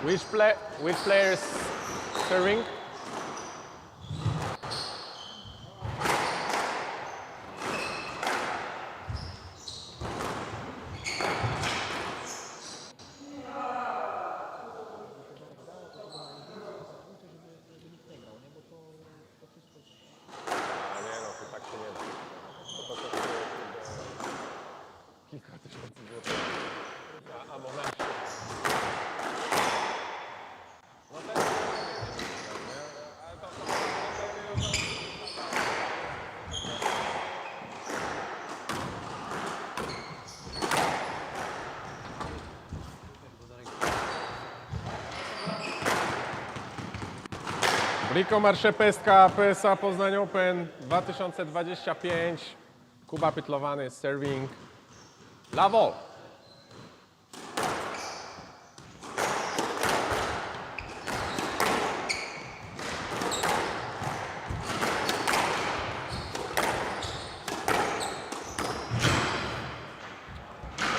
Which players serving? Bricomarche Pestka, PSA Poznań Open 2025. Kuba Pytlowany serving. Level.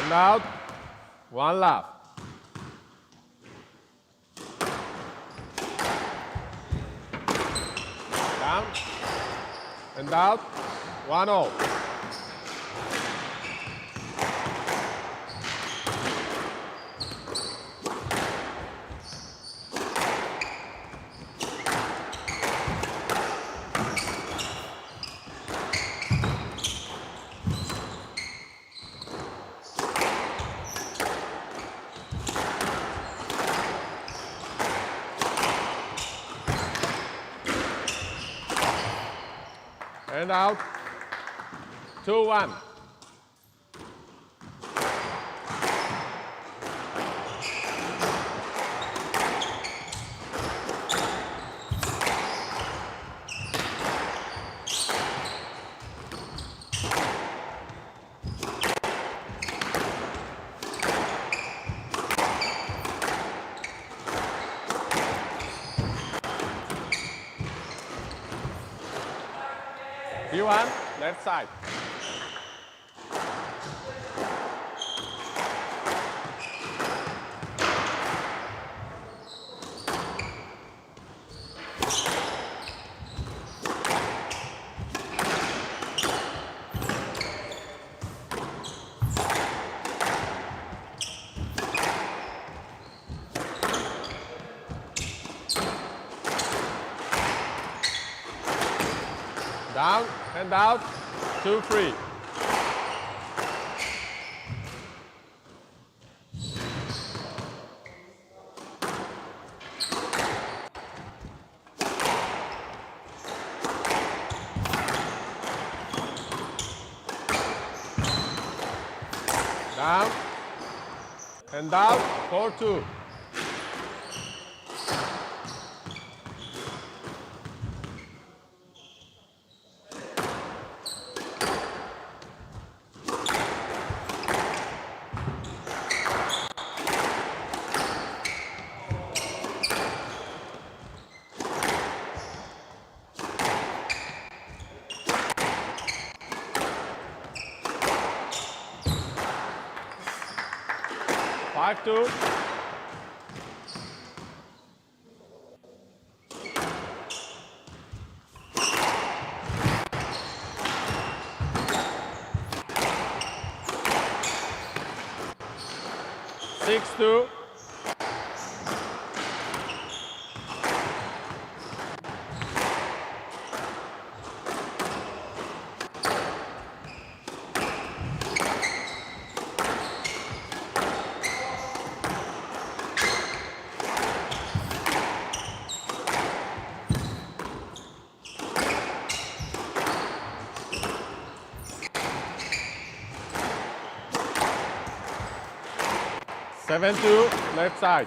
And out. One love. Down. And out. 1-0. And out. 2-1. V1, left side. Down and out, 2-3. Down and out, 4-2. Back to. Six, 2. Seven, 2, left side.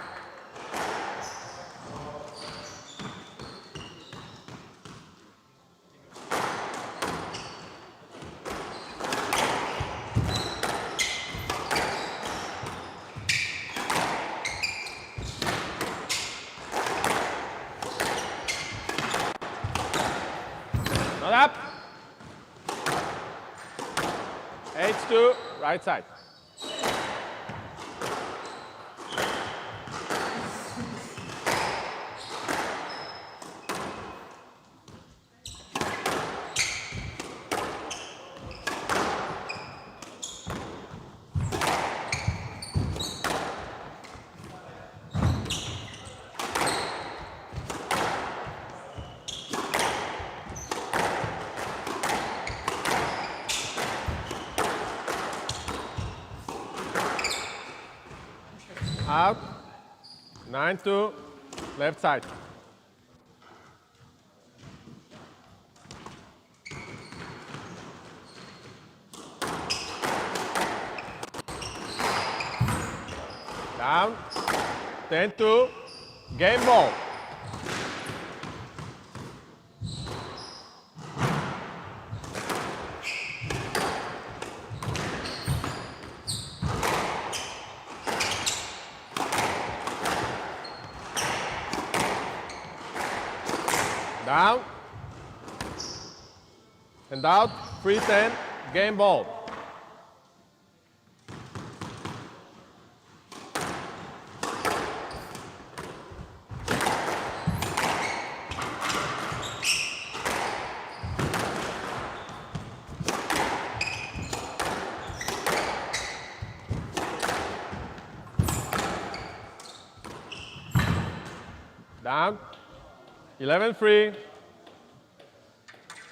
Not up. 8-2, right side. Out. 9-2. Left side. Down. 10-2. Game ball. Down. And out. 3-10. Game ball. Down. 11-3.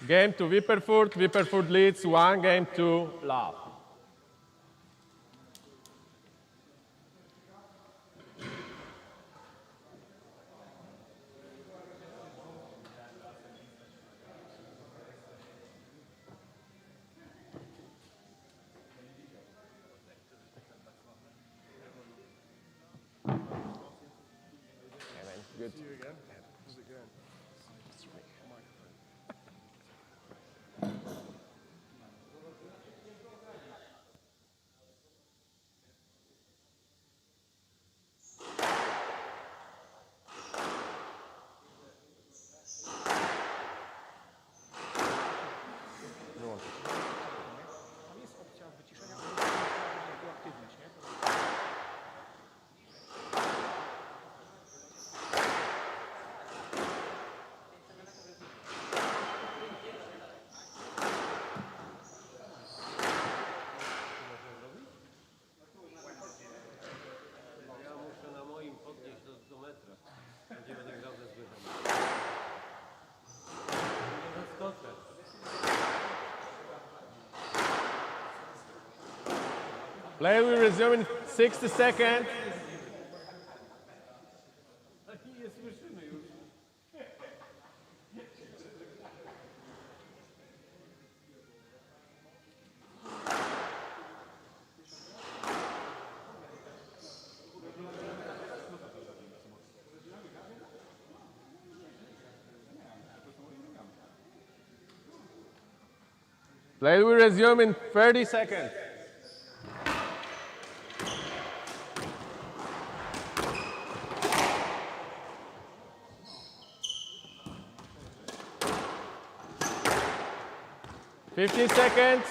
Game to Wipperfurt. Wipperfurt leads 1-2 love. Good. See you again. How's it going? Tam jest opcja wyciszenia, ale aktywność, nie? Play will resume in 60 seconds. Play will resume in 30 seconds. Fifteen seconds.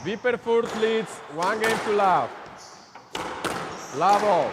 Wipperfurt leads 1-2 love. Love all.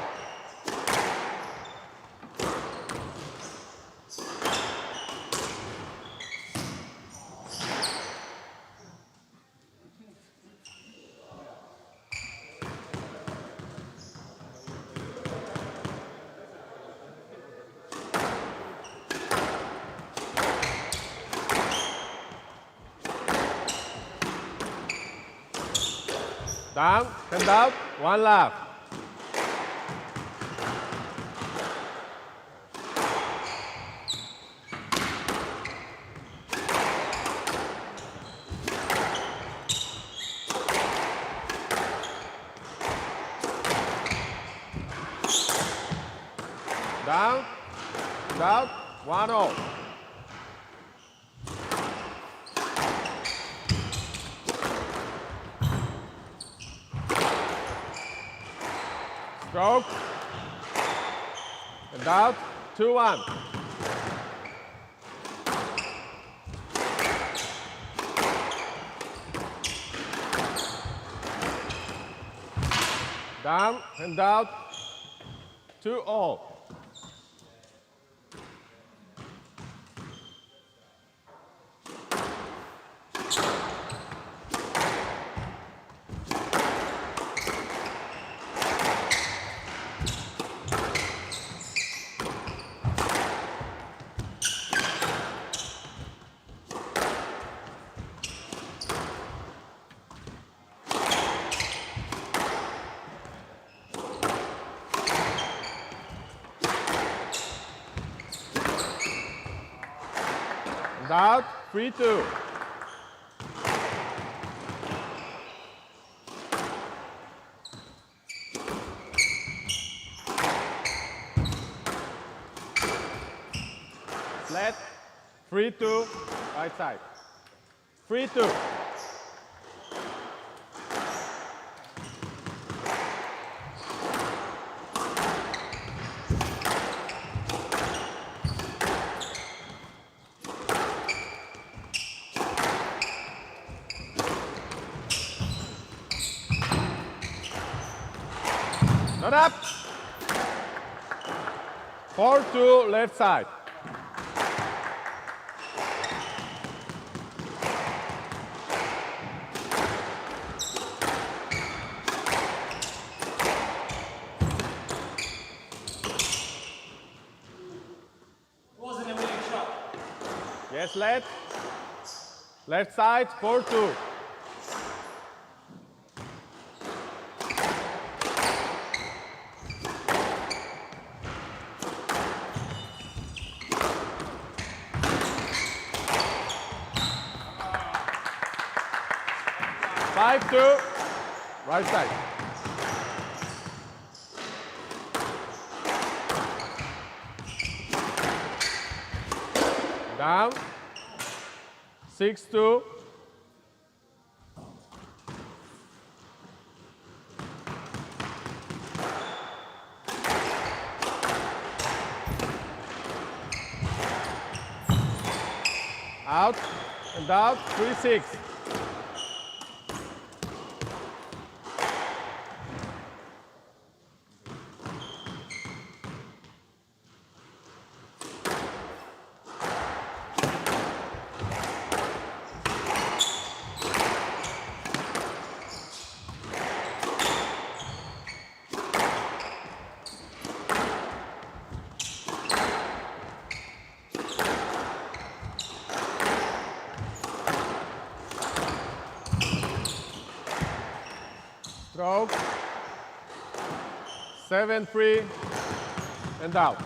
Down, hand out, one left. Down, hand out, 1-0. Stroke. And out. 2-1. Down and out. 2-0. And out, 3-2. Flat, 3-2, right side. 3-2. Not up. 4-2, left side. Wasn't a winning shot. Yes, left. Left side, 4-2. Five, two, right side. Down. 6-2. Out and out, 3-6. Stroke. 7-3 and out.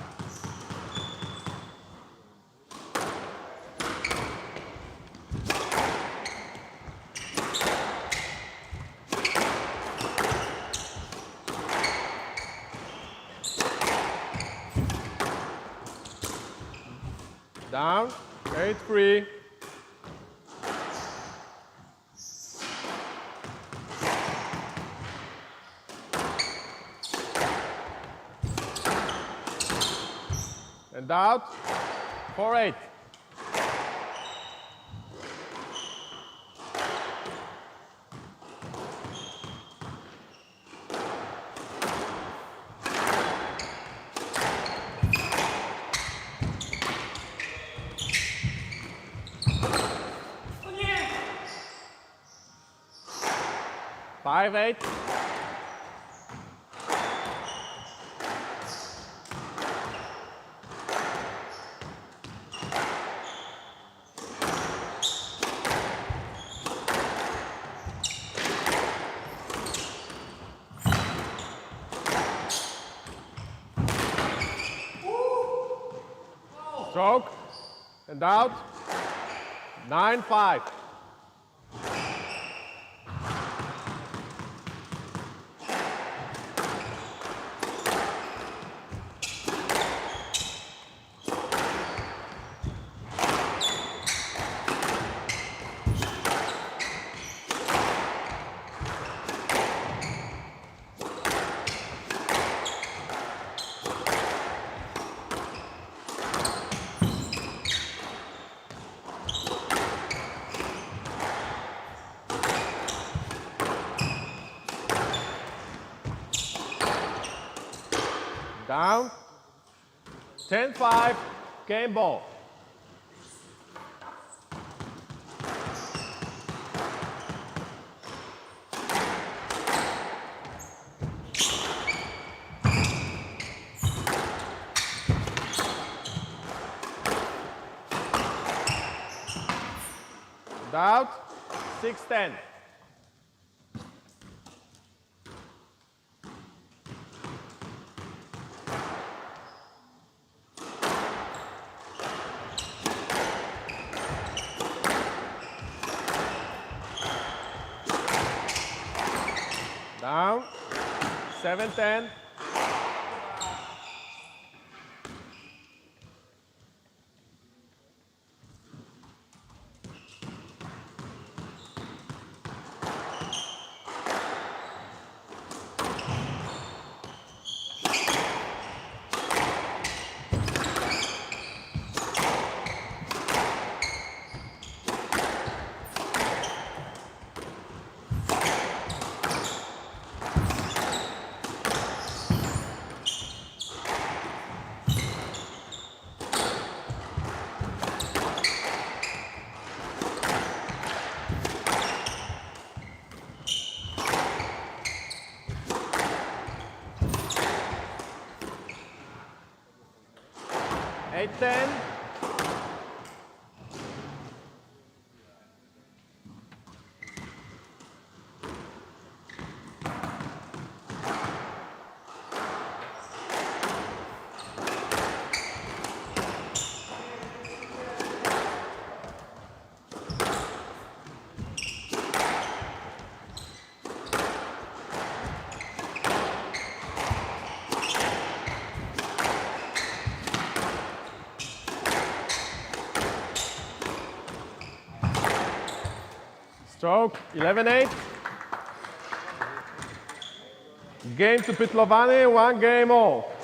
Down. 8-3. And out, 4-8. Five, 8. Stroke and out. 9-5. Down. 10-5, game ball. Out. 6-10. 7-10. Eight, 10. Stroke, 11-8. Game to Pytlowany, 1 game all.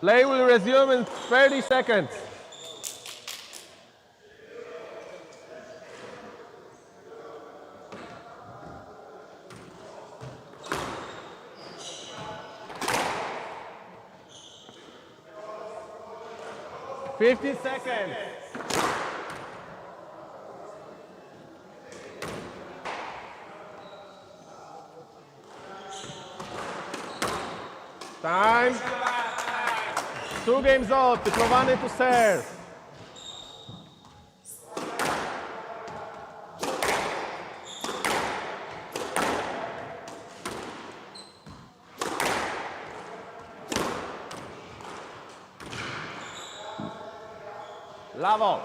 Play will resume in 30 seconds. Fifty seconds. Time. 2 games out. Typowany to serve. Level.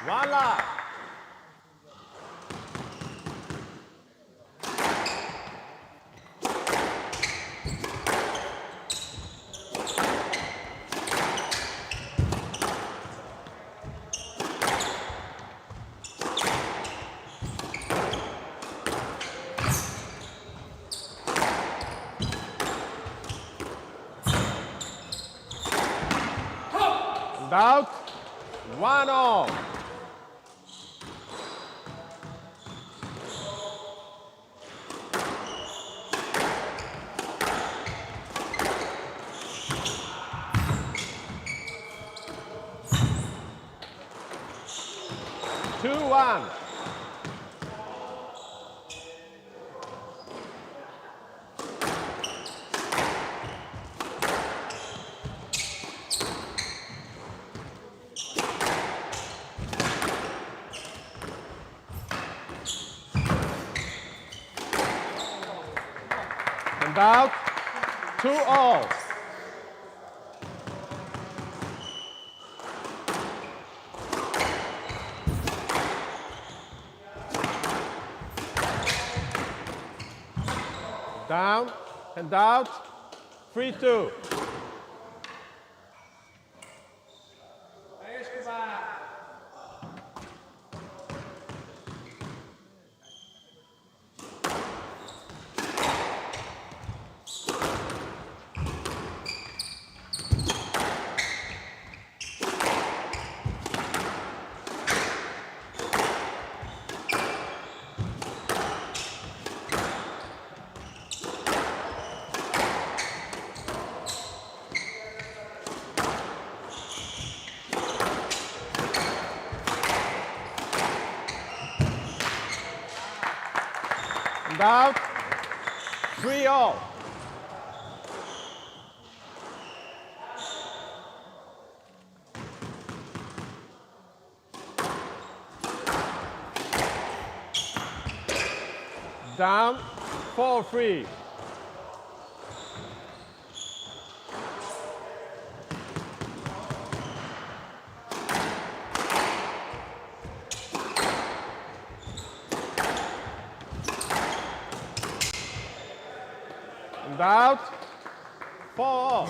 Voila. Out. 1-all. Two, 1. And out. 2-all. Down and out. 3-2. And out. 3-all. Down. 4-3. And out. 4-all.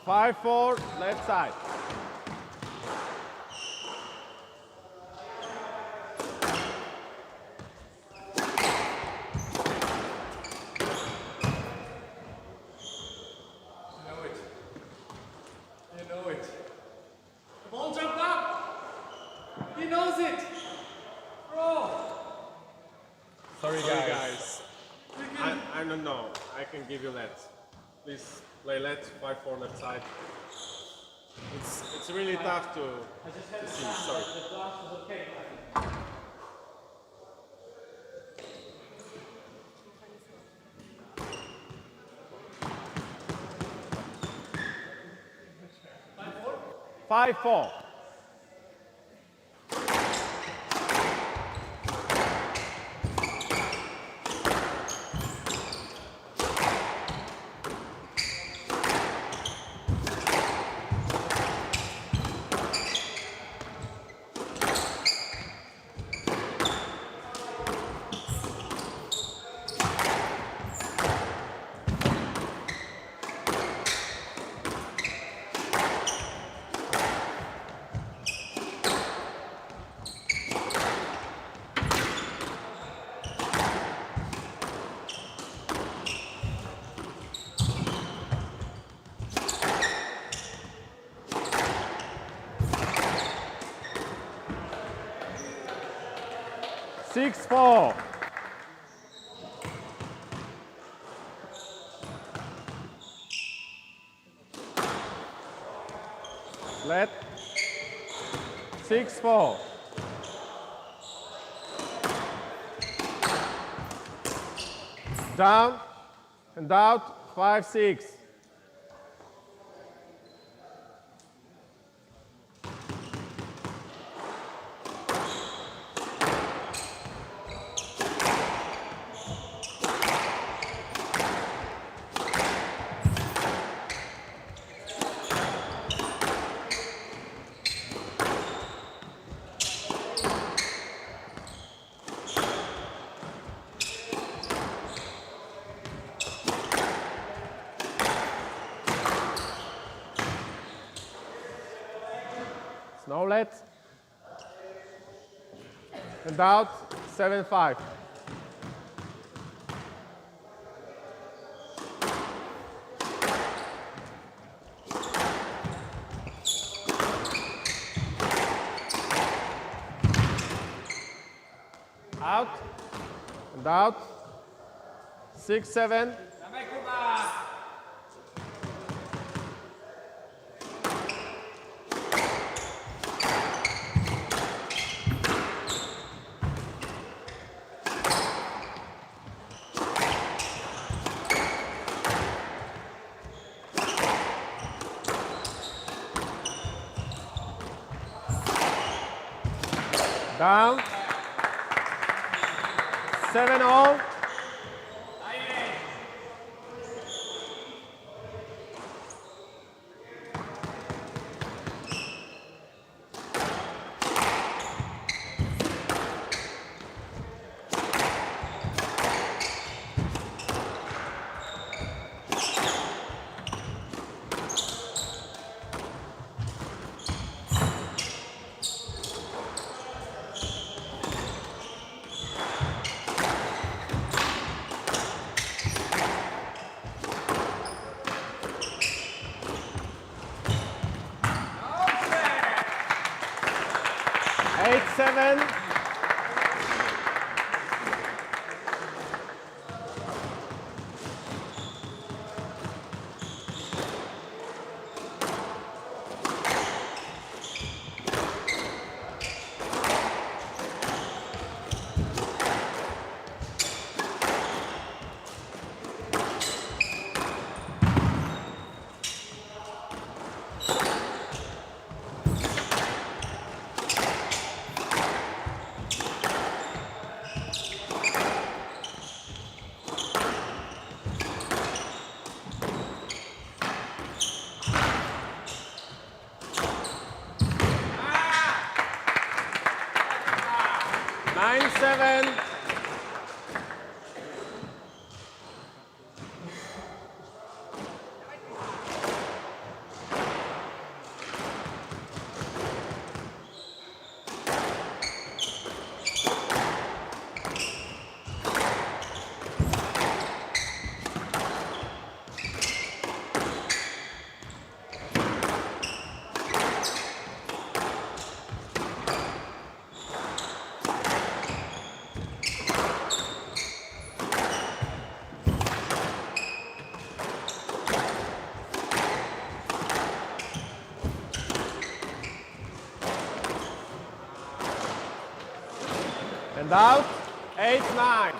Five, 4, left side. You know it. The ball jumped up. He knows it. Bro. Sorry guys. I don't know. I can give you that. Please play left, 5-4 left side. It's really tough to see. Sorry. The glass is okay. 5-4. Six, 4. Let. 6-4. Down and out. 5-6. No let. And out. 7-5. Out. And out. 6-7. Down. 7-all. Seven. Seven. And out. 8-9.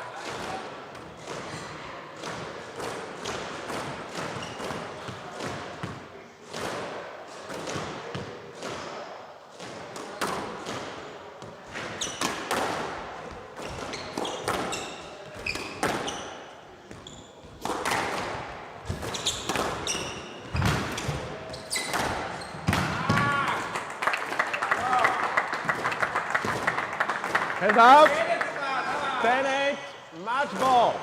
Hands out. 10-8. Match ball.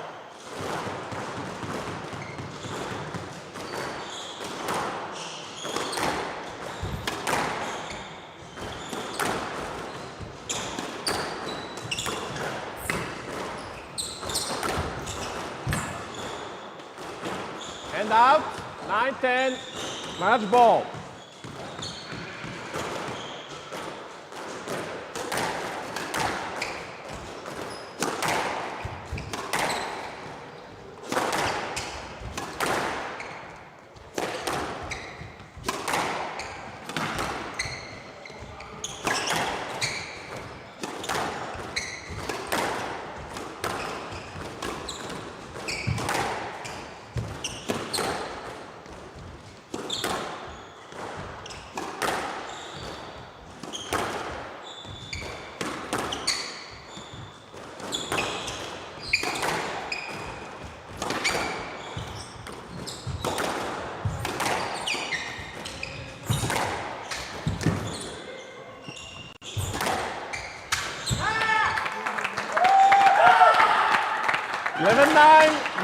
Hand out. 9-10. Match ball.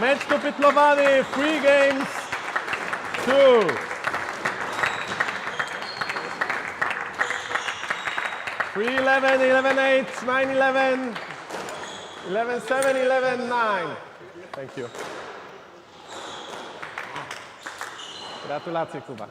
Mecz dopytlowany, 3 games, 2. Three 11, 11-8, 9-11, 11-7, 11-9. Thank you. Gratulacje, Kuba.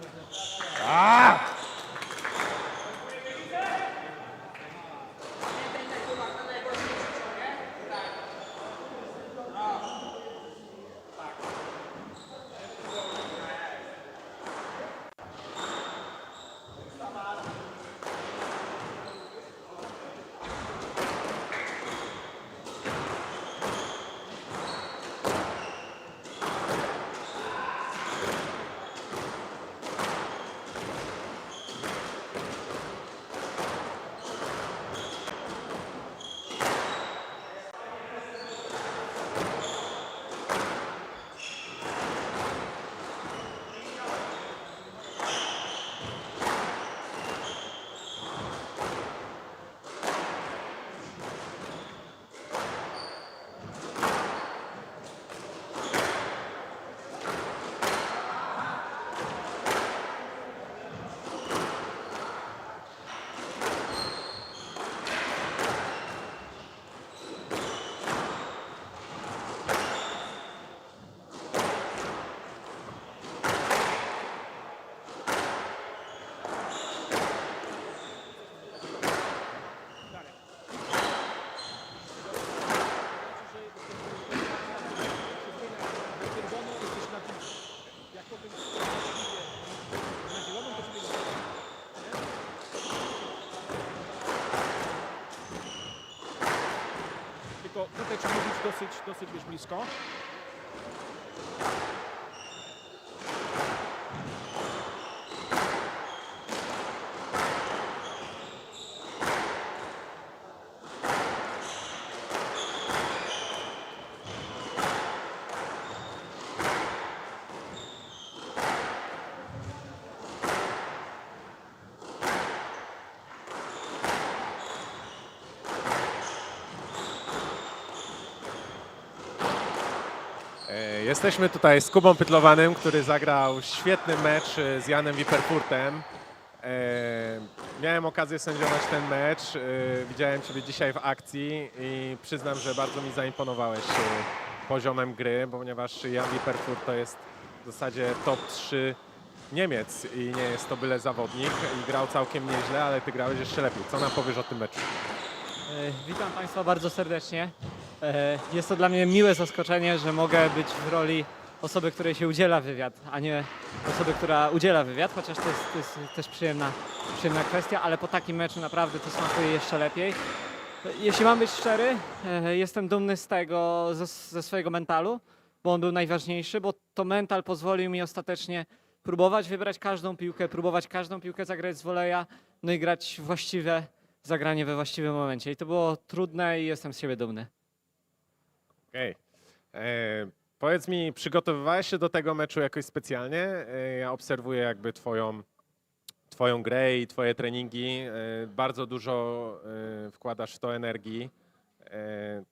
Tylko tutaj trzeba być dosyć blisko. Jesteśmy tutaj z Kubą Pytlowanym, który zagrał świetny mecz z Janem Wipperfurtem. Miałem okazję sędziować ten mecz, widziałem Ciebie dzisiaj w akcji i przyznam, że bardzo mi zaimponowałeś poziomem gry, ponieważ Jan Wipperfurt to jest w zasadzie top 3 Niemiec i nie jest to byle zawodnik i grał całkiem nieźle, ale Ty grałeś jeszcze lepiej. Co nam powiesz o tym meczu? Witam Państwa bardzo serdecznie. Jest to dla mnie miłe zaskoczenie, że mogę być w roli osoby, której się udziela wywiad, a nie osoby, która udziela wywiad, chociaż to jest też przyjemna kwestia, ale po takim meczu naprawdę to smakuje jeszcze lepiej. Jeśli mam być szczery, jestem dumny z tego, ze swojego mentalu, bo on był najważniejszy, bo to mental pozwolił mi ostatecznie próbować wybrać każdą piłkę, próbować każdą piłkę zagrać z voleja, no i grać właściwe zagranie we właściwym momencie. I to było trudne i jestem z siebie dumny. Okej. Powiedz mi, przygotowywałeś się do tego meczu jakoś specjalnie? Ja obserwuję jakby twoją grę i twoje treningi. Bardzo dużo wkładasz w to energii.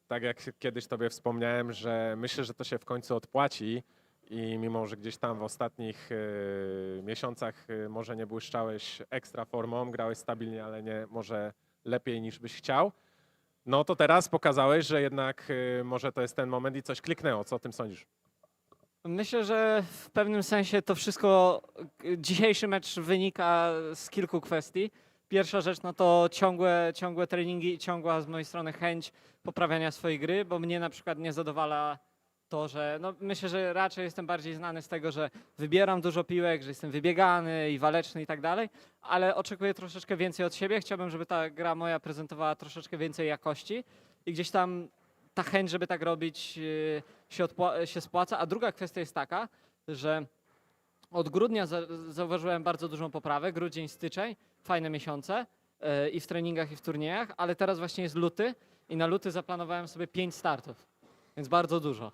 Tak jak kiedyś tobie wspomniałem, że myślę, że to się w końcu odpłaci i mimo, że gdzieś tam w ostatnich miesiącach może nie błyszczałeś ekstra formą, grałeś stabilnie, ale nie może lepiej niż byś chciał, no to teraz pokazałeś, że jednak może to jest ten moment i coś kliknęło. Co o tym sądzisz? Myślę, że w pewnym sensie to wszystko, dzisiejszy mecz wynika z kilku kwestii. Pierwsza rzecz no to ciągłe treningi i ciągła z mojej strony chęć poprawiania swojej gry, bo mnie na przykład nie zadowala to, że no myślę, że raczej jestem bardziej znany z tego, że wybieram dużo piłek, że jestem wybiegany i waleczny i tak dalej, ale oczekuję troszeczkę więcej od siebie. Chciałbym, żeby ta gra moja prezentowała troszeczkę więcej jakości i gdzieś tam ta chęć, żeby tak robić się spłaca. A druga kwestia jest taka, że od grudnia zauważyłem bardzo dużą poprawę, grudzień, styczeń, fajne miesiące i w treningach i w turniejach, ale teraz właśnie jest luty i na luty zaplanowałem sobie 5 startów, więc bardzo dużo.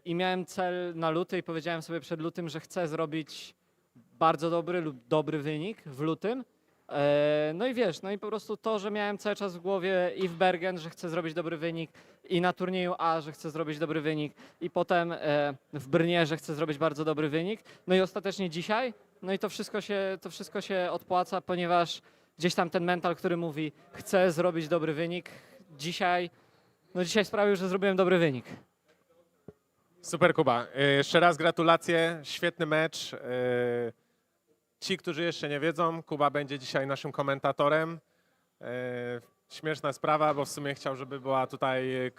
I miałem cel na luty i powiedziałem sobie przed lutym, że chcę zrobić bardzo dobry lub dobry wynik w lutym. No i wiesz, no i po prostu to, że miałem cały czas w głowie i w Bergen, że chcę zrobić dobry wynik, i na turnieju A, że chcę zrobić dobry wynik, i potem w Brnie, że chcę zrobić bardzo dobry wynik. No i ostatecznie dzisiaj, no i to wszystko się odpłaca, ponieważ gdzieś tam ten mental, który mówi, chcę zrobić dobry wynik, dzisiaj sprawił, że zrobiłem dobry wynik. Super, Kuba. Jeszcze raz gratulacje, świetny mecz. Ci, którzy jeszcze nie wiedzą, Kuba będzie dzisiaj naszym komentatorem. Śmieszna sprawa, bo w sumie chciał, żeby była tutaj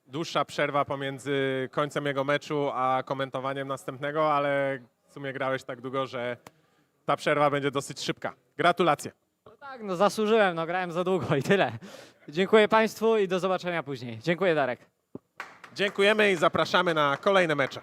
dłuższa przerwa pomiędzy końcem jego meczu a komentowaniem następnego, ale w sumie grałeś tak długo, że ta przerwa będzie dosyć szybka. Gratulacje. No tak, no zasłużyłem, no grałem za długo i tyle. Dziękuję Państwu i do zobaczenia później. Dziękuję, Darek. Dziękujemy i zapraszamy na kolejne mecze.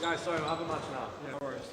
Guys, sorry, I have a match now. Yeah. No worries.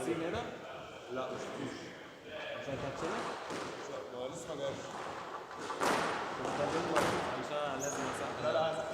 نسيم هنا؟ لا مش فيش. عشان تاتشنا؟ لسه ما جاش. عشان لازم نسحب. لا لا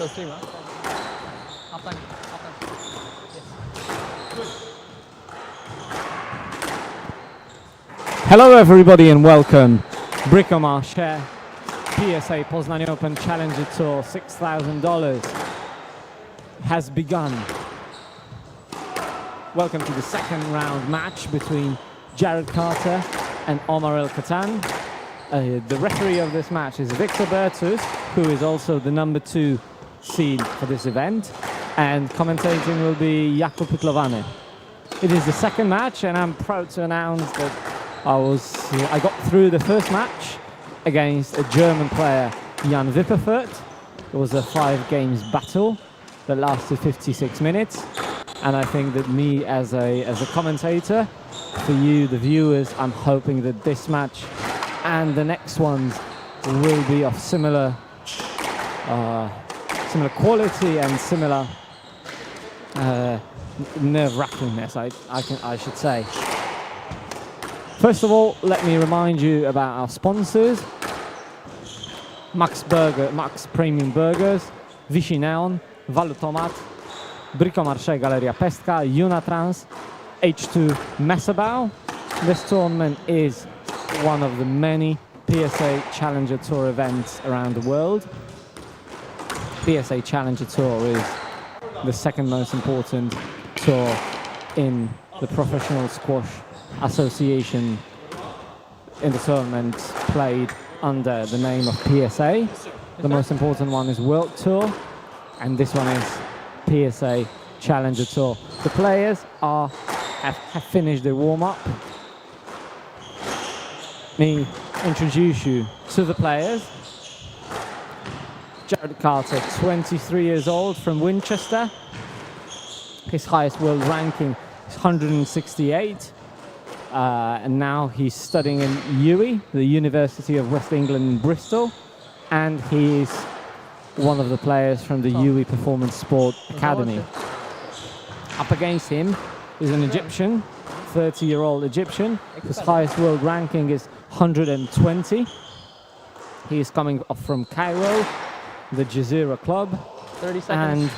stream, huh? Half time. Hello everybody and welcome. Bricomarche PSA Poznan Open Challenger Tour $6,000 has begun. Welcome to the second round match between Jared Carter and Omar Kattan. The referee of this match is Victor Bertus, who is also the number 2 seed for this event, and commentating will be Jakub Pytlowane. It is the second match, and I'm proud to announce that I got through the first match against a German player, Jan Wipperfurt. It was a 5 games battle that lasted 56 minutes, and I think that me as a commentator, for you, the viewers, I'm hoping that this match and the next ones will be of similar quality and similar nerve-wrackingness, I should say. First of all, let me remind you about our sponsors. Max Premium Burgers, Vichy Neon, Valutomat, Bricomarche Galeria Pestka, Unatrans, H2 Messebau. This tournament is one of the many PSA Challenger Tour events around the world. PSA Challenger Tour is the second most important tour in the Professional Squash Association in the tournament played under the name of PSA. The most important one is World Tour, and this one is PSA Challenger Tour. The players have finished their warm-up. Let me introduce you to the players. Jared Carter, 23 years old, from Winchester. His highest world ranking is 168. And now he's studying in UWE, the University of West England in Bristol, and he is one of the players from the UWE Performance Sport Academy. Up against him is an Egyptian, 30-year-old Egyptian, whose highest world ranking is 120. He is coming off from Cairo, the Jazeera club. 30 seconds. And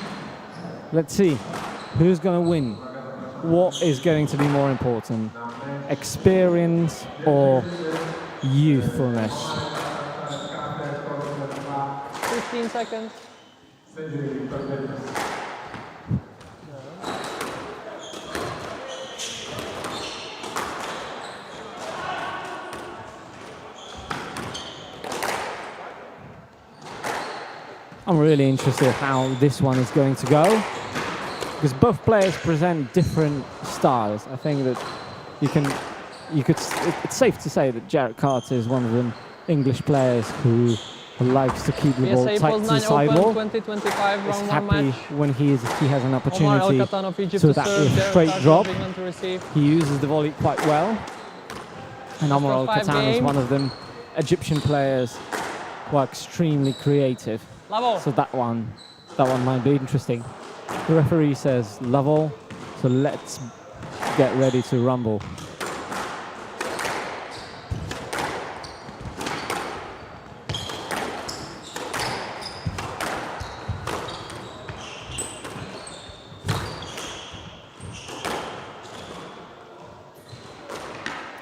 let's see who's going to win. What is going to be more important, experience or youthfulness? 15 seconds. I'm really interested how this one is going to go, because both players present different styles. I think that it's safe to say that Jared Carter is one of the English players who likes to keep the ball PSA tight to the Poznan sidewall. Open 2025 Is round 1 happy match. when he has an Omar opportunity Kattan of Egypt to to that serve, with Jared straight Carter drop. of England to receive. He uses the volley quite well. And Omar Five Kattan is game. one of them Egyptian players who are extremely creative. Level. So that one might be interesting. The referee says level, so let's get ready to rumble.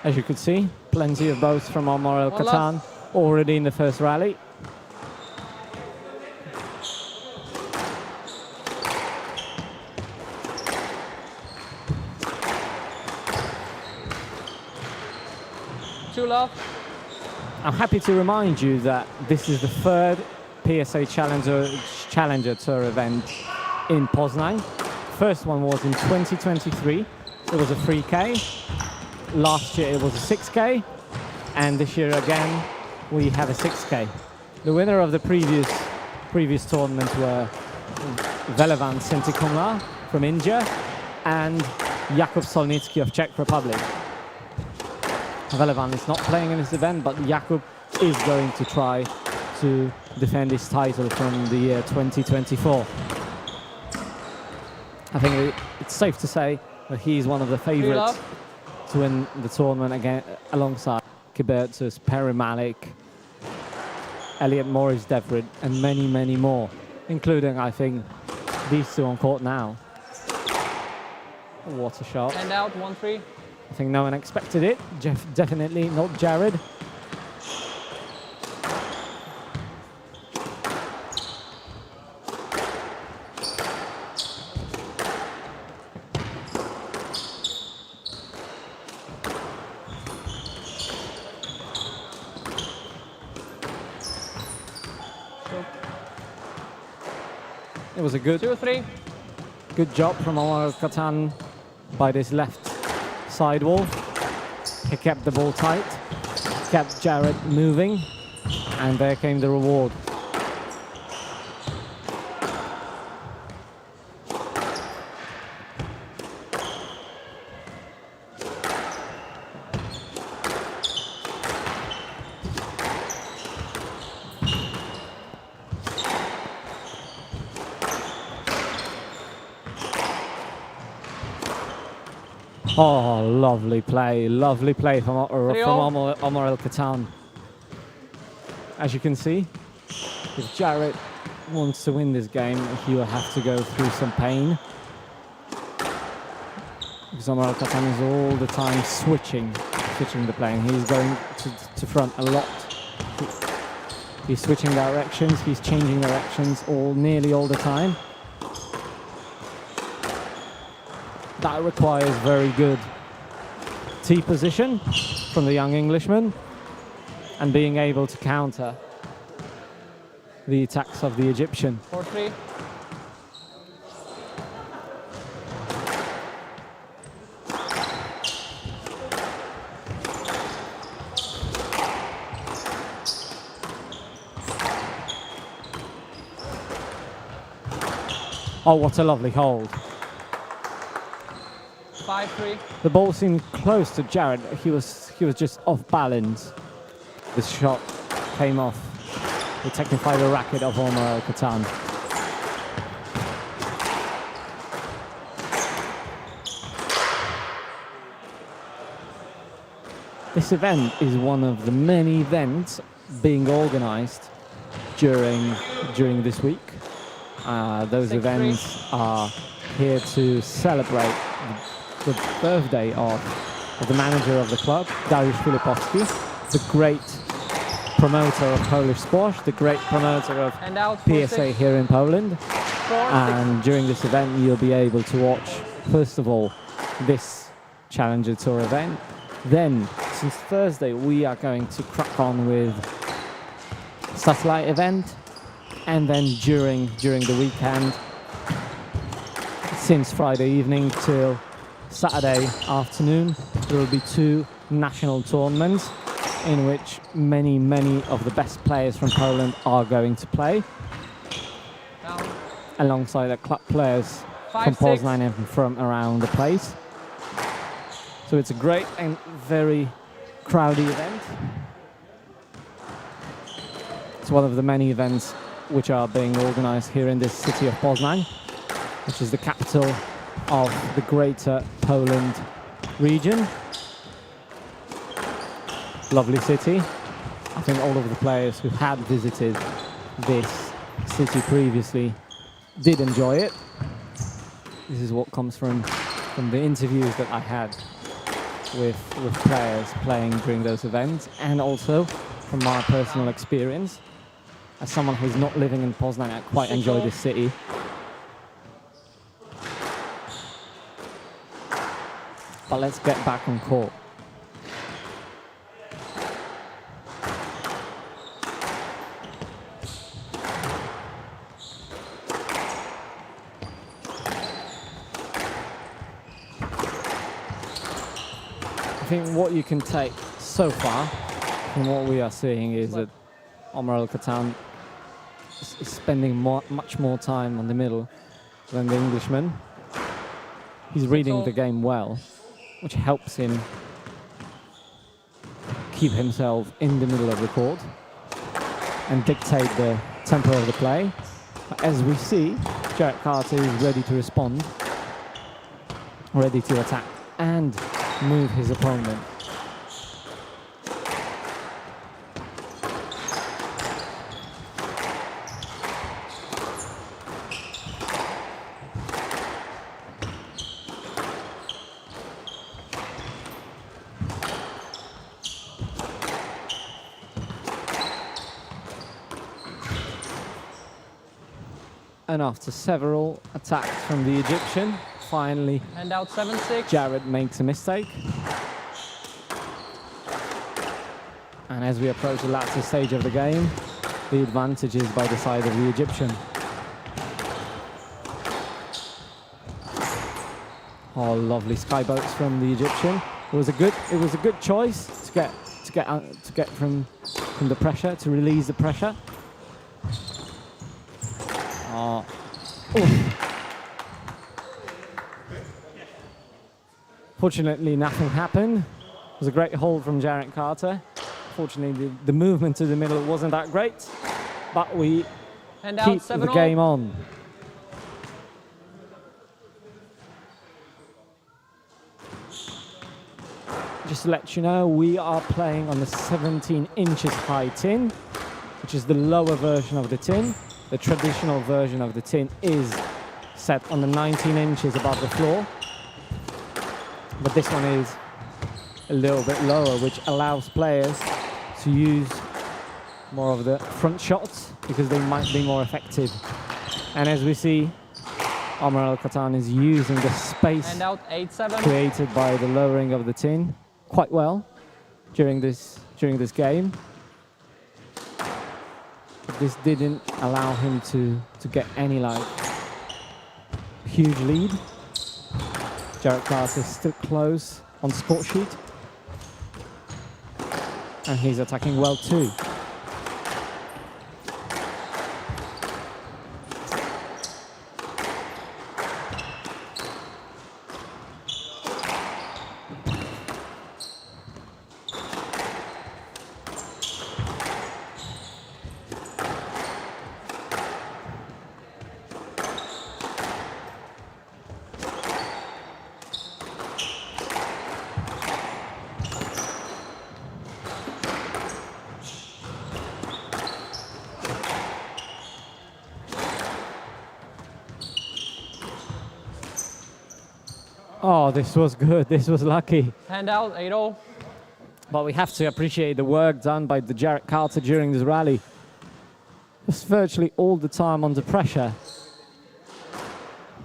As you could see, plenty of boats from Omar Kattan already in the first rally. I'm happy to remind you that this is the third PSA Challenger Tour event in Poznan. First one was in 2023. It was a 3K. Last year it was a 6K. And this year again, we have a 6K. The winner of the previous tournament were Valentin Rapp from India and Jakub Solnicki of Czech Republic. Valentin is not playing in this event, but Jakub is going to try to defend his title from the year 2024. I think it's safe to say that he's one of the favorites to win the tournament again, alongside Kibertus, Perry Malik, Elliot Morris Devred, and many, many more. including, I think, these two on court now. What a shot. Hand out, 1-3. I think no one expected it. Definitely not Jared. It was a good 2-3. Good job from Omar Kattan by this left sidewall. He kept the ball tight, kept Jared moving, and there came the reward. Oh, lovely play from Omar El Kattan. As you can see, if Jared wants to win this game, he will have to go through some pain. Because Omar El Kattan is all the time switching the plane. He's going to front a lot. He's switching directions, he's changing directions nearly all the time. That requires very good tee position from the young Englishman and being able to counter the attacks of the Egyptian. 4-3. Oh, what a lovely hold. 5-3. The ball seemed close to Jared. He was just off balance. The shot came off the Technifiber racket of Omar El Kattan. This event is one of the many events being organized during this week. Those 6-3. events are here to celebrate the birthday of the manager of the club, Dariusz Filipowski, the great promoter of Polish squash, the great promoter of Hand out, PSA 4-6. here in Poland. 4-6. And during this event, you'll be able to watch, first of all, this Challenger Tour event. Then, since Thursday, we are going to crack on with satellite event. And then during the weekend, since Friday evening till Saturday afternoon, there will be 2 national tournaments in which many of the best players from Poland are going to play, Down. alongside the club players 5-6. from Poznan and from around the place. So it's a great and very crowded event. It's one of the many events which are being organized here in this city of Poznan, which is the capital of the Greater Poland region. Lovely city. I think all of the players who had visited this city previously did enjoy it. This is what comes from the interviews that I had with players playing during those events, and also from my personal experience. As someone who's not living in Poznan, I quite enjoy this city. But let's get back on court. I think what you can take so far from what we are seeing is that Omar El Kattan is spending much more time on the middle than the Englishman. He's reading the game well, which helps him keep himself in the middle of the court and dictate the tempo of the play. But as we see, Jared Carter is ready to respond, ready to attack and move his opponent. And after several attacks from the Egyptian, finally Hand out 7-6. Jared makes a mistake. And as we approach the latter stage of the game, the advantage is by the side of the Egyptian. Oh, lovely skyboats from the Egyptian. It was a good choice to get from the pressure, to release the pressure. Oh. Fortunately, nothing happened. It was a great hold from Jarrett Carter. Fortunately, the movement to the middle wasn't that great, but we Hand keep out the 7-0. game on. Just to let you know, we are playing on the 17 inches high tin, which is the lower version of the tin. The traditional version of the tin is set on the 19 inches above the floor, but this one is a little bit lower, which allows players to use more of the front shots because they might be more effective. And as we see, Omar Kattan is using the space Hand out 8-7. created by the lowering of the tin quite well during this game. But this didn't allow him to get any like huge lead. Jared Carter is still close on score sheet. And he's attacking well too. Oh, this was good. This was lucky. Hand out 8-0. But we have to appreciate the work done by the Jared Carter during this rally. Was virtually all the time under pressure,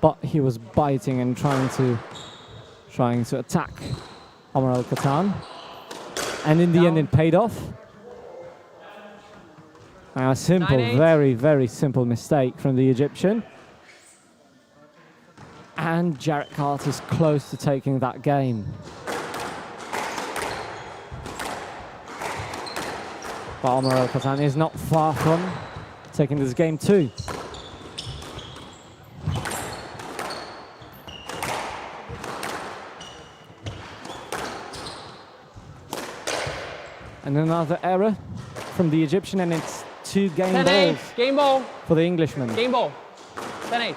but he was biting and trying to attack Omar Kattan, and in the end it paid off. A simple, 9-8. very simple mistake from the Egyptian. And Jared Carter's close to taking that game. But Omar Kattan is not far from taking this game too. And another error from the Egyptian, and it's 2 game 10-8. balls Game ball. for the Englishman. Game ball. 10-8.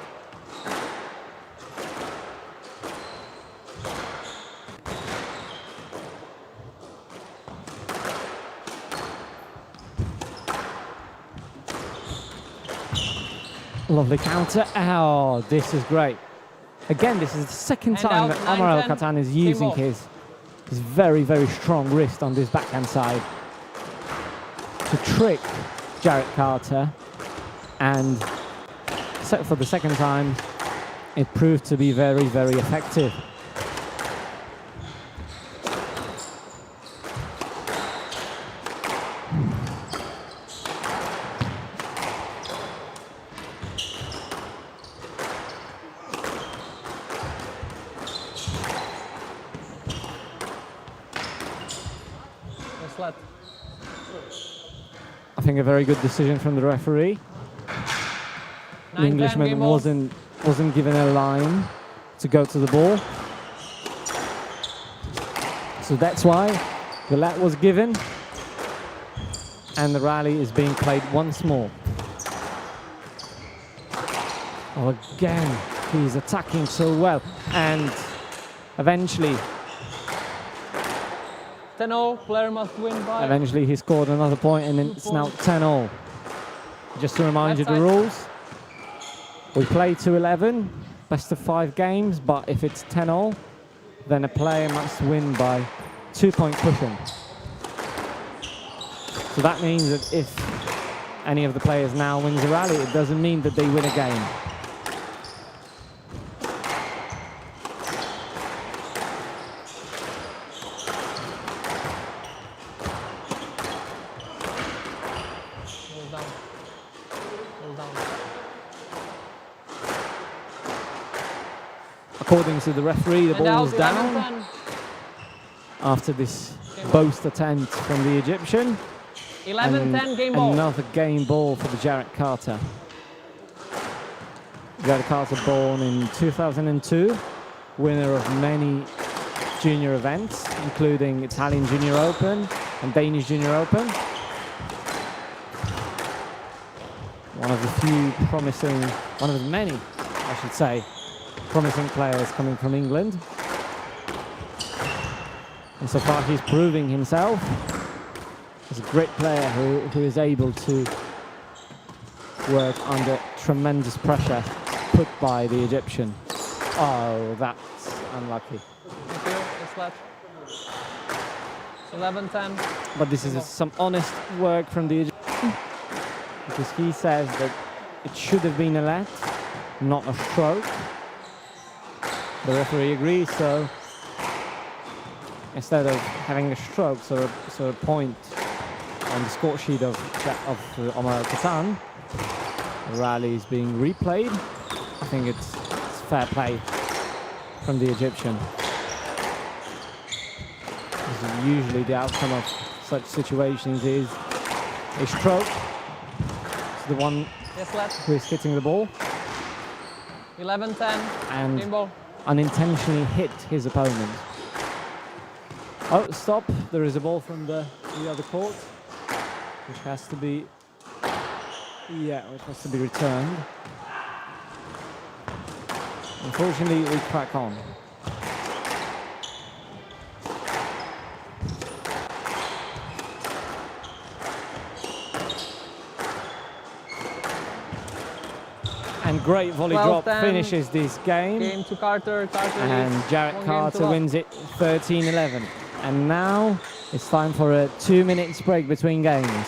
Lovely counter. Oh, this is great. Again, this is the second Hand time out, that Omar 9-10. Kattan is Game using ball. his very strong wrist on this backhand side to trick Jared Carter, and for the second time it proved to be very effective. Just let. I think a very good decision from the referee. The 9-10. Englishman Game ball. wasn't given a line to go to the ball. So that's why the let was given, and the rally is being played once more. Oh, again, he's attacking so well, and eventually 10-0. Player must win by. Eventually he scored another point, and then it's now 10-0. Just to remind you Left the side. rules. We play to 11, best of 5 games, but if it's 10-0, then a player must win by 2-point cushion. So that means that if any of the players now wins a rally, it doesn't mean that they win a game. Hold down. Hold down. According to the referee, the And ball's out, down 11-10. after this boast attempt from the Egyptian. 11-10 game ball. Another game ball for the Jared Carter. Jared Carter, born in 2002, winner of many junior events, including Italian Junior Open and Danish Junior Open. One of the few promising, one of the many, I should say, promising players coming from England. And so far he's proving himself as a great player who is able to work under tremendous pressure put by the Egyptian. Oh, that's unlucky. Thank you. It's left. 11-10. But this is some honest work from the Egyptian, because he says that it should have been a let, not a stroke. The referee agrees, so instead of having a stroke, so a point on the score sheet of Omar Kattan, the rally is being replayed. I think it's fair play from the Egyptian. Because usually the outcome of such situations is a stroke. It's the one Yes, left. who is hitting the ball 11-10 and game ball. unintentionally hit his opponent. Oh, stop. There is a ball from the other court, which has to be, which has to be returned. Unfortunately, we crack on. And great volley drop 12-10. finishes this game. Game to Carter. Carter And leads. Jared 1 game to Carter love. wins it 13-11. And now it's time for a 2-minute break between games.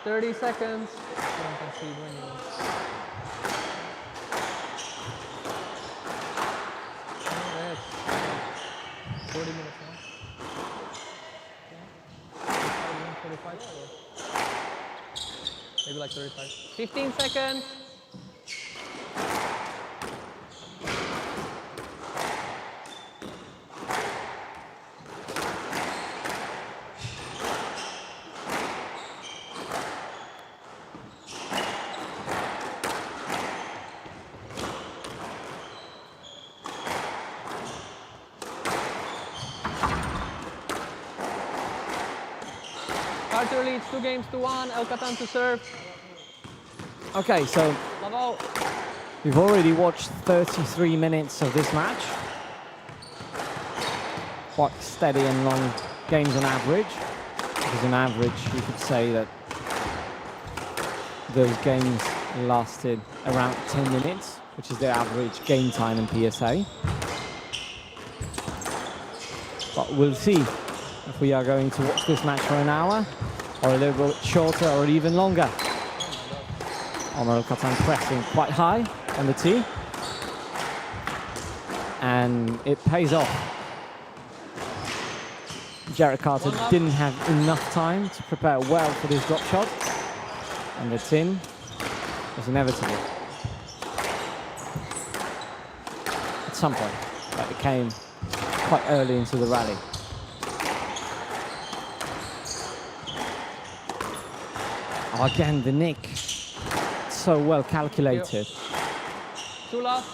30 seconds. Don't concede when you. Oh, yes. 40 minutes now. Okay. 45 or maybe like 35. 15 seconds. Carter leads 2-1. El Kattan to serve. Okay, so Bravo. we've already watched 33 minutes of this match. Quite steady and long games on average. Because on average, you could say that those games lasted around 10 minutes, which is the average game time in PSA. But we'll see if we are going to watch this match for an hour, or a little bit shorter, or even longer. Omar Kattan pressing quite high on the tee, and it pays off. Jarrett Carter didn't have enough time to prepare well for this drop shot, and the tin was inevitable. At some point, but it came quite early into the rally. Oh, again, the nick, so well calculated. 2 love.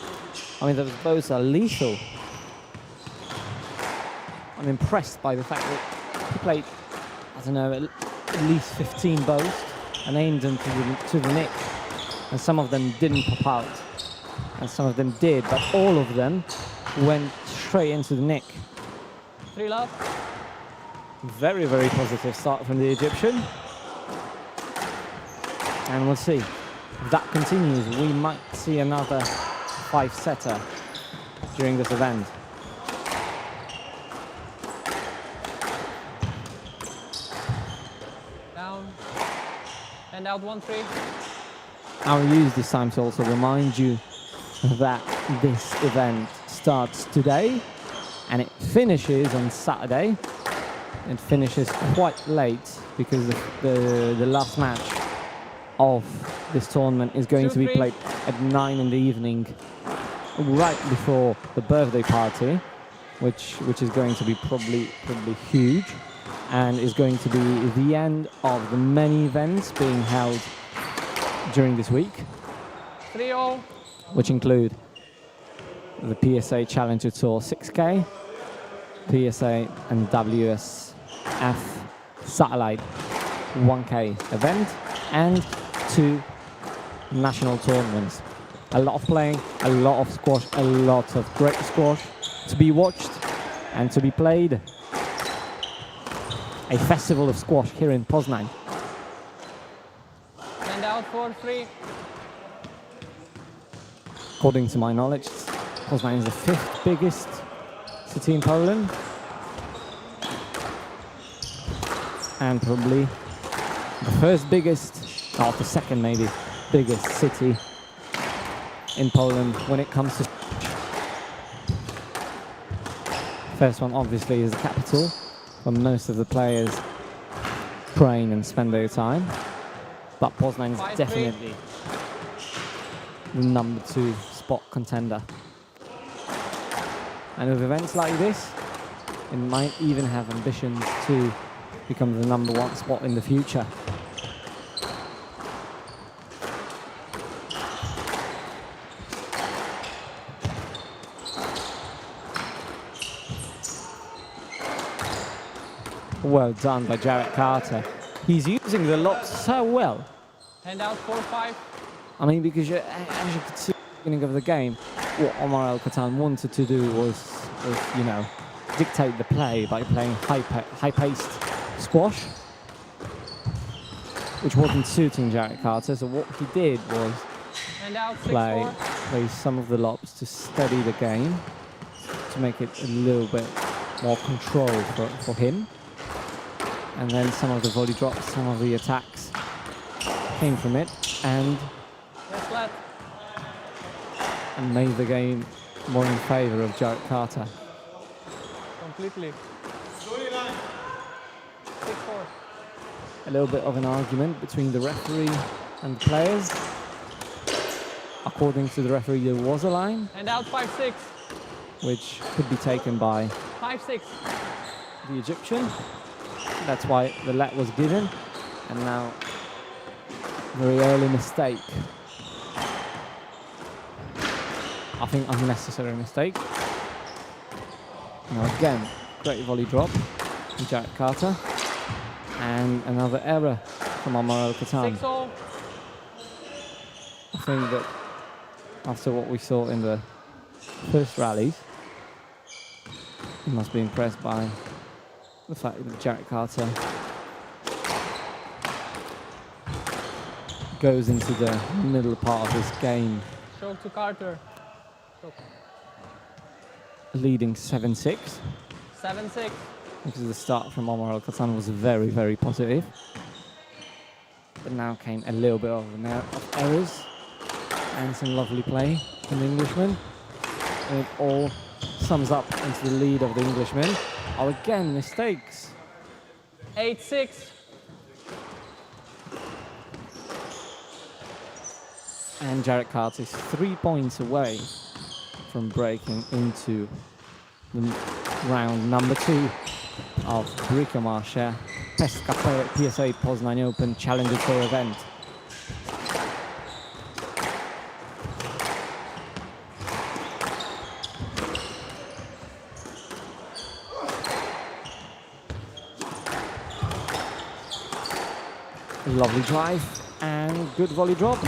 I mean, those bows are lethal. I'm impressed by the fact that he played, I don't know, at least 15 bows and aimed them to the nick. And some of them didn't pop out, and some of them did, but all of them went straight into the nick. 3 love. Very, very positive start from the Egyptian. And we'll see. If that continues, we might see another 5-setter during this event. Down. And out 1-3. I'll use this time to also remind you that this event starts today and it finishes on Saturday. It finishes quite late because the last match of this tournament is going to be played at 9 in the evening, right before the birthday party, which is going to be probably huge, and is going to be the end of the many events being held during this week, 3-0. which include the PSA Challenger Tour 6K, PSA and WSF Satellite 1K event, and 2 national tournaments. A lot of playing, a lot of squash, a lot of great squash to be watched and to be played. A festival of squash here in Poznan. And out 4-3. According to my knowledge, Poznan is the 5th biggest city in Poland, and probably the first biggest, or the second maybe, biggest city in Poland when it comes to first one obviously is the capital, where most of the players train and spend their time, but Poznan is definitely the number 2 spot contender. And with events like this, it might even have ambitions to become the number 1 spot in the future. Well done by Jarrett Carter. He's using the locks so well. And out 4-5. I mean, because as you could see at the beginning of the game, what Omar Kattan wanted to do was, you know, dictate the play by playing high-paced squash, which wasn't suiting Jarrett Carter. So what he did was And out 6-4. play some of the lobs to steady the game, to make it a little bit more controlled for him. And then some of the volley drops, some of the attacks came from it and Yes, let. made the game more in favor of Jarrett Carter. Completely. 6-4. A little bit of an argument between the referee and the players. According to the referee, there was a line, And out 5-6. which could be taken by 5-6. the Egyptian. That's why the let was given. And now, very early mistake. I think unnecessary mistake. Now again, great volley drop from Jarrett Carter. And another error from Omar Kattan. 6-0. I think that after what we saw in the first rallies, he must be impressed by the fact that Jarrett Carter goes into the middle part of his game, Choke to Carter. leading 7-6, 7-6. because the start from Omar Kattan was very, very positive. But now came a little bit of errors and some lovely play from the Englishman. And it all sums up into the lead of the Englishman. Oh, again, mistakes. 8-6. And Jarrett Carter is 3 points away from breaking into the round number 2 of Bricomarche Pestka PSA Poznan Open Challenger Tour event. Lovely drive and good volley drop.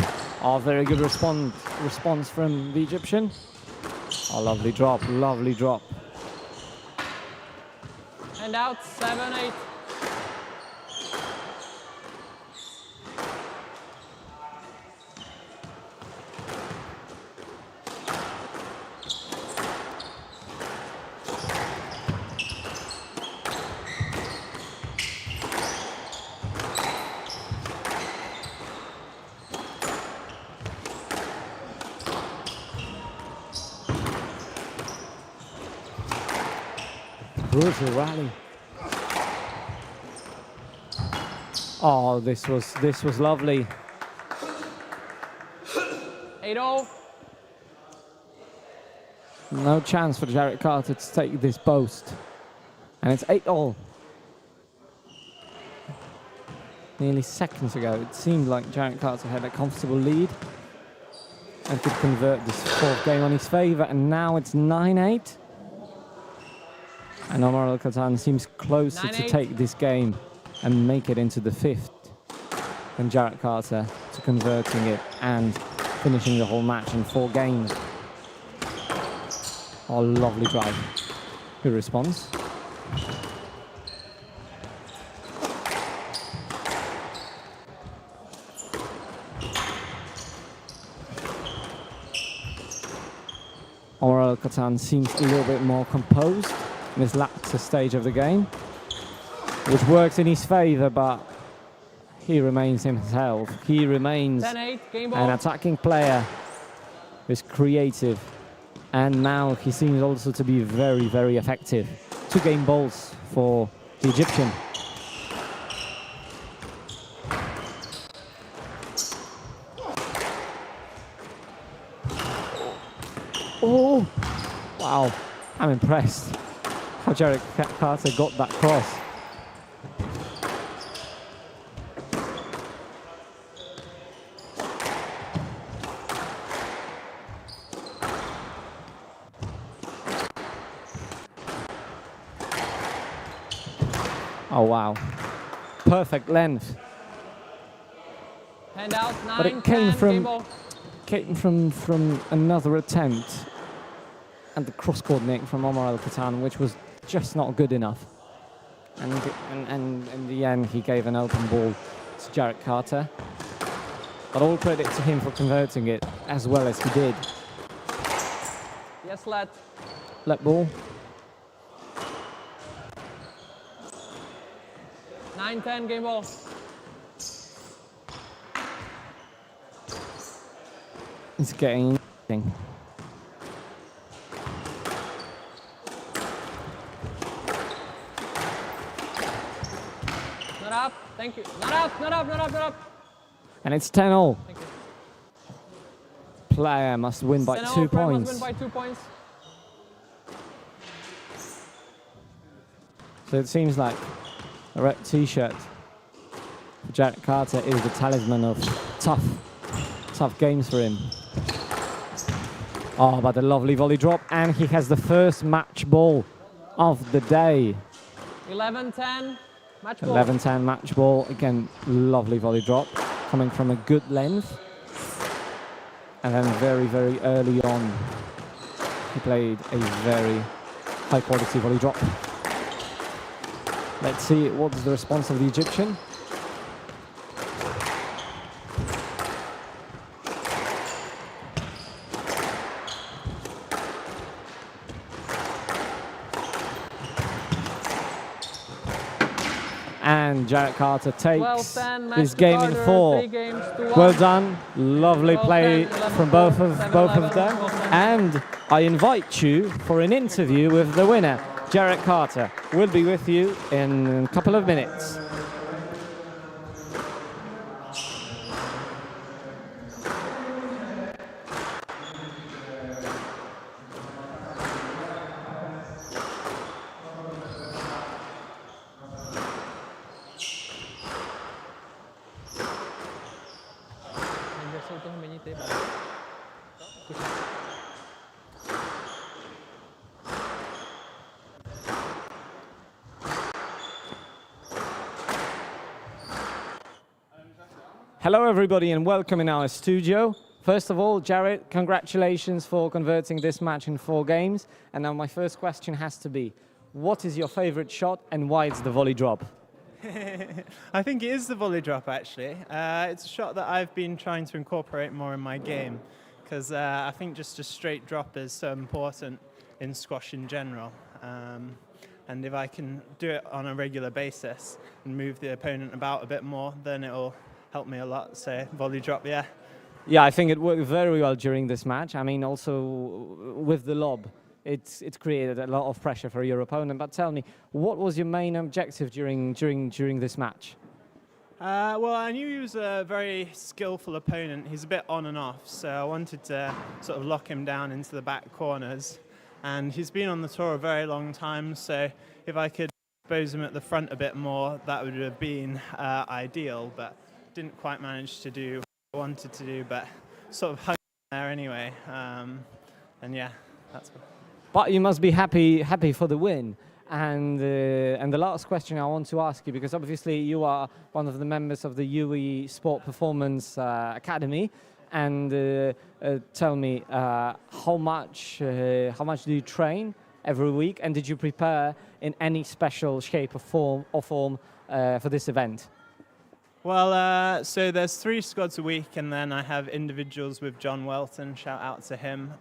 Oh, very good response from the Egyptian. Oh, lovely drop, lovely drop. And out 7-8. Brutal rally. Oh, this was lovely. 8-0. No chance for Jarrett Carter to take this post. And it's 8-all. Nearly seconds ago, it seemed like Jarrett Carter had a comfortable lead and could convert this fourth game on his favor, and now it's 9-8. And Omar Kattan seems closer to 9-8. take this game and make it into the fifth than Jarrett Carter to converting it and finishing the whole match in 4 games. Oh, lovely drive. Good response. Omar Kattan seems a little bit more composed in this latter stage of the game, which works in his favor, but he remains himself. He remains 10-8. Game an ball. attacking player who's creative, and now he seems also to be very, very effective. 2 game balls for the Egyptian. Oh, wow, I'm impressed how Jarrett Carter got that cross. Oh, wow. Perfect length. Hand out 9-10. But it came from- Game ball. Came from another attempt and the cross coordinate from Omar Kattan, which was just not good enough. And in the end, he gave an open ball to Jarrett Carter. But all credit to him for converting it as well as he did. Yes, let. Let ball. 9-10. Game ball. It's getting interesting. Not up. Thank you. Not up, not up, not up, not up. And it's 10-all. Thank you. Player must win by 2 points. Must win by 2 points. So it seems like a red t-shirt for Jarrett Carter is the talisman of tough games for him. Oh, but a lovely volley drop, and he has the first match ball of the day. 11-10, match ball. 11-10 match ball. Again, lovely volley drop, coming from a good length. And then very, very early on, he played a very high quality volley drop. Let's see what's the response of the Egyptian. And Jarrett Carter takes his game in 4. 3 games to 1. Well done, lovely play 11, from both of 11, them. 12, 10. And I invite you for an interview with the winner, Jarrett Carter. We'll be with you in a couple of minutes. Hello everybody and welcome in our studio. First of all, Jarrett, congratulations for converting this match in 4 games. And now my first question has to be, what is your favorite shot and why it's the volley drop? I think it is the volley drop, actually. It's a shot that I've been trying to incorporate more in my game because I think just a straight drop is so important in squash in general. And if I can do it on a regular basis and move the opponent about a bit more, then it'll help me a lot. So volley drop, yeah. Yeah, I think it worked very well during this match. I mean, also with the lob, it's created a lot of pressure for your opponent. But tell me, what was your main objective during this match? Well, I knew he was a very skillful opponent. He's a bit on and off, so I wanted to sort of lock him down into the back corners. And he's been on the tour a very long time, so if I could expose him at the front a bit more, that would have been ideal. But didn't quite manage to do what I wanted to do, but sort of hung there anyway. And yeah, that's what. But you must be happy for the win. And the last question I want to ask you, because obviously you are one of the members of the UE Sport Performance Academy, and tell me how much do you train every week, and did you prepare in any special shape or form for this event? Well, so there's 3 squads a week, and then I have individuals with John Welton, shout out to him.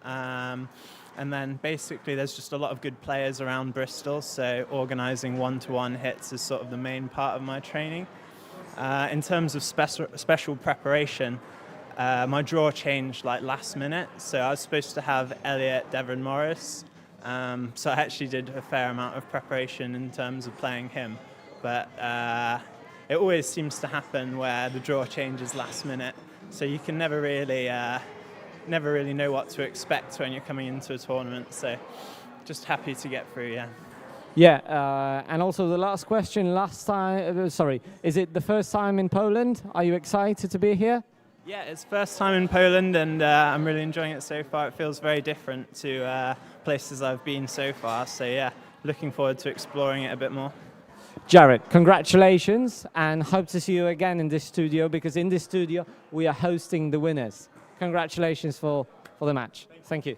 And then basically there's just a lot of good players around Bristol, so organising one-to-one hits is sort of the main part of my training. In terms of special preparation, my draw changed like last minute, so I was supposed to have Elliot, Devred, Morris. So I actually did a fair amount of preparation in terms of playing him, but it always seems to happen where the draw changes last minute, so you can never really know what to expect when you're coming into a tournament. So just happy to get through, yeah. Yeah, and also the last question, is it the first time in Poland? Are you excited to be here? Yeah, it's first time in Poland, and I'm really enjoying it so far. It feels very different to places I've been so far, so yeah, looking forward to exploring it a bit more. Jarrett, congratulations, and hope to see you again in this studio, because in this studio we are hosting the winners. Congratulations for the match. Thank you.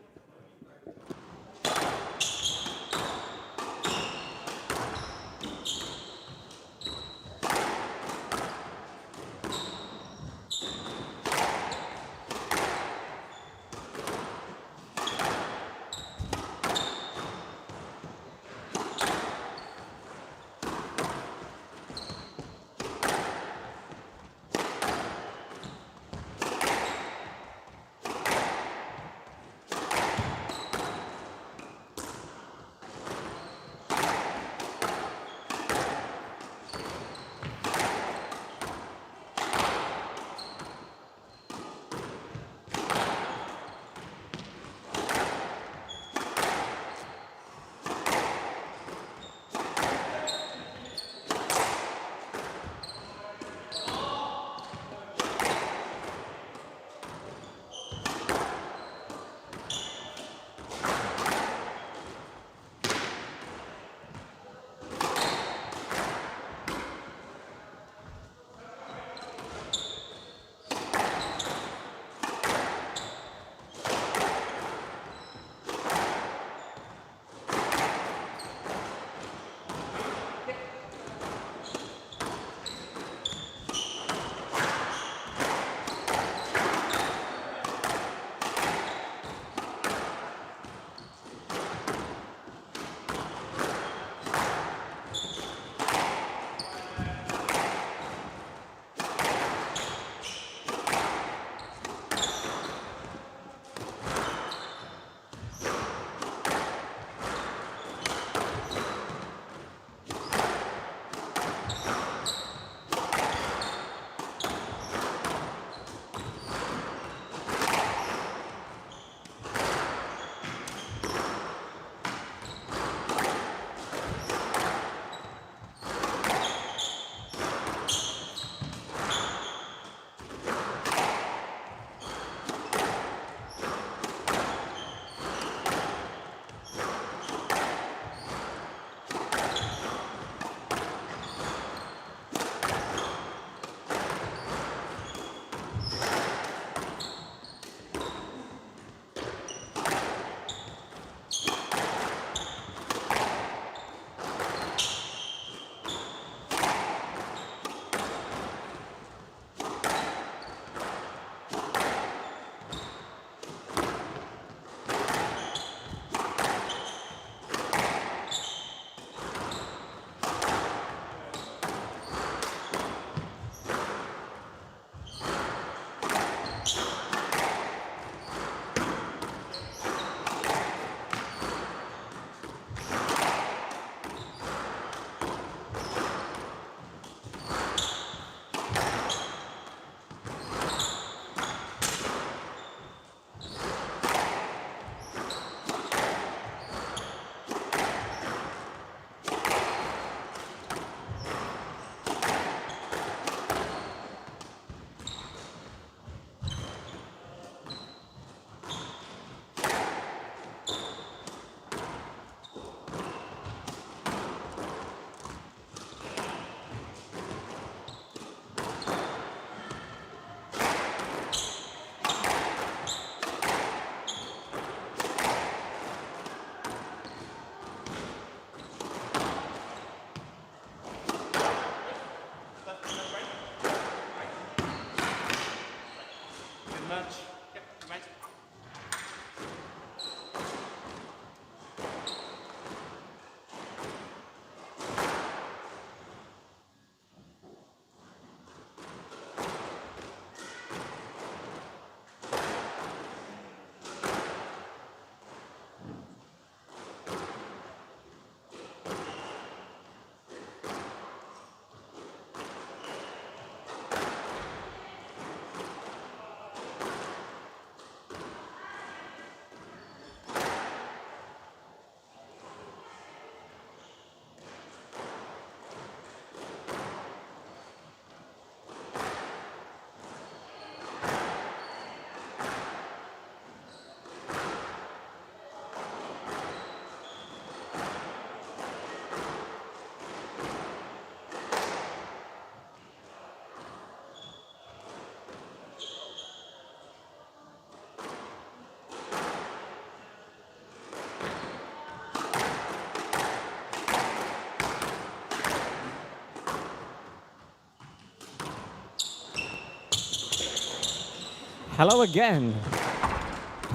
Hello again.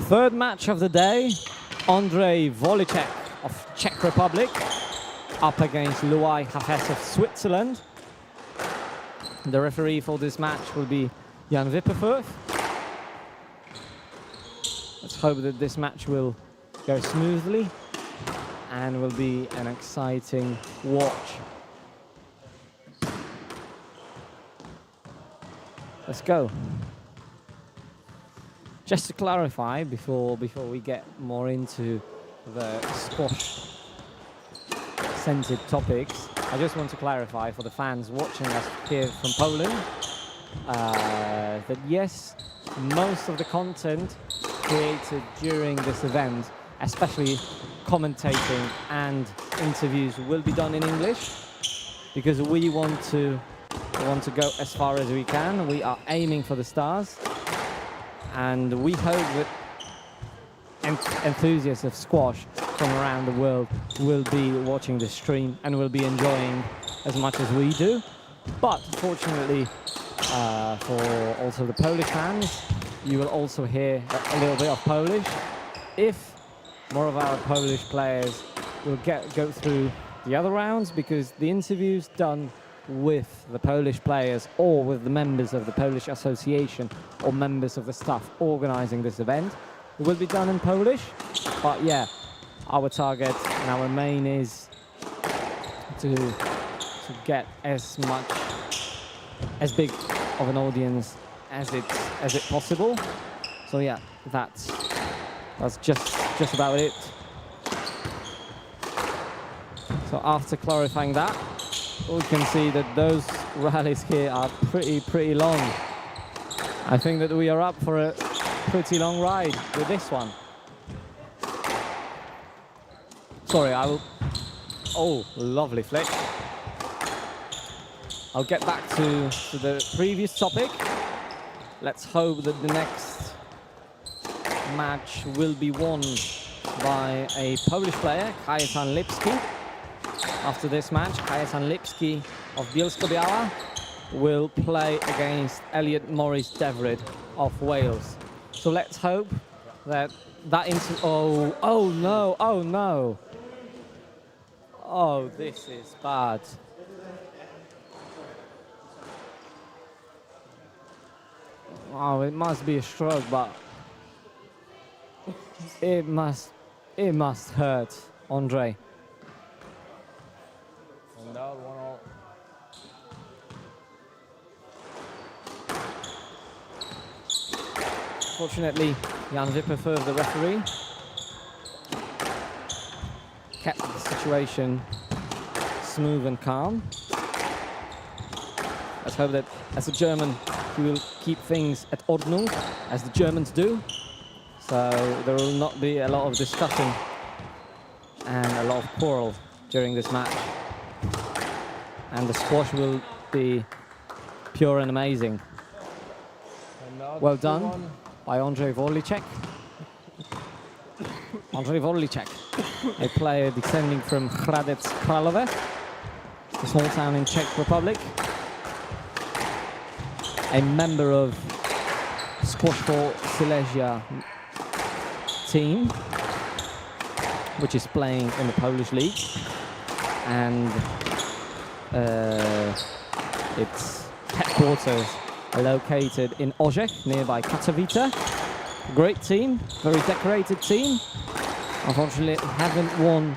Third match of the day. Ondrej Vorlicek of Czech Republic up against Louai Hafez of Switzerland. The referee for this match will be Jan Wipperfurth. Let's hope that this match will go smoothly and will be an exciting watch. Let's go. Just to clarify, before we get more into the squash-centered topics, I just want to clarify for the fans watching us here from Poland that yes, most of the content created during this event, especially commentating and interviews, will be done in English because we want to go as far as we can. We are aiming for the stars, and we hope that enthusiasts of squash from around the world will be watching the stream and will be enjoying as much as we do. But fortunately for also the Polish fans, you will also hear a little bit of Polish. If more of our Polish players will go through the other rounds, because the interviews done with the Polish players or with the members of the Polish Association or members of the staff organizing this event will be done in Polish. But yeah, our target and our main is to get as big of an audience as it possible. So yeah, that's just about it. So after clarifying that, we can see that those rallies here are pretty long. I think that we are up for a pretty long ride with this one. Sorry, I will... Oh, lovely flick. I'll get back to the previous topic. Let's hope that the next match will be won by a Polish player, Kajetan Lipski. After this match, Kajetan Lipski of Bielsko-Biała will play against Elliot Devred of Wales. So let's hope that oh no. Oh, this is bad. Oh, it must be a stroke, but it must hurt, Ondrej. Fortunately, Jan Wipperfurth, the referee, kept the situation smooth and calm. Let's hope that as a German, he will keep things at Ordnung, as the Germans do. So there will not be a lot of discussion and a lot of quarrel during this match. And the squash will be pure and amazing. Well done by Ondrej Vorlicek. Ondrej Vorlicek, a player descending from Hradec Králové, a small town in Czech Republic. A member of Squash for Silesia team, which is playing in the Polish league. And its headquarters are located in Orzech, nearby Katowice. Great team, very decorated team. Unfortunately, haven't won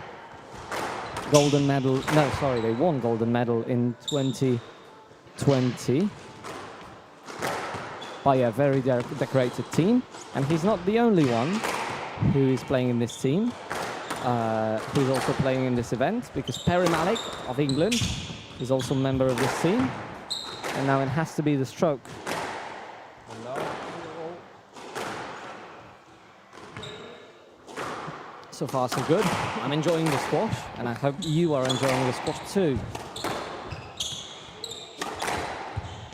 golden medal. No, sorry, they won golden medal in 2020. But yeah, very decorated team. And he's not the only one who is playing in this team, who's also playing in this event, because Perry Malik of England is also a member of this team. And now it has to be the stroke. So far, so good. I'm enjoying the squash, and I hope you are enjoying the squash too.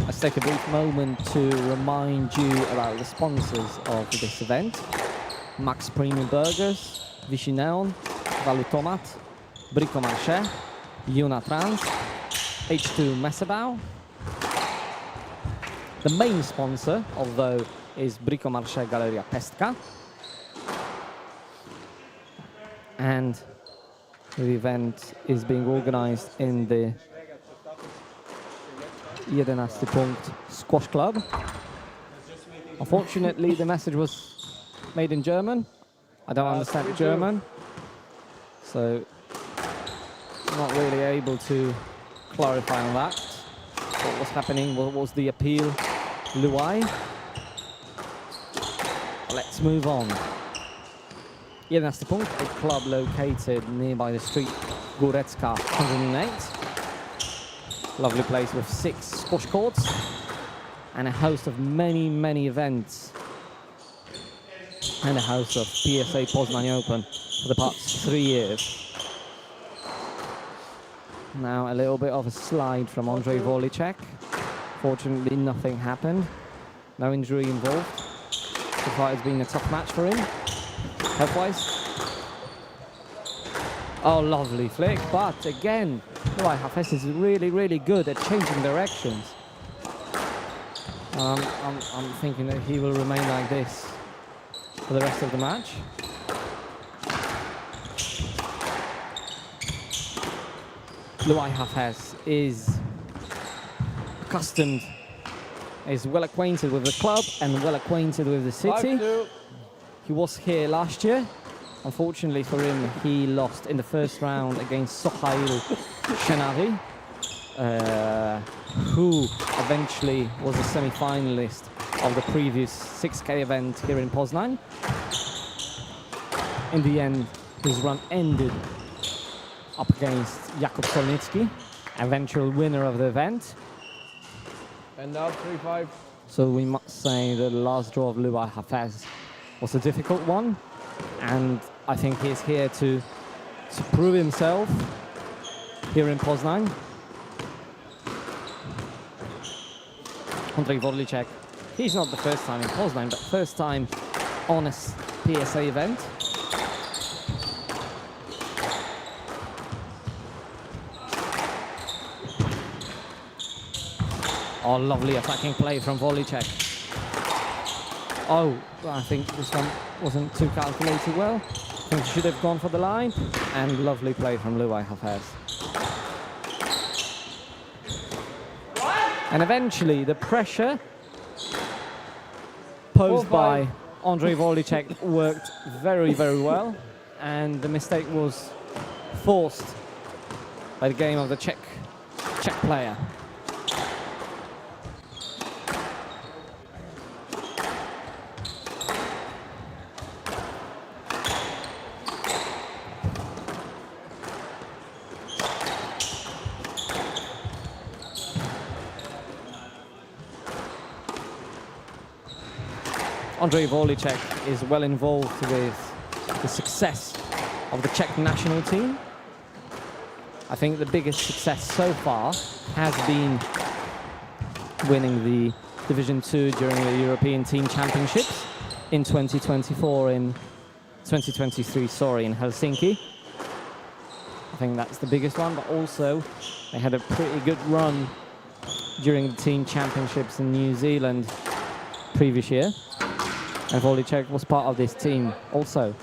Let's take a brief moment to remind you about the sponsors of this event. Max Premium Burgers, Vichy Neon, Valutomat, Bricomarche, Unatrans, H2 Mesebau. The main sponsor, although is Bricomarche Galeria Pestka. And the event is being organized in the 11 Punkt Squash Club. Unfortunately, the message was made in German. I don't understand German, so not really able to clarify on that. What was happening, what was the appeal, Louai? Let's move on. 11 Punkt, a club located nearby the street Górecka 108. Lovely place with 6 squash courts and a host of many events. And a host of PSA Poznan Open for the past 3 years. Now a little bit of a slide from Ondrej Vorlicek. Fortunately, nothing happened. No injury involved. So far, it's been a tough match for him, health-wise. Oh, lovely flick, but again, Louai Hafez is really good at changing directions. I'm thinking that he will remain like this for the rest of the match. Louai Hafez is accustomed, is well acquainted with the club and well acquainted with the city. He was here last year. Unfortunately for him, he lost in the first round against Sohail Shenari, who eventually was a semi-finalist of the previous 6K event here in Poznan. In the end, his run ended up against Jakub Solnicki, eventual winner of the event. And now 3-5. So we must say that the last draw of Louai Hafez was a difficult one, and I think he's here to prove himself here in Poznan. Ondrej Vorlicek, he's not the first time in Poznan, but first time on a PSA event. Oh, lovely attacking play from Vorlicek. Oh, I think this one wasn't too calculated well. I think he should have gone for the line. And lovely play from Louai Hafez. And eventually the pressure posed by Ondrej Vorlicek worked very well. And the mistake was forced by the game of the Czech player. Ondrej Vorlicek is well involved with the success of the Czech national team. I think the biggest success so far has been winning the Division 2 during the European Team Championships in 2023, in Helsinki. I think that's the biggest one, but also they had a pretty good run during the Team Championships in New Zealand previous year. And Vorlicek was part of this team also.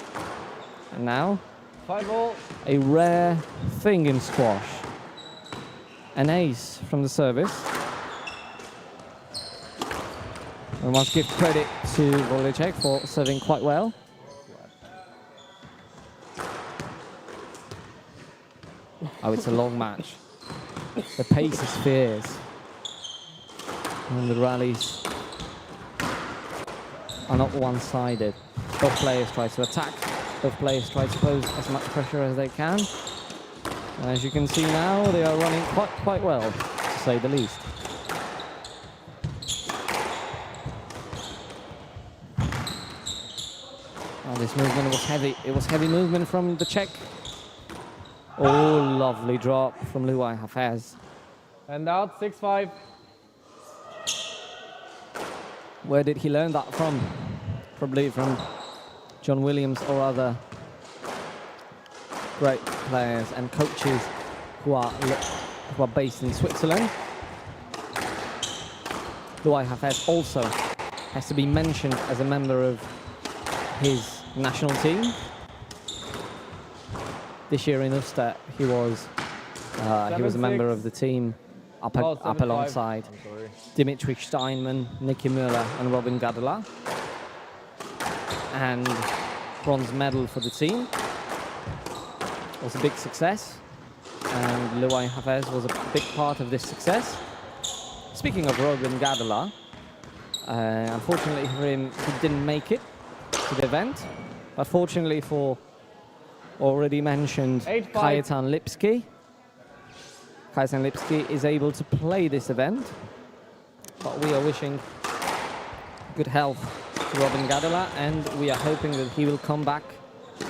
And now, 5-all. a rare thing in squash. An ace from the service. We must give credit to Vorlicek for serving quite well. Oh, it's a long match. The pace is fierce. And the rallies are not one-sided. Both players try to attack. Both players try to pose as much pressure as they can. And as you can see now, they are running quite well, to say the least. Oh, this movement was heavy. It was heavy movement from the Czech. Oh, lovely drop from Louai Hafez. And out 6-5. Where did he learn that from? Probably from John Williams or other great players and coaches who are based in Switzerland. Louai Hafez also has to be mentioned as a member of his national team. This year in Ulster, he was a member of the team up alongside Dimitri Steinman, Nicky Müller and Robin Gadela. And bronze medal for the team. Was a big success. And Louai Hafez was a big part of this success. Speaking of Robin Gadela, unfortunately for him, he didn't make it to the event. But fortunately for already mentioned Kajetan Lipski, Kajetan Lipski is able to play this event. But we are wishing good health to Robin Gadela, and we are hoping that he will come back to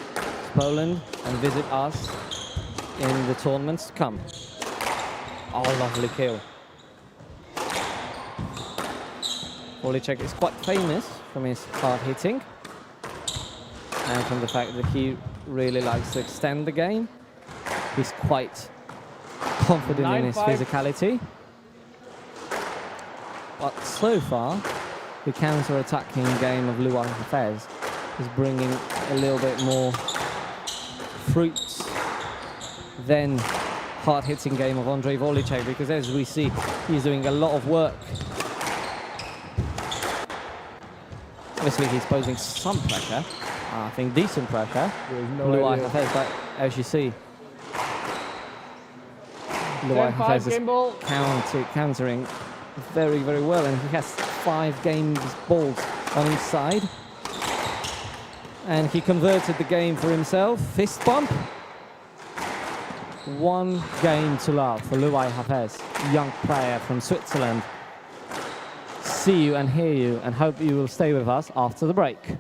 Poland and visit us in the tournaments to come. Oh, lovely kill. Vorlicek is quite famous from his hard hitting and from the fact that he really likes to extend the game. He's quite confident in his physicality. But so far, the counter-attacking game of Louai Hafez is bringing a little bit more fruits than hard-hitting game of Ondrej Vorlicek, because as we see, he's doing a lot of work. Obviously, he's posing some pressure. I think decent pressure. Louai Hafez, but as you see, Louai Hafez is countering very, very well, and he has 5 games balls on his side. And he converted the game for himself. Fist bump. 1 game to love for Louai Hafez, young player from Switzerland. See you and hear you, and hope you will stay with us after the break.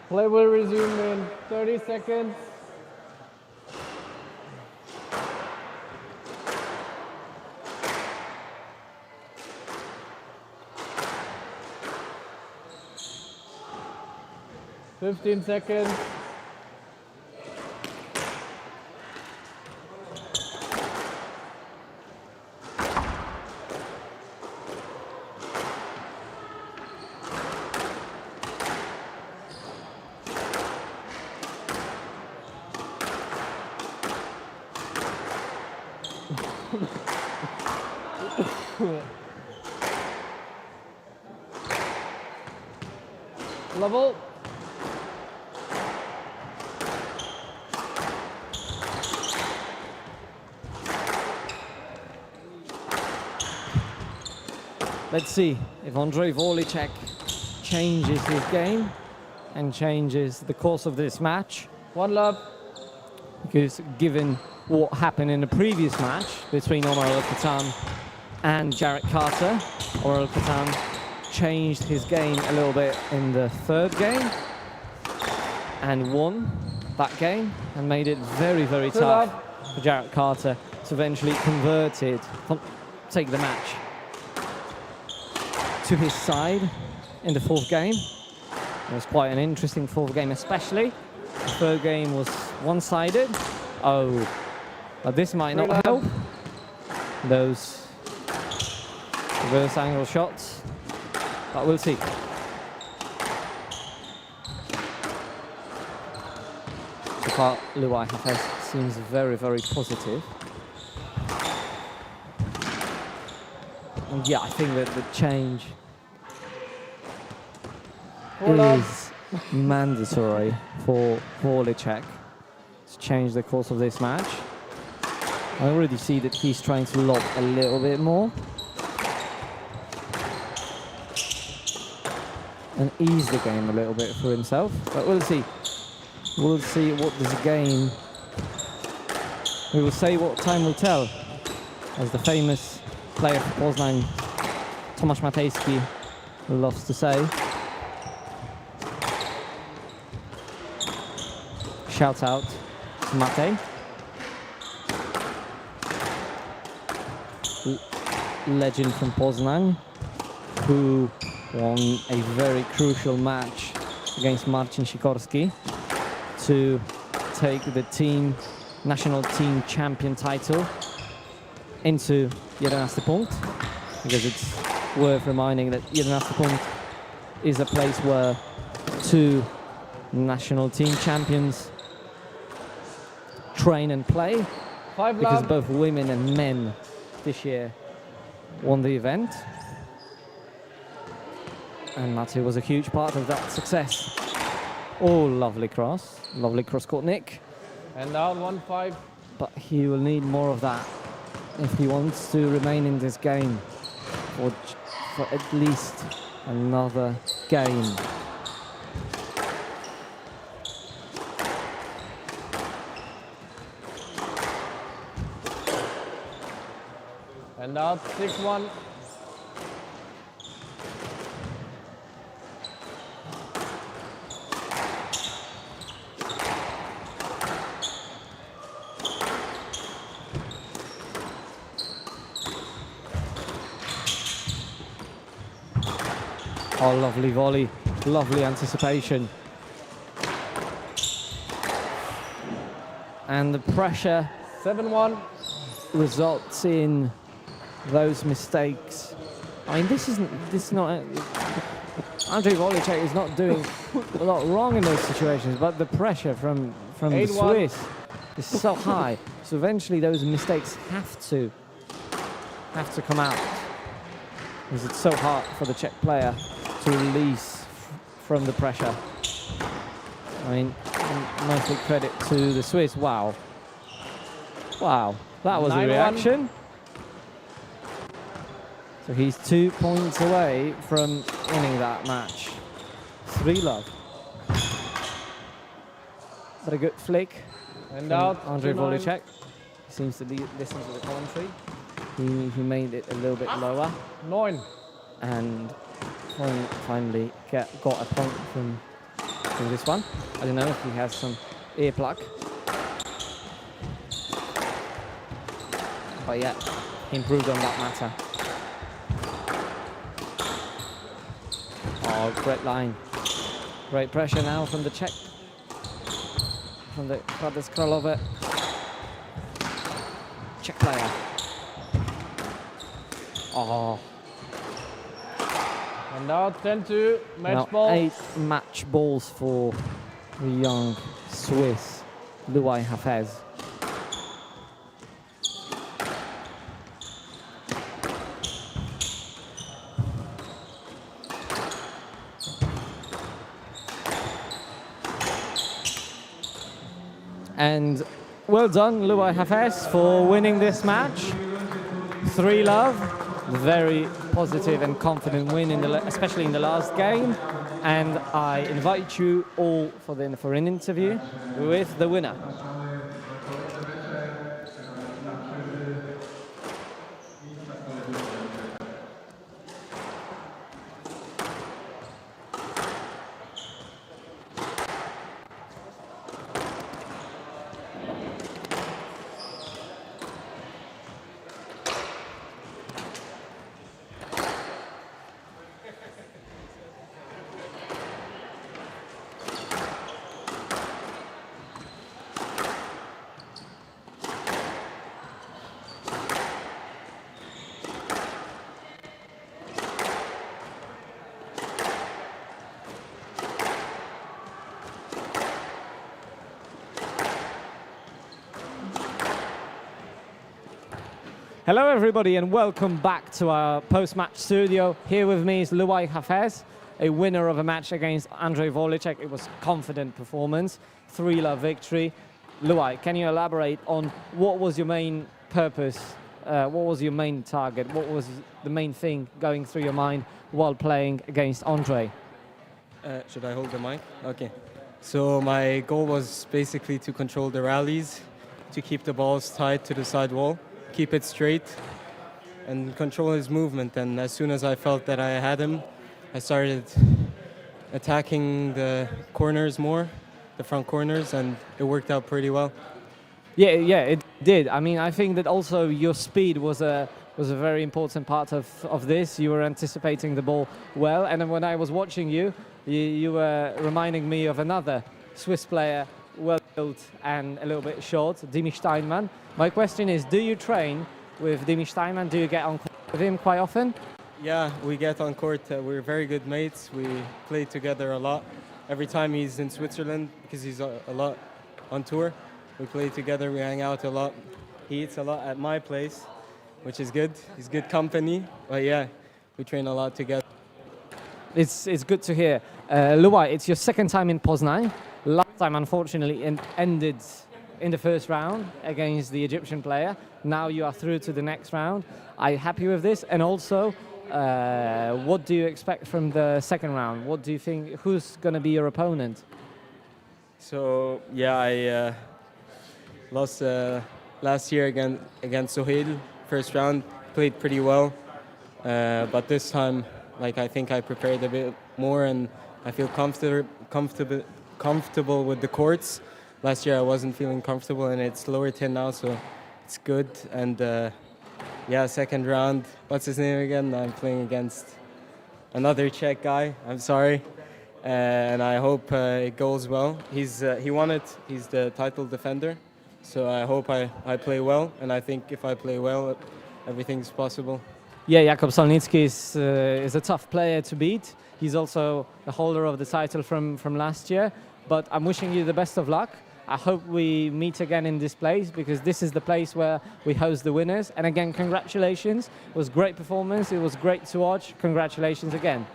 Play will resume in 30 seconds. Fifteen seconds. Level. Let's see if Ondrej Vorlicek changes his game and changes the course of this match. One love. Because given what happened in the previous match between Omar Kattan and Jarrett Carter, Omar Kattan changed his game a little bit in the third game and won that game and made it very, very tough for Jarrett Carter to eventually take the match to his side in the fourth game. It was quite an interesting fourth game, especially. The third game was one-sided. Oh, but this might not help. Those reverse angle shots, but we'll see. So far, Louai Hafez seems very, very positive. And yeah, I think that the change is mandatory for Vorlicek to change the course of this match. I already see that he's trying to lob a little bit more and ease the game a little bit for himself, but we'll see. We'll see what this game, we will say what time will tell, as the famous player for Poznan, Tomasz Matejski, loves to say. Shout out to Matej. Legend from Poznan, who won a very crucial match against Marcin Sikorski to take the national team champion title into 11 punkt, because it's worth reminding that 11 punkt is a place where two national team champions train and play, because both women and men this year won the event, and Matej was a huge part of that success. Oh, lovely cross-court nick. And down 1-5. But he will need more of that if he wants to remain in this game for at least another game. And out 6-1. Oh, lovely volley, lovely anticipation. And the pressure 7-1. results in those mistakes. I mean, this is not. Ondrej Vorlicek is not doing a lot wrong in those situations, but the pressure from the Swiss is so high. So eventually, those mistakes have to come out, because it's so hard for the Czech player to release from the pressure. I mean, mostly credit to the Swiss. Wow, that was a reaction. So he's 2 points away from winning that match. 3-love. But a good flick. And out. Ondrej Vorlicek. He seems to listen to the commentary. He made it a little bit lower. 9. And finally got a point from in this one. I don't know if he has some earplug. But yeah, he improved on that matter. Oh, great line. Great pressure now from the Czech. From the brothers Kralover. Czech player. Oh. And now 10-2, match Now ball. 8 match balls for the young Swiss, Louai Hafez. And well done, Louai Hafez, for winning this match. 3-love. Very positive and confident win, especially in the last game. And I invite you all for an interview with the winner. Hello everybody and welcome back to our post-match studio. Here with me is Louai Hafez, a winner of a match against Ondrej Vorlicek. It was a confident performance, 3-love victory. Louai, can you elaborate on what was your main purpose, what was your main target, what was the main thing going through your mind while playing against Ondrej? Should I hold the mic? Okay. So my goal was basically to control the rallies, to keep the balls tied to the side wall, keep it straight, and control his movement. And as soon as I felt that I had him, I started attacking the corners more, the front corners, and it worked out pretty well. Yeah, it did. I mean, I think that also your speed was a very important part of this. You were anticipating the ball well, and then when I was watching you, you were reminding me of another Swiss player, well built and a little bit short, Dimi Steinman. My question is, do you train with Dimi Steinman? Do you get on court with him quite often? Yeah, we get on court. We're very good mates. We play together a lot. Every time he's in Switzerland, because he's a lot on tour, we play together, we hang out a lot. He eats a lot at my place, which is good. He's good company. But yeah, we train a lot together. It's good to hear. Louai, it's your second time in Poznan. Last time, unfortunately, ended in the first round against the Egyptian player. Now you are through to the next round. Are you happy with this? And also, what do you expect from the second round? What do you think, who's going to be your opponent? So yeah, I lost last year against Sohail, first round, played pretty well. But this time, I think I prepared a bit more and I feel comfortable with the courts. Last year I wasn't feeling comfortable and it's lower 10 now, so it's good. And yeah, second round, what's his name again? I'm playing against another Czech guy, I'm sorry. And I hope it goes well. He won it, he's the title defender. So I hope I play well, and I think if I play well, everything's possible. Yeah, Jakub Solnicki is a tough player to beat. He's also the holder of the title from last year. But I'm wishing you the best of luck. I hope we meet again in this place, because this is the place where we host the winners. And again, congratulations. It was a great performance. It was great to watch. Congratulations again.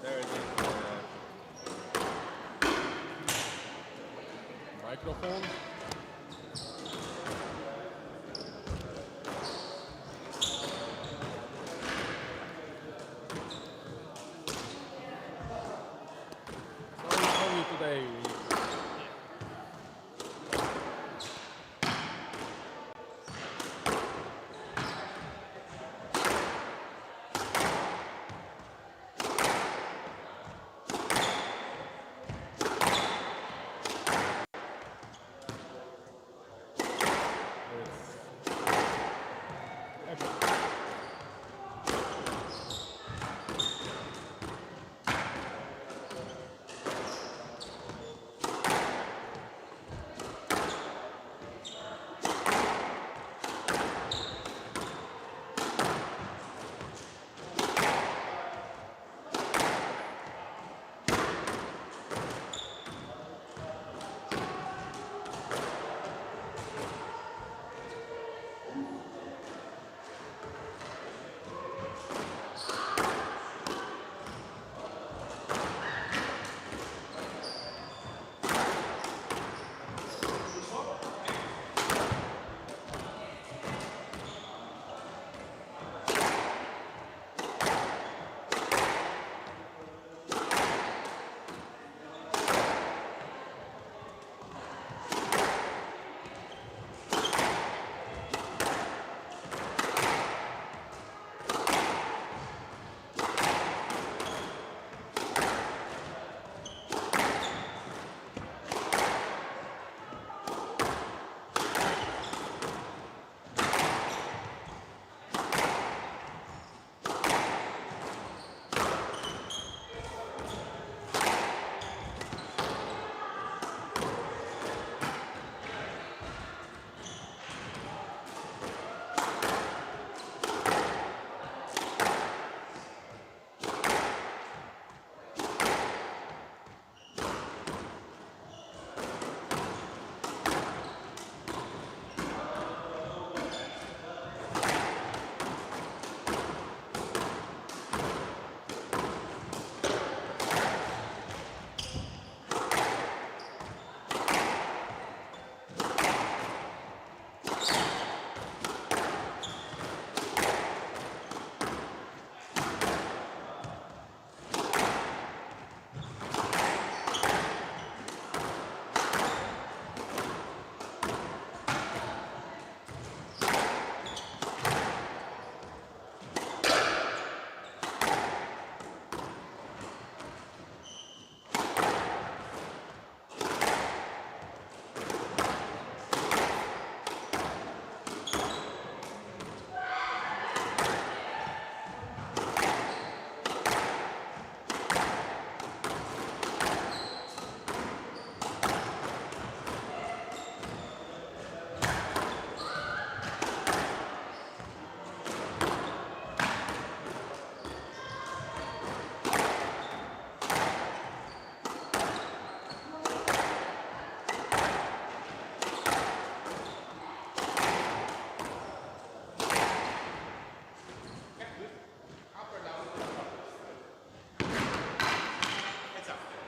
There it is. Microphone. Only today.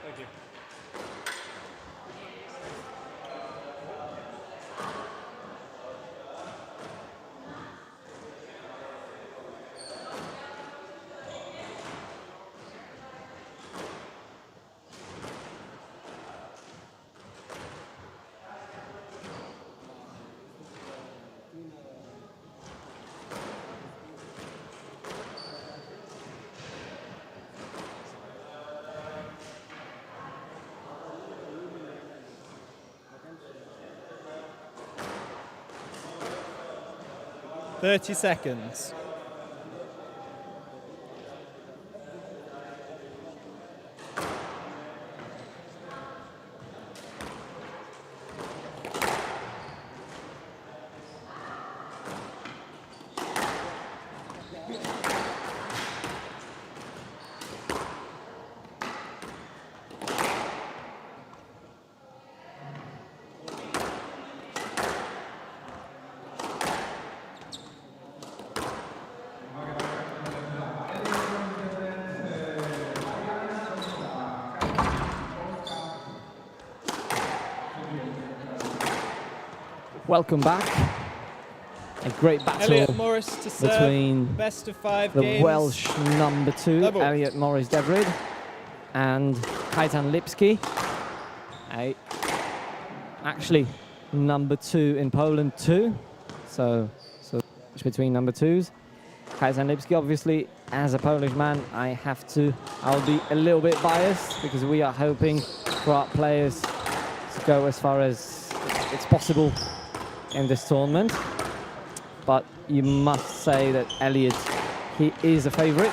Thank you. 30 seconds. Welcome back. A great battle Elliot Morris to serve. between Best of 5 the games. Welsh number 2, Double. Elliot Morris Devred, and Kajetan Lipski. Actually, number 2 in Poland too. So it's between number 2s. Kajetan Lipski, obviously, as a Polish man, I'll be a little bit biased because we are hoping for our players to go as far as it's possible in this tournament. But you must say that Elliot, he is a favorite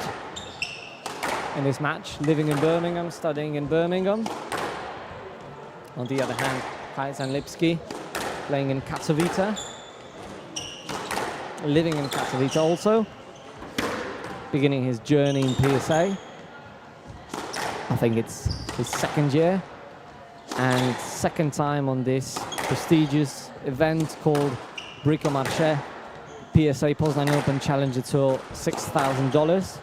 in this match, living in Birmingham, studying in Birmingham. On the other hand, Kajetan Lipski, playing in Katowice, living in Katowice also, beginning his journey in PSA. I think it's his 2nd year and 2nd time on this prestigious event called Bricomarche, PSA Poznan Open Challenger Tour, $6,000,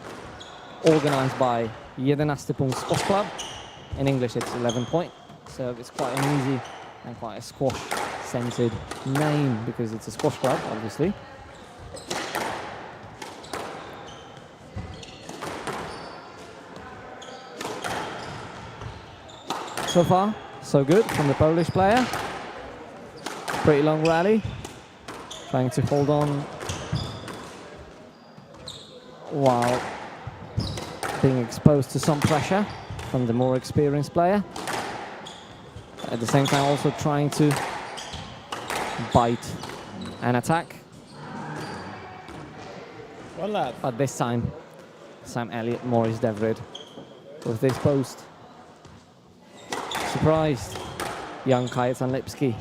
organized by 11 Punkt Squash Club. In English, it's 11 Point. So it's quite an easy and quite a squash-centered name because it's a squash club, obviously. So far, so good from the Polish player. Pretty long rally, trying to hold on while being exposed to some pressure from the more experienced player. At the same time, also trying to bite and attack. One love. But this time, Elliot Morris Devred with this post. Surprised young Kajetan Lipski.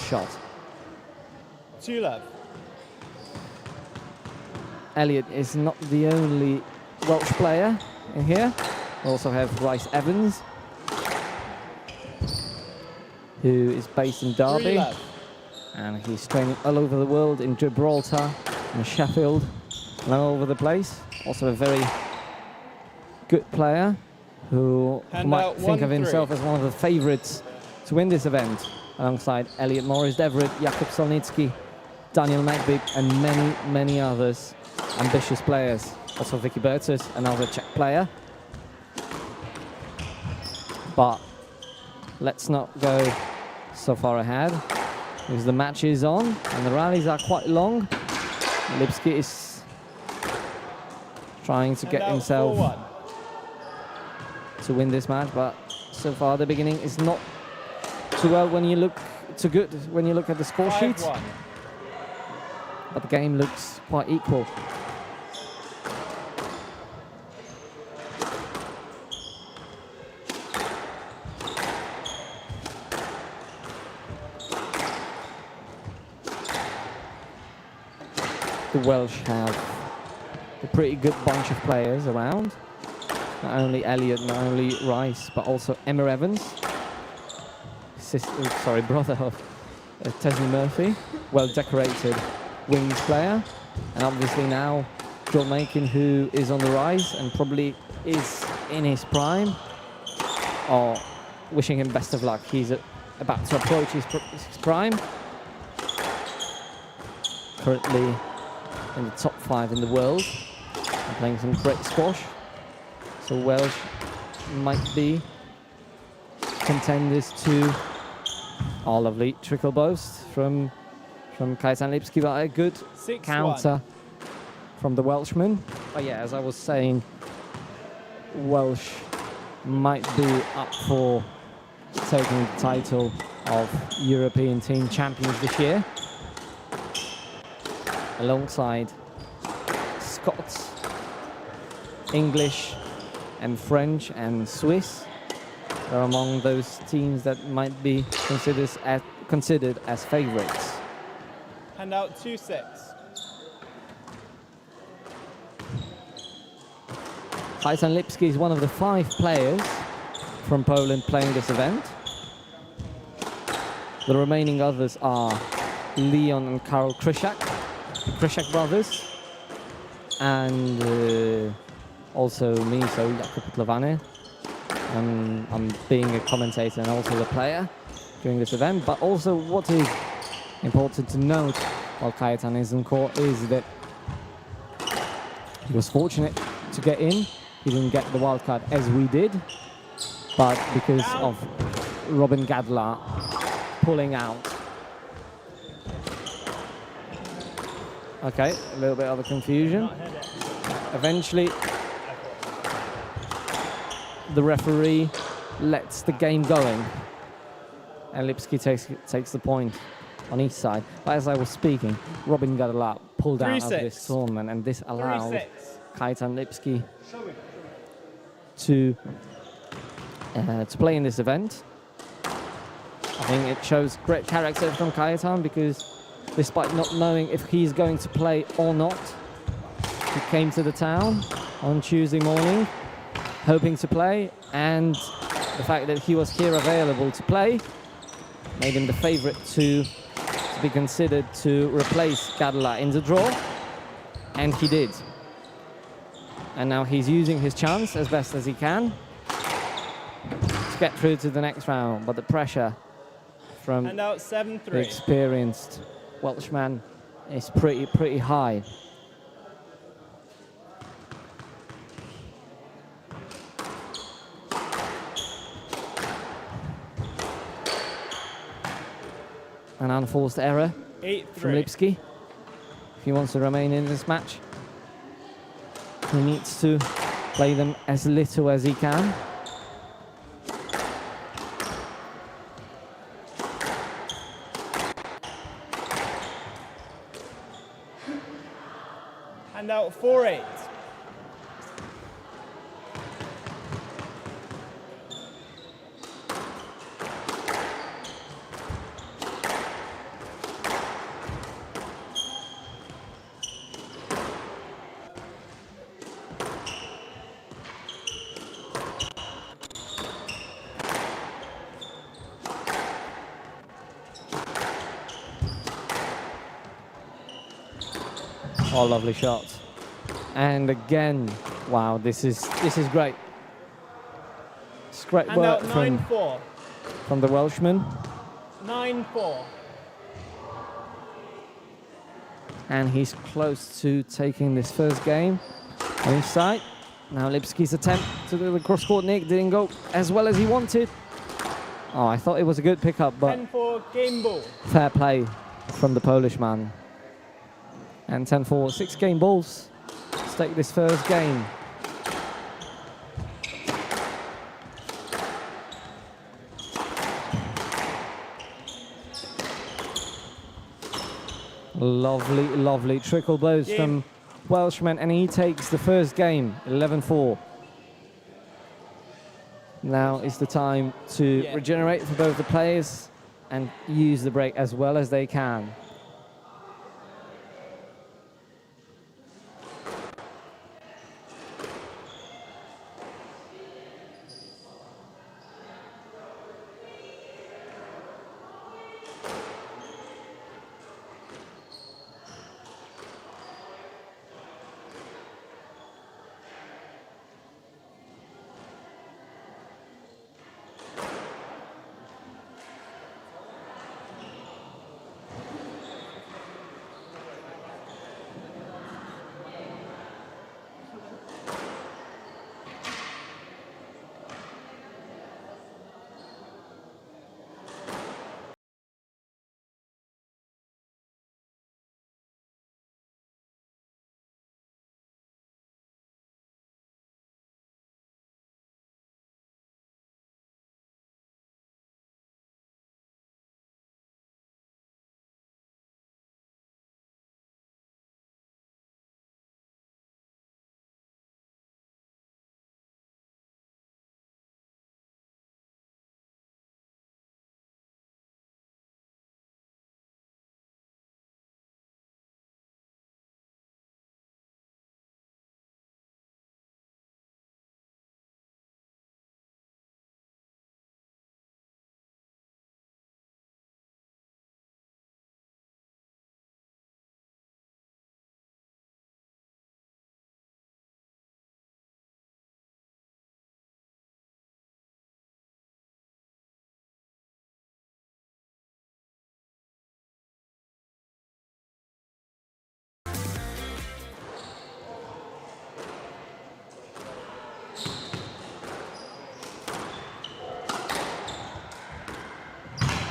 Shot. 2 love. Elliot is not the only Welsh player in here. We also have Rhys Evans, who is based in 3 Derby, love. and he's training all over the world, in Gibraltar, in Sheffield, and all over the place. Also a very good player who might think of himself as one of the favourites to win this event, alongside Elliot Morris Devred, Jakub Solnicki, Daniel Magbib, and many, many others ambitious players. Also Vicky Bertus, another Czech player. But let's not go so far ahead because the match is on and the rallies are quite long. Lipski is trying to get himself 4-1. to win this match, but so far the beginning is not too well when you look when you look at the score sheet. 5-1. But the game looks quite equal. The Welsh have a pretty good bunch of players around. Not only Elliot, not only Rhys, but also Emma Evans, brother of Tessie Murphy, well-decorated wings player, and obviously now John Makin, who is on the rise and probably is in his prime. Or wishing him best of luck. He's about to approach his prime. Currently in the top 5 in the world and playing some great squash. So Welsh might be contenders to our lovely trickle boast from Kajetan Lipski, but a good 6-1. counter from the Welshman. But yeah, as I was saying, Welsh might be up for taking the title of European team champions this year, alongside Scots, English and French and Swiss. They're among those teams that might be considered as favourites. Hand out 2-6. Kajetan Lipski is one of the 5 players from Poland playing this event. The remaining others are Leon and Karol Krysiak, the Krysiak brothers, and also me, so Jakub Levane, I'm being a commentator and also the player during this event. But also what is important to note while Kajetan is on court is that he was fortunate to get in. He didn't get the wild card as we did, but because of Robin Gadla pulling out. Okay, a little bit of a confusion. Eventually, the referee lets the game going, and Lipski takes the point on each side. But as I was speaking, Robin Gadla pulled out of this tournament, and this allowed Kajetan Lipski to play in this event. I think it shows great character from Kajetan because despite not knowing if he's going to play or not, he came to the town on Tuesday morning hoping to play, and the fact that he was here available to play made him the favorite to be considered to replace Gadla in the draw, and he did. And now he's using his chance as best as he can to get through to the next round, but the pressure from And out 7-3. the experienced Welshman is pretty high. An unforced error 8-3. from Lipski. If he wants to remain in this match, he needs to play them as little as he can. And out 4-8. Oh, lovely shot. And again, wow, this is great. It's great And work out from 9-4. the Welshman. 9-4. And he's close to taking this first game on his side. Now Lipski's attempt to do the cross-court nick didn't go as well as he wanted. Oh, I thought it was a good pickup, but 10-4 game ball. fair play from the Polish man. And 10-4, 6 game balls. Let's take this first game. Lovely, lovely trickle blows from Welshman, and he takes the first game, 11-4. Now is the time to regenerate for both the players and use the break as well as they can.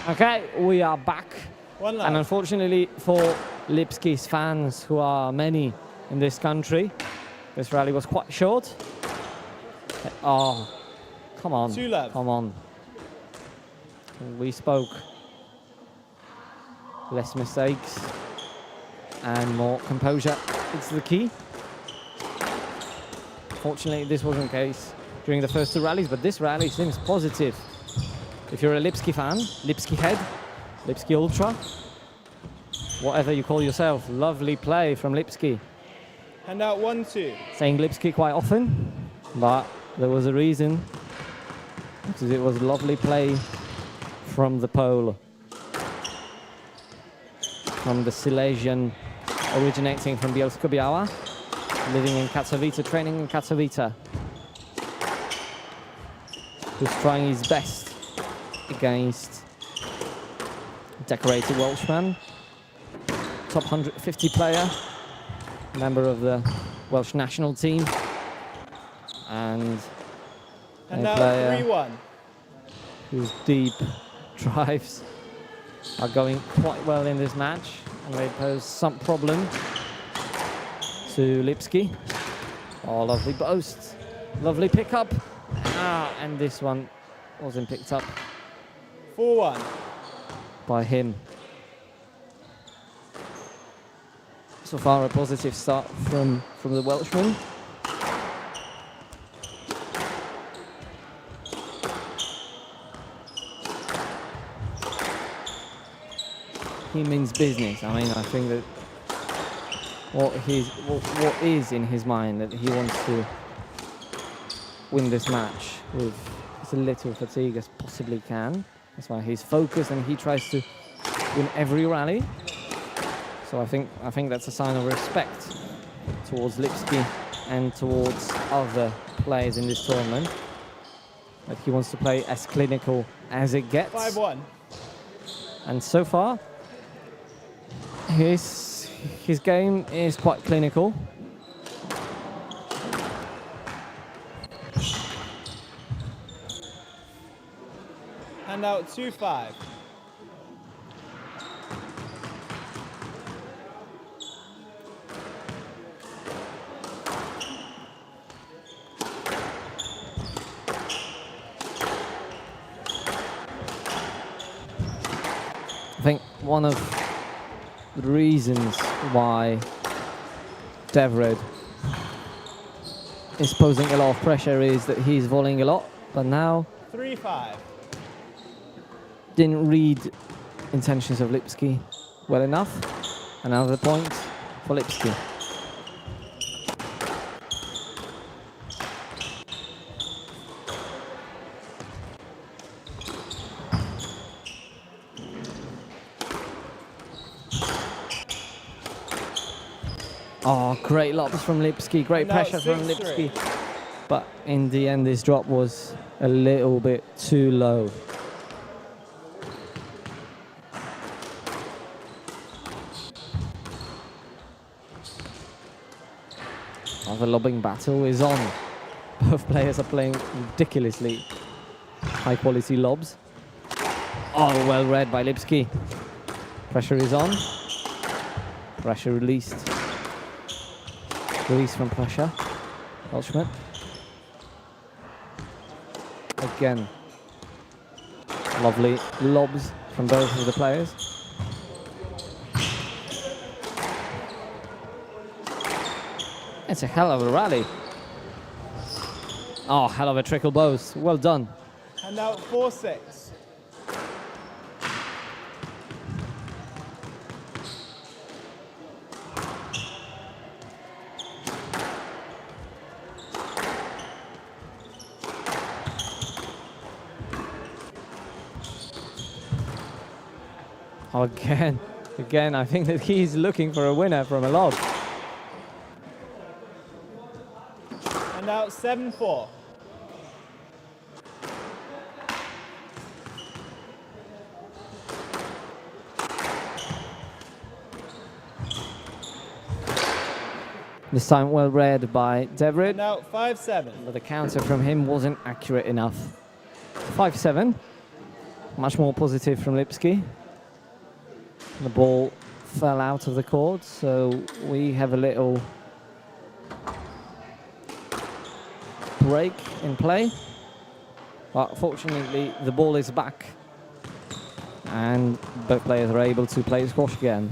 Okay, we are back. One love. And unfortunately for Lipski's fans, who are many in this country, this rally was quite short. Oh, come on. 2 love. Come on. We spoke. Less mistakes and more composure. It's the key. Fortunately, this wasn't the case during the first 2 rallies, but this rally seems positive. If you're a Lipski fan, Lipski head, Lipski ultra, whatever you call yourself, lovely play from Lipski. Hand out 1-2. Saying Lipski quite often, but there was a reason, because it was lovely play from the Pole. From the Silesian, originating from Bielsko-Biała, living in Katowice, training in Katowice. Who's trying his best against decorated Welshman, top 150 player, member of the Welsh national team, and And a now player 3-1. whose deep drives are going quite well in this match, and they pose some problem to Lipski. Oh, lovely boast, lovely pickup. And this one wasn't picked up 4-1. by him. So far, a positive start from the Welshman. He means business. I mean, I think that what is in his mind, that he wants to win this match with as little fatigue as possibly can. That's why he's focused and he tries to win every rally. So I think that's a sign of respect towards Lipski and towards other players in this tournament. That he wants to play as clinical as it gets. 5-1. And so far, his game is quite clinical. Hand out 2-5. I think one of the reasons why Devred is posing a lot of pressure is that he's volleying a lot, but now 3-5. didn't read intentions of Lipski well enough. Another point for Lipski. Oh, great lobs from Lipski, great Now pressure from 6-3. Lipski. But in the end, this drop was a little bit too low. Oh, the lobbing battle is on. Both players are playing ridiculously high quality lobs. Oh, well read by Lipski. Pressure is on. Pressure released. Release from pressure. Welshman. Again. Lovely lobs from both of the players. It's a hell of a rally. Oh, hell of a trickle boast. Well done. Hand out 4-6. Oh, again, I think that he's looking for a winner from a lob. And out 7-4. This time well read by Devred, And out 5-7. but the counter from him wasn't accurate enough. 5-7. Much more positive from Lipski. The ball fell out of the court, so we have a little break in play. But fortunately, the ball is back, and both players are able to play squash again.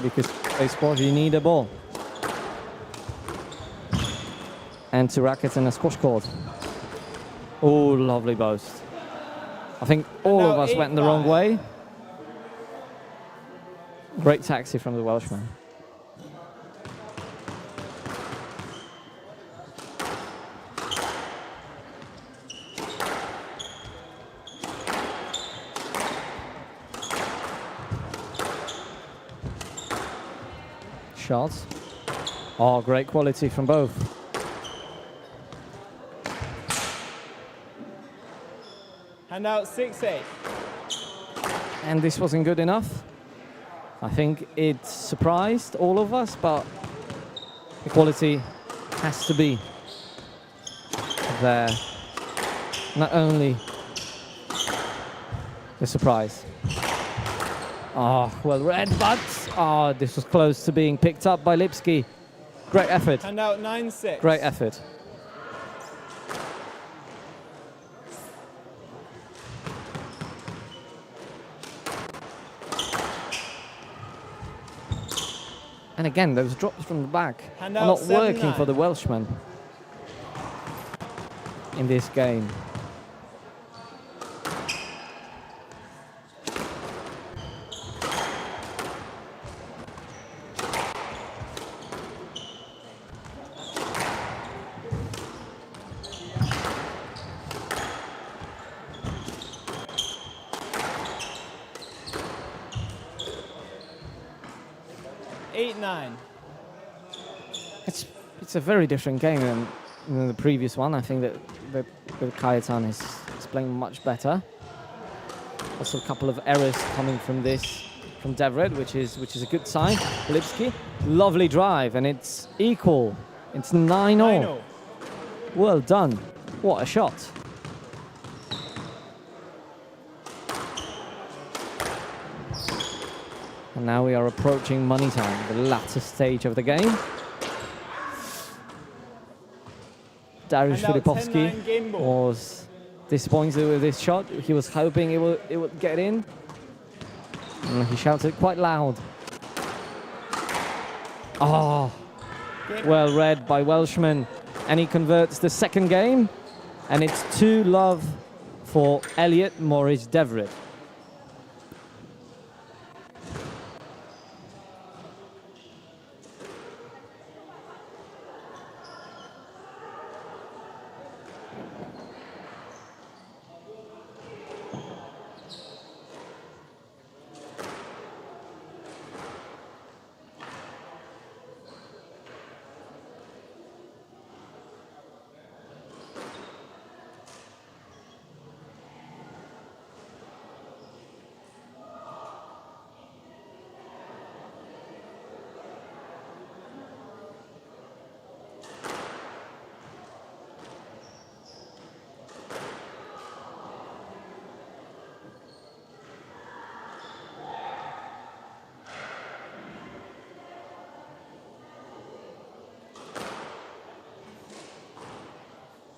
Because to play squash, you need a ball. And 2 rackets and a squash court. Oh, lovely boast. I think all of us went the wrong way. Great taxi from the Welshman. Shots. Oh, great quality from both. Hand out 6-8. And this wasn't good enough. I think it surprised all of us, but the quality has to be there. Not only the surprise. Oh, well read, but this was close to being picked up by Lipski. Great effort. Hand out 9-6. Great effort. And again, those drops from the back are Hand out not working 7-9. for the Welshman in this game. It's a very different game than the previous one. I think that Kajetan is playing much better. Also a couple of errors coming from Devred, which is a good sign. Lipski, lovely drive, and it's equal. It's 9-0. Well done. What a shot. And now we are approaching money time, the latter stage of the game. Dariusz Filipowski was disappointed with this shot. He was hoping it would get in. And he shouted quite loud. Oh, well read by Welshman. And he converts the second game. And it's 2-love for Elliot Morris Devred.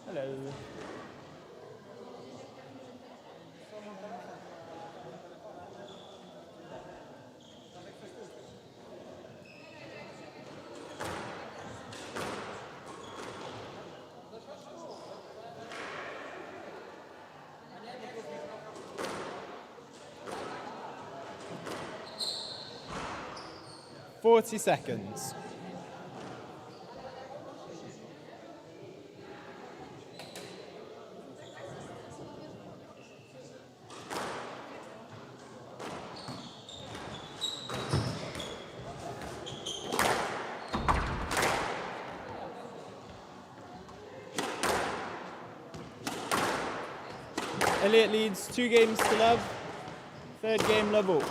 Hello. Forty seconds. Elliot leads 2 games to love. Third game love all.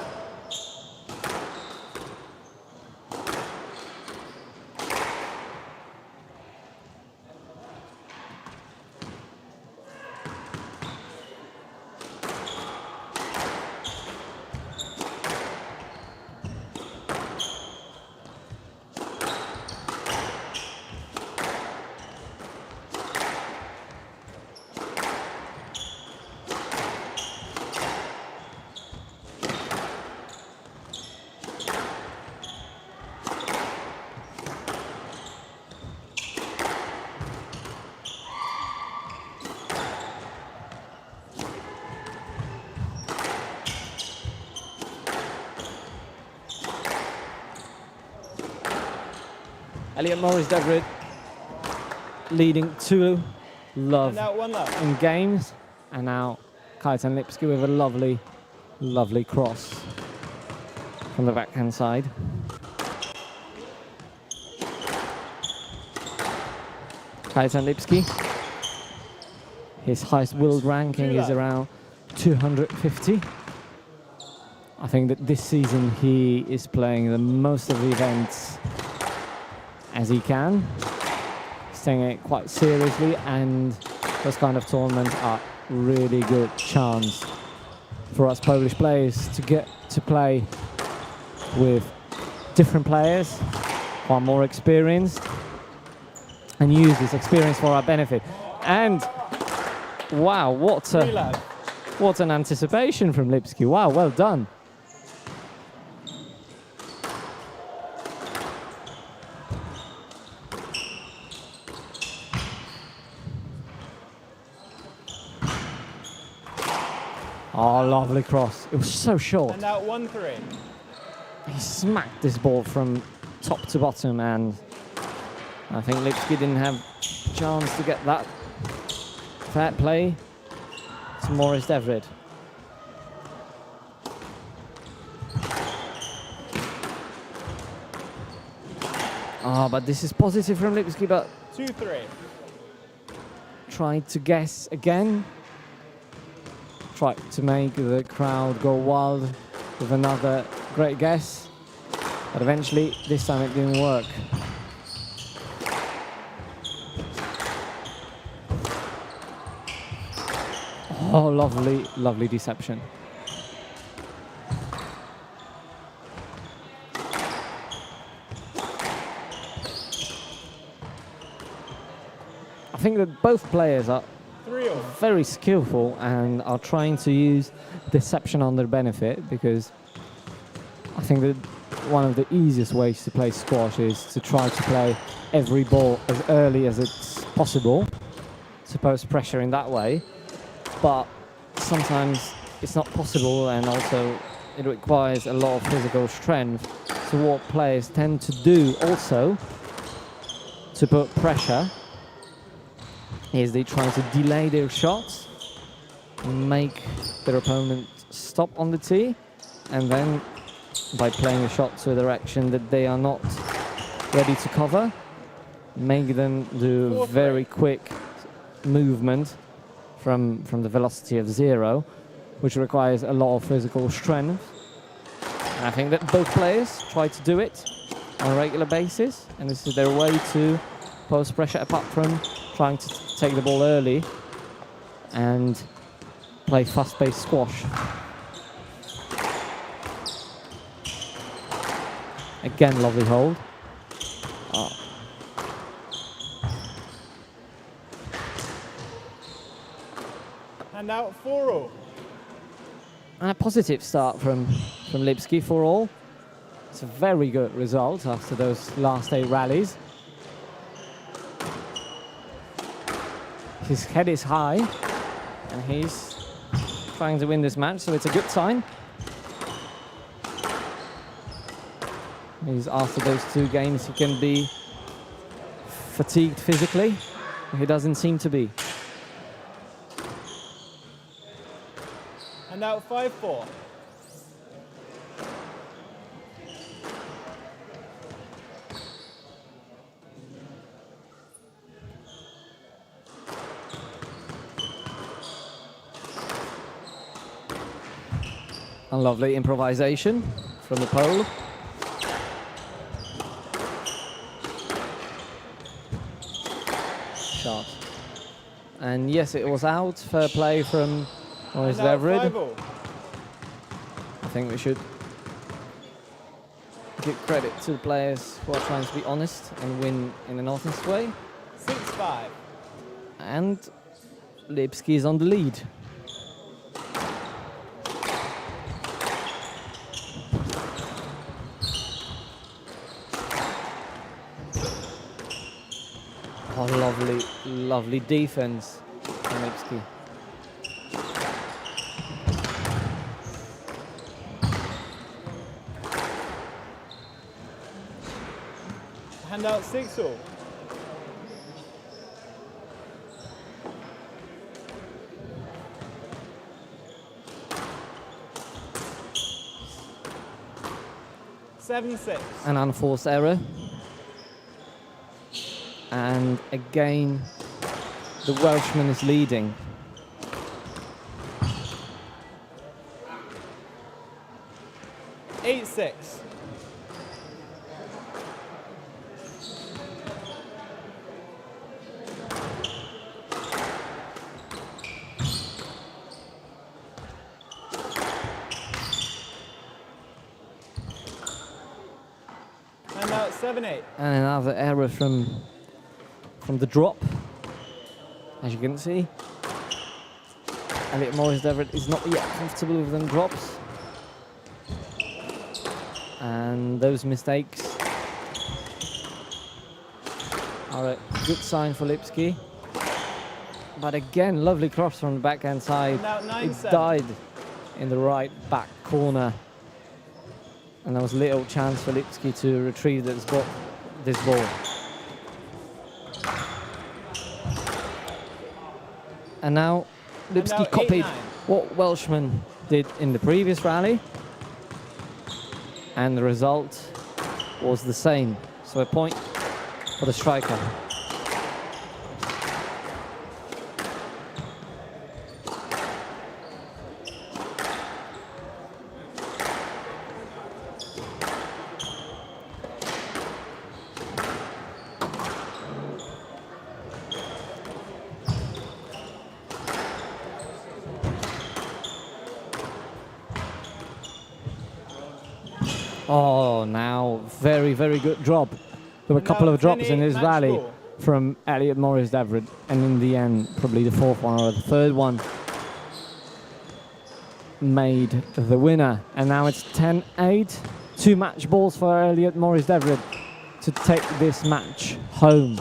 Elliot Morris Devred leading 2-love And out 1-love. in games. And now Kajetan Lipski with a lovely, lovely cross from the backhand side. Kajetan Lipski, his highest world ranking is around 250. I think that this season he is playing the most of the events as he can. He's taking it quite seriously, and those kind of tournaments are really good chance for us Polish players to get to play with different players who are more experienced and use this experience for our benefit. And wow, what an anticipation from Lipski. Wow, well done. Oh, lovely cross. It was so short. And out 1-3. He smacked this ball from top to bottom, and I think Lipski didn't have a chance to get that. Fair play to Morris Devred. Oh, but this is positive from Lipski, but 2-3. tried to guess again. Tried to make the crowd go wild with another great guess, but eventually this time it didn't work. Oh, lovely, lovely deception. I think that both players are 3-all. very skillful and are trying to use deception on their benefit, because I think that one of the easiest ways to play squash is to try to play every ball as early as it's possible to post pressure in that way. But sometimes it's not possible, and also it requires a lot of physical strength. So what players tend to do also to put pressure is they try to delay their shots, make their opponent stop on the tee, and then by playing a shot to a direction that they are not ready to cover, make them do very quick movement from the velocity of 0, which requires a lot of physical strength. And I think that both players try to do it on a regular basis, and this is their way to post pressure, apart from trying to take the ball early and play fast-paced squash. Again, lovely hold. Oh. And out 4-all. And a positive start from Lipski for all. It's a very good result after those last 8 rallies. His head is high, and he's trying to win this match, so it's a good sign. He's, after those 2 games, he can be fatigued physically. He doesn't seem to be. And out 5-4. A lovely improvisation from the Pole. Shot. And yes, it was out. Fair play from Morris Devred. 5-all. I think we should give credit to the players who are trying to be honest and win in an honest way. 6-5. And Lipski is on the lead. Oh, lovely, lovely defense from Lipski. Hand out 6 all. Seven, 6. An unforced error. And again, the Welshman is leading. Eight, 6. And now it's 7, 8. And another error from the drop, as you can see. Elliot Devred is not yet comfortable with them drops. And those mistakes are a good sign for Lipski. But again, lovely cross from the backhand side. It died in the right back corner. And there was little chance for Lipski to retrieve this ball. And now Lipski copied what Welshman did in the previous rally. And the result was the same. So a point for the striker. Oh, now very, very good drop. There were a couple of drops in this rally from Elliot Devred, and in the end, probably the fourth one or the third one made the winner. And now it's 10-8. 2 match balls for Elliot Devred to take this match home.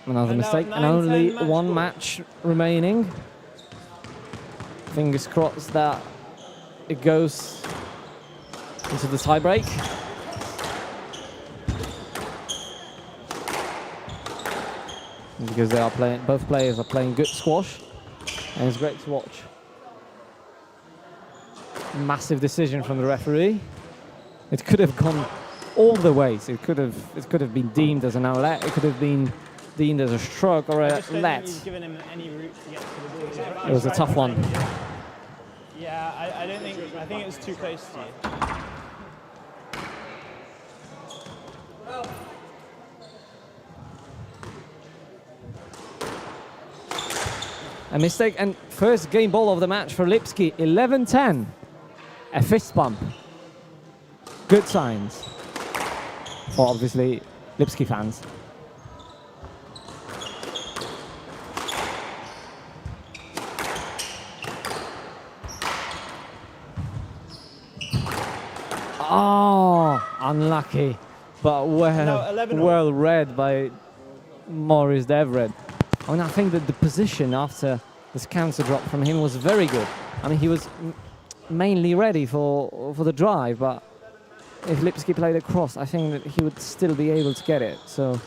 Another mistake, and only one match remaining. Fingers crossed that it goes into the tiebreak. Because they are playing, both players are playing good squash, and it's great to watch. Massive decision from the referee. It could have gone all the ways. It could have been deemed as an outlet. It could have been deemed as a stroke or a let. It was a tough one. Yeah, I think it was too close to you. A mistake, and first game ball of the match for Lipski, 11-10. A fist bump. Good signs for obviously Lipski fans. Oh, unlucky, but well read by Devred. And I think that the position after this counter drop from him was very good. I mean, he was mainly ready for the drive, but if Lipski played across, I think that he would still be able to get it. So,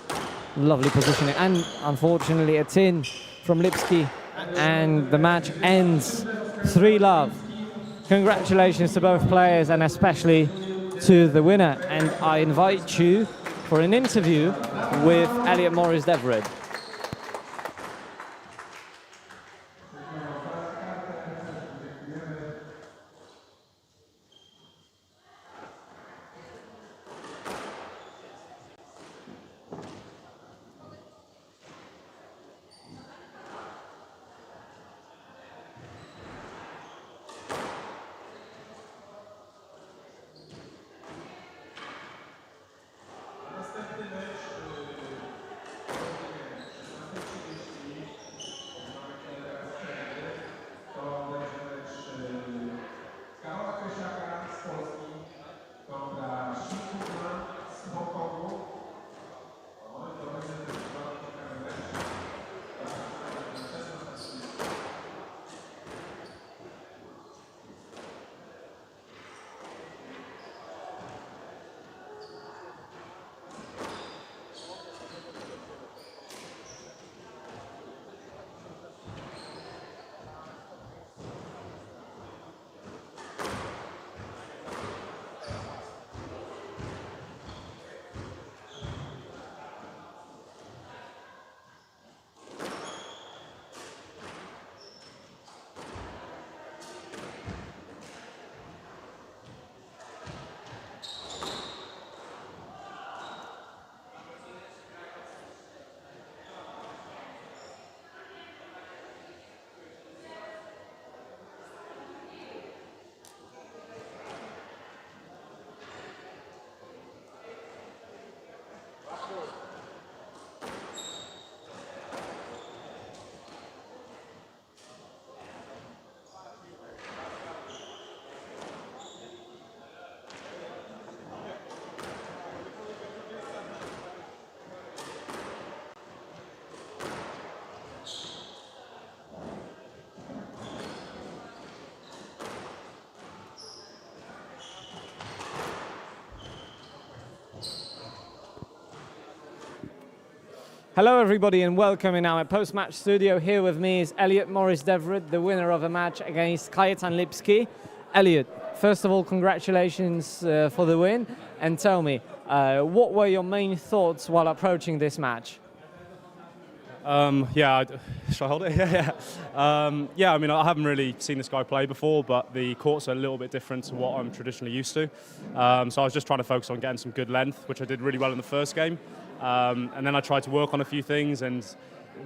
lovely positioning. And unfortunately, a tin from Lipski, and the match ends 3-love. Congratulations to both players, and especially to the winner. And I invite you for an interview with Elliot Devred. Hello everybody and welcome in our post-match studio. Here with me is Elliot Devred, the winner of a match against Kajetan Lipski. Elliot, first of all, congratulations for the win, and tell me, what were your main thoughts while approaching this match? Yeah, should I hold it? Yeah, I mean, I haven't really seen this guy play before, but the courts are a little bit different to what I'm traditionally used to. So I was just trying to focus on getting some good length, which I did really well in the first game. And then I tried to work on a few things and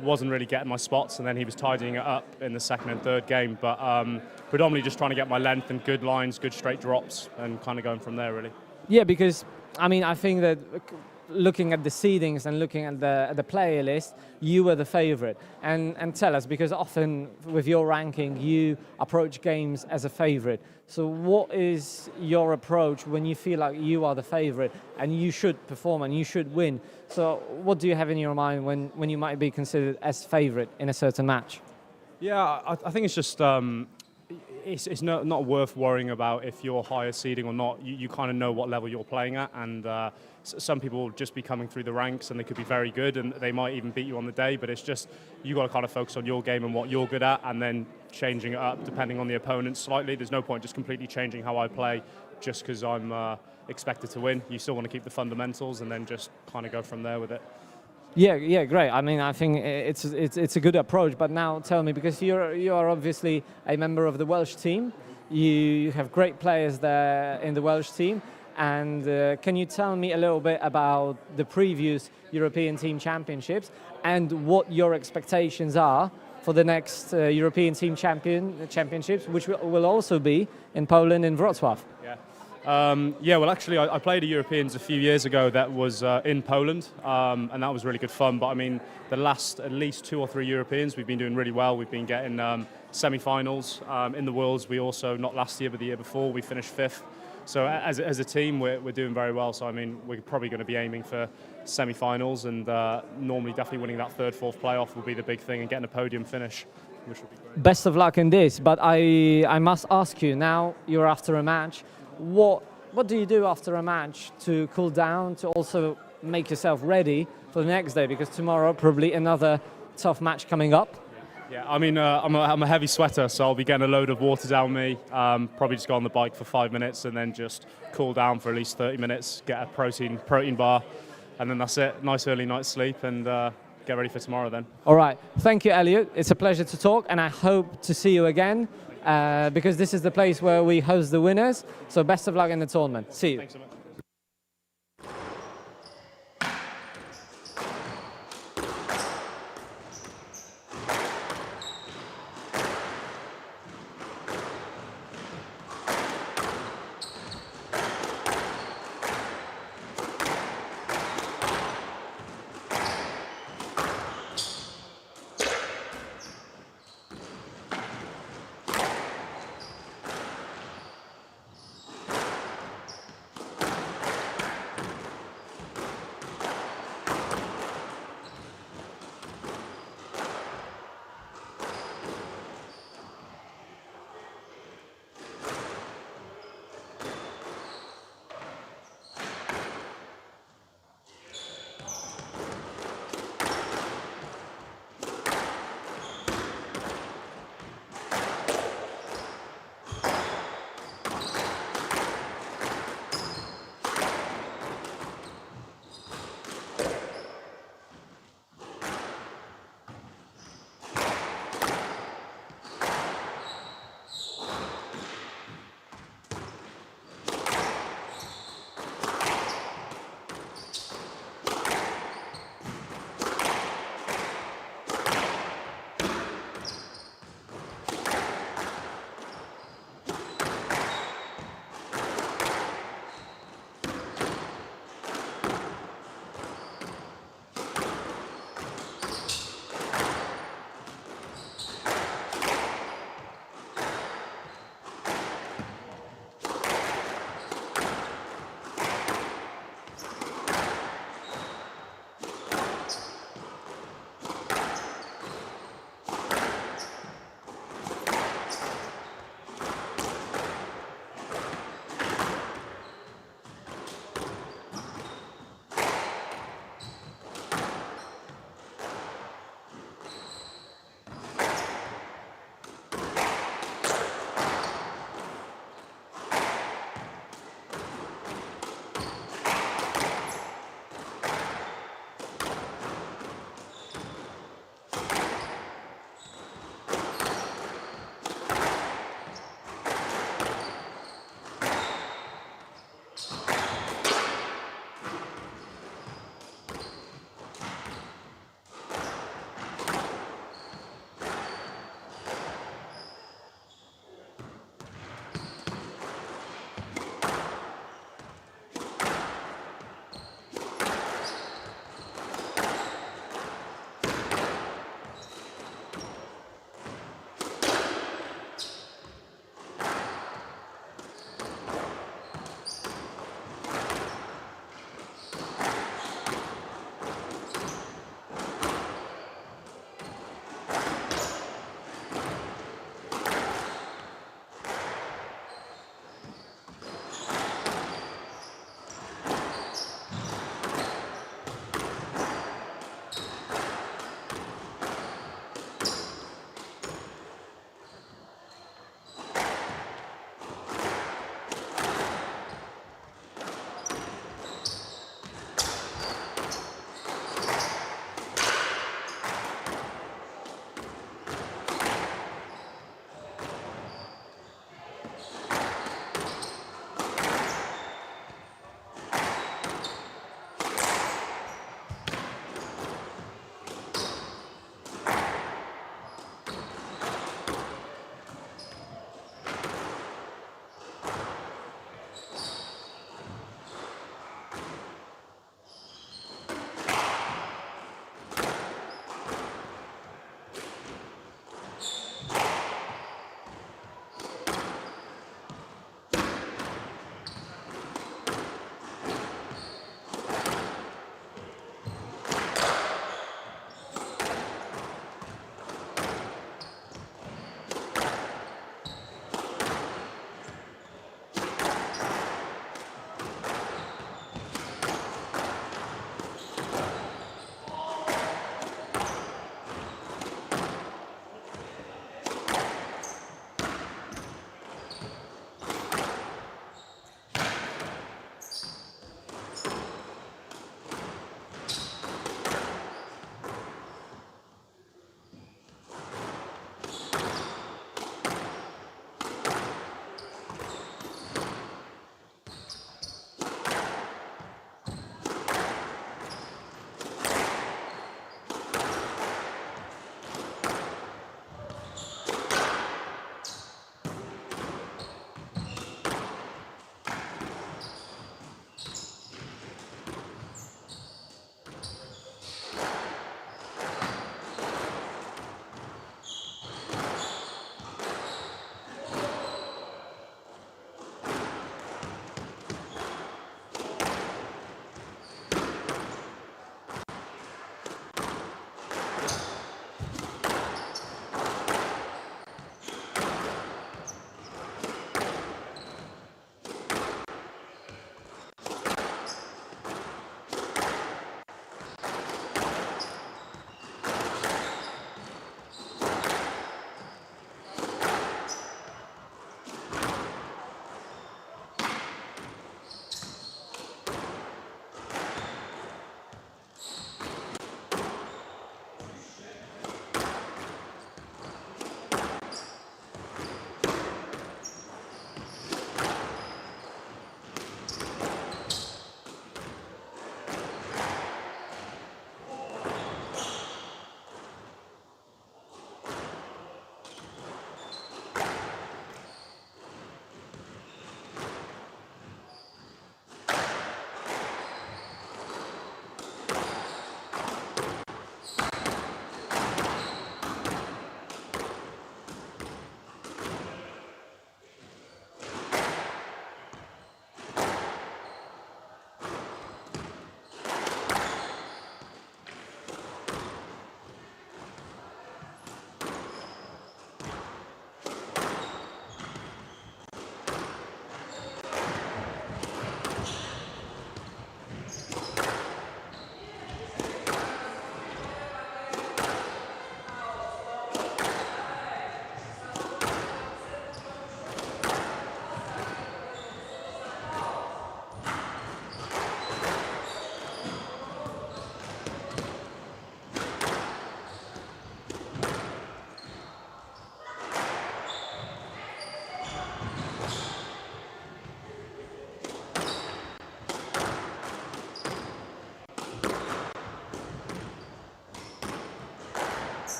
wasn't really getting my spots, and then he was tidying it up in the second and third game. But predominantly just trying to get my length and good lines, good straight drops, and kind of going from there, really. Yeah, because, I mean, I think that looking at the seedings and looking at the player list, you were the favorite. And tell us, because often with your ranking, you approach games as a favorite. So what is your approach when you feel like you are the favorite and you should perform and you should win? So what do you have in your mind when you might be considered as favorite in a certain match? Yeah, I think it's just it's not worth worrying about if you're higher seeding or not. You kind of know what level you're playing at, and some people will just be coming through the ranks and they could be very good and they might even beat you on the day, but it's just you got to kind of focus on your game and what you're good at, and then changing it up depending on the opponent slightly. There's no point just completely changing how I play just because I'm expected to win. You still want to keep the fundamentals and then just kind of go from there with it. Yeah, great. I mean, I think it's a good approach. But now tell me, because you are obviously a member of the Welsh team, you have great players there in the Welsh team, and can you tell me a little bit about the previous European Team Championships and what your expectations are for the next European Team Championships, which will also be in Poland, in Wrocław? Yeah, well, actually, I played a Europeans a few years ago that was in Poland, and that was really good fun. But I mean, the last at least 2 or 3 Europeans, we've been doing really well. We've been getting semi-finals in the Worlds. We also, not last year, but the year before, we finished 5th. So as a team, we're doing very well. So I mean, we're probably going to be aiming for semi-finals, and normally definitely winning that 3rd, 4th playoff will be the big thing, and getting a podium finish, which would be great. Best of luck in this. But I must ask you, now you're after a match. What do you do after a match to cool down, to also make yourself ready for the next day? Because tomorrow probably another tough match coming up. Yeah, I mean, I'm a heavy sweater, so I'll be getting a load of water down me. Probably just go on the bike for 5 minutes and then just cool down for at least 30 minutes, get a protein bar, and then that's it. Nice early night's sleep, and get ready for tomorrow then. All right. Thank you, Elliot. It's a pleasure to talk, and I hope to see you again. Because this is the place where we host the winners. So best of luck in the tournament. See you. Thanks so much.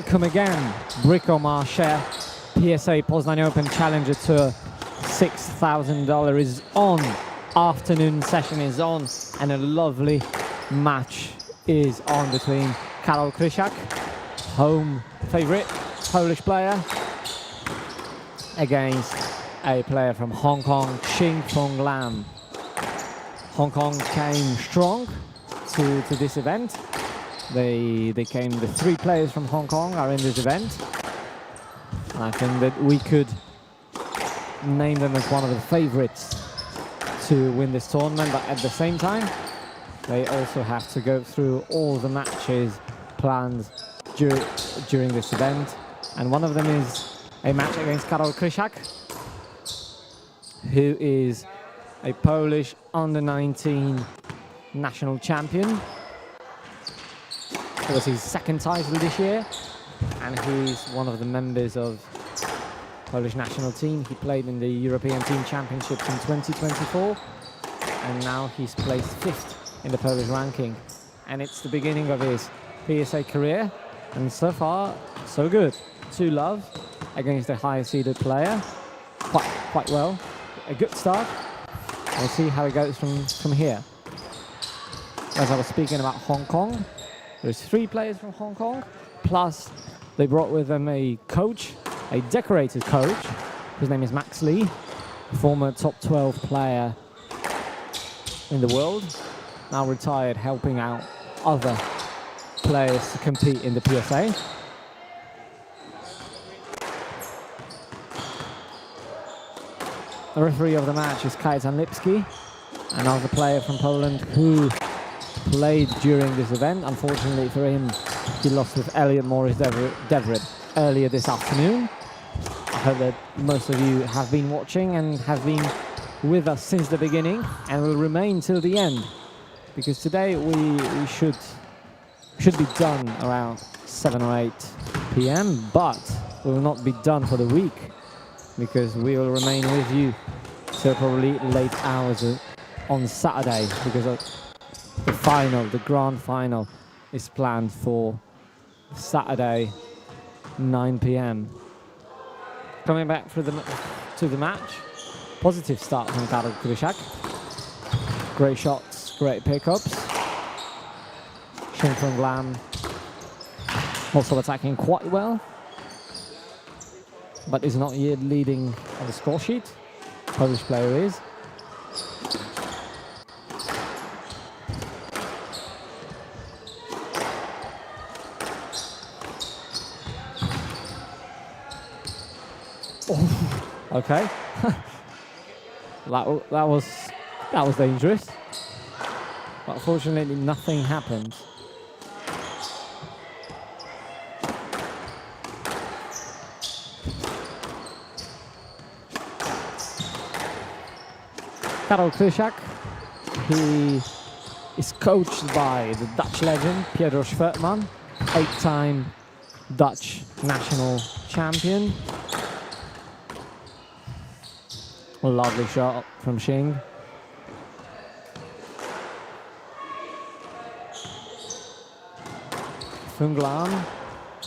come again. Bricomarche, PSA Poznan Open Challenger Tour, $6,000 is on. Afternoon session is on, and a lovely match is on between Karol Krysiak, home favorite, Polish player, against a player from Hong Kong, Shing Fung Lam. Hong Kong came strong to this event. The 3 players from Hong Kong are in this event. And I think that we could name them as one of the favorites to win this tournament, but at the same time, they also have to go through all the matches planned during this event. And one of them is a match against Karol Krysiak, who is a Polish under-19 national champion. It was his second title this year, and he's one of the members of Polish national team. He played in the European Team Championships in 2024, and now he's placed 5th in the Polish ranking. And it's the beginning of his PSA career, and so far, so good. 2-love against a higher seeded player. Quite well. A good start. We'll see how it goes from here. As I was speaking about Hong Kong, there's 3 players from Hong Kong, plus they brought with them a coach, a decorated coach. His name is Max Lee, former top 12 player in the world, now retired, helping out other players to compete in the PSA. The referee of the match is Kajetan Lipski, another player from Poland who played during this event. Unfortunately for him, he lost with Elliot Devred earlier this afternoon. I hope that most of you have been watching and have been with us since the beginning and will remain till the end, because today we should be done around 7 or 8 p.m. but we will not be done for the week, because we will remain with you till probably late hours on Saturday, because the grand final is planned for Saturday, 9 p.m. Coming back to the match, positive start from Karol Krysiak. Great shots, great pickups. Shing Fung Lam also attacking quite well, but is not yet leading on the score sheet. Polish player is. Oh, okay. that was dangerous, but unfortunately nothing happened. Karol Krysiak, he is coached by the Dutch legend Piero Schwertman, 8-time Dutch national champion. A lovely shot from Shing. Fung Lam,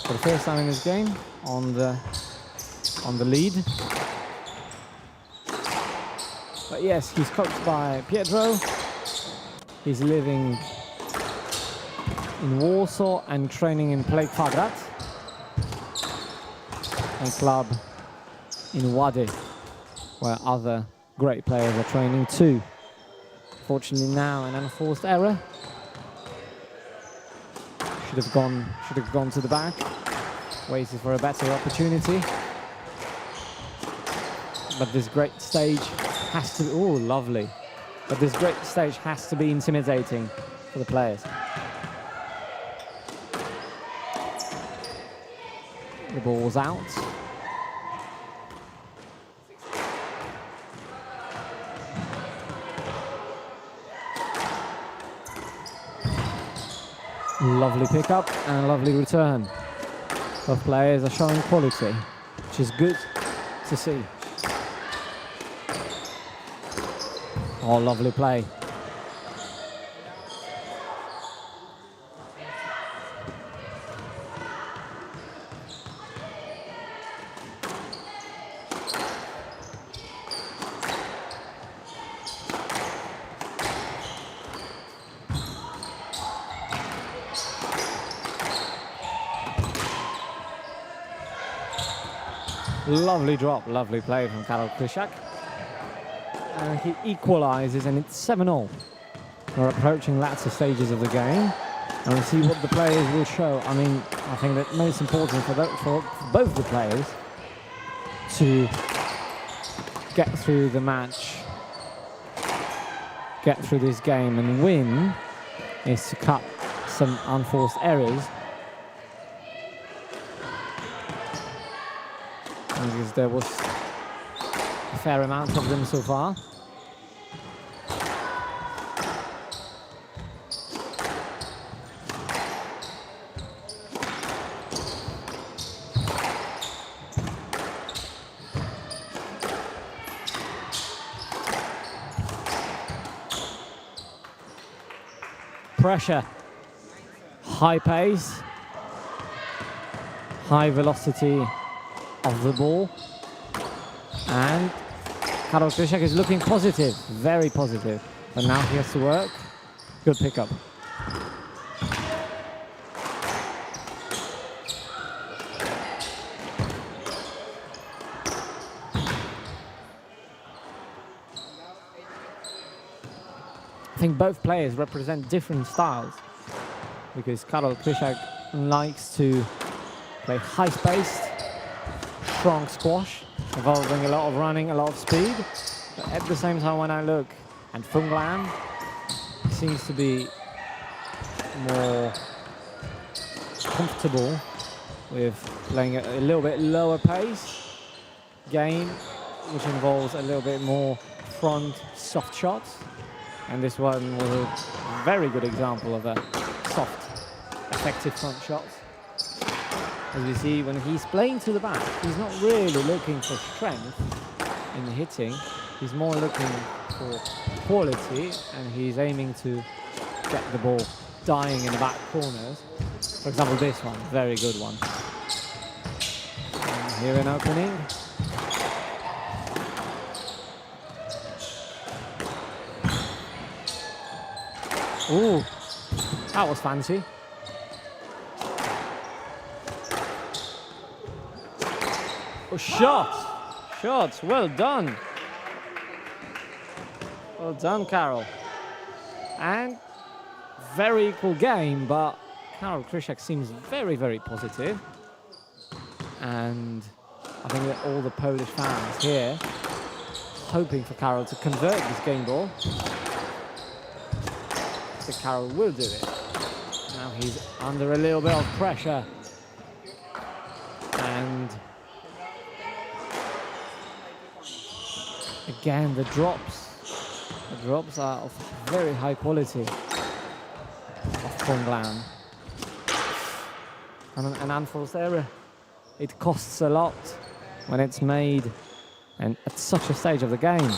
for the first time in his game, on the lead. But yes, he's coached by Pietro. He's living in Warsaw and training in Play Kwadrat, a club in Łady, where other great players are training too. Fortunately now an unforced error. Should have gone to the back, waited for a better opportunity. But this great stage has to, oh lovely. But this great stage has to be intimidating for the players. The ball's out. Lovely pickup and a lovely return. Both players are showing quality, which is good to see. Oh, lovely play. Lovely drop, lovely play from Karol Krysiak. And he equalizes, and it's 7-all. We're approaching latter stages of the game, and we'll see what the players will show. I mean, I think that most important for both the players to get through the match, get through this game and win, is to cut some unforced errors. Because there was a fair amount of them so far. Pressure, high pace, high velocity of the ball, and Karol Krysiak is looking positive, very positive, but now he has to work. Good pickup. I think both players represent different styles, because Karol Krysiak likes to play high-paced, strong squash, involving a lot of running, a lot of speed. But at the same time, when I look, and Fung seems to be more comfortable with playing a little bit lower pace game, which involves a little bit more front soft shots. And this one was a very good example of a soft, effective front shot. As you see, when he's playing to the back, he's not really looking for strength in the hitting. He's more looking for quality, and he's aiming to get the ball dying in the back corners. For example, this one, very good one. And here an opening. Ooh, that was fancy. Oh, shots, well done. Well done, Karol. And very equal game, but Karol Krysiak seems very, very positive. And I think that all the Polish fans here hoping for Karol to convert this game ball. I think Karol will do it. Now he's under a little bit of pressure. And again, the drops are of very high quality of Fung. And an unforced error, it costs a lot when it's made and at such a stage of the game.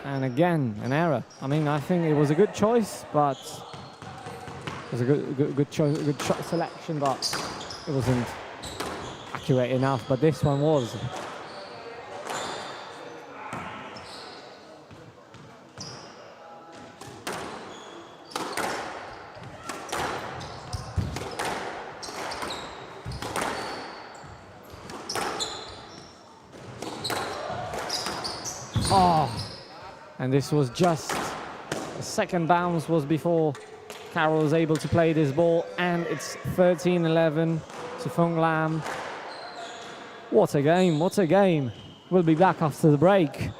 And again, an error. I mean, I think it was a good choice, but it was a good choice, a good shot selection, but it wasn't accurate enough. But this one was. Oh. And this was just the second bounce was before Karol was able to play this ball, and it's 13-11 to Fung. What a game, what a game. We'll be back after the break.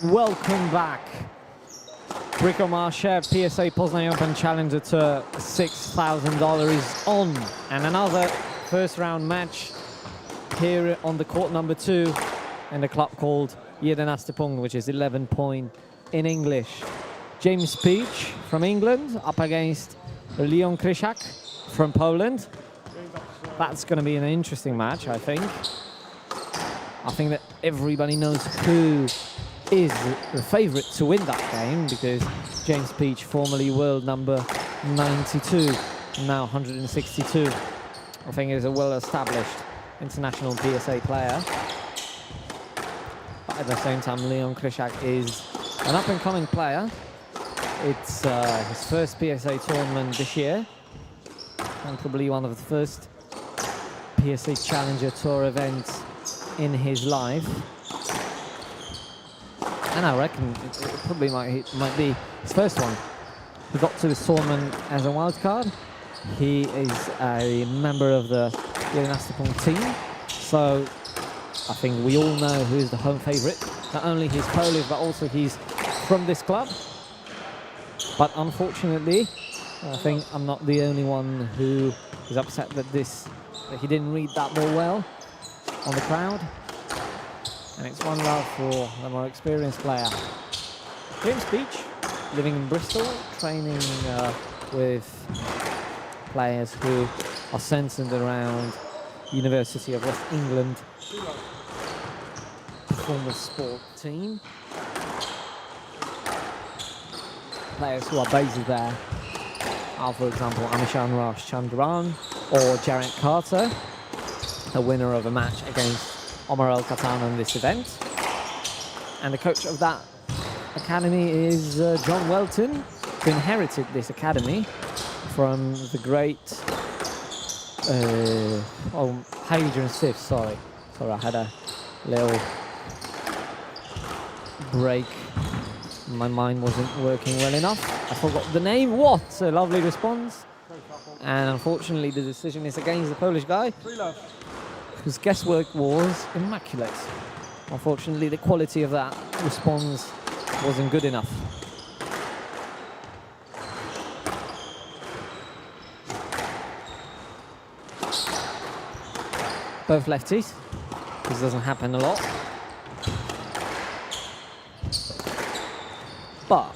welcome back. Bricomarche PSA Poznan Open Challenger Tour, $6,000 is on. And another first round match here on the court number 2 in the club called 11 punkt, which is 11 point in English. James Peach from England up against Leon Krysiak from Poland. That's going to be an interesting match, I think. I think that everybody knows who is the favourite to win that game, because James Peach, formerly world number 92, now 162. I think is a well-established international PSA player. But at the same time, Leon Krysiak is an up-and-coming player. It's his first PSA tournament this year, and probably one of the first PSA Challenger Tour events in his life. And I reckon it probably might be his first one. He got to this tournament as a wild card. He is a member of the 11 punkt team, so I think we all know who is the home favourite. Not only he's Polish, but also he's from this club. But unfortunately, I think I'm not the only one who is upset that he didn't read that ball well on the crowd. And it's one love for the more experienced player. James Peach, living in Bristol, training with players who are centred around University of West England performance sport team. Players who are based there are, for example, Amishan Raj Chandran or Jarrett Carter, a winner of a match against Omar Kattan on this event. And the coach of that academy is John Welton, who inherited this academy from the great Hadrian Stiff. Sorry, I had a little break. My mind wasn't working well enough. I forgot the name. What a lovely response. And unfortunately, the decision is against the Polish guy, whose guesswork was immaculate. Unfortunately, the quality of that response wasn't good enough. Both lefties. This doesn't happen a lot. But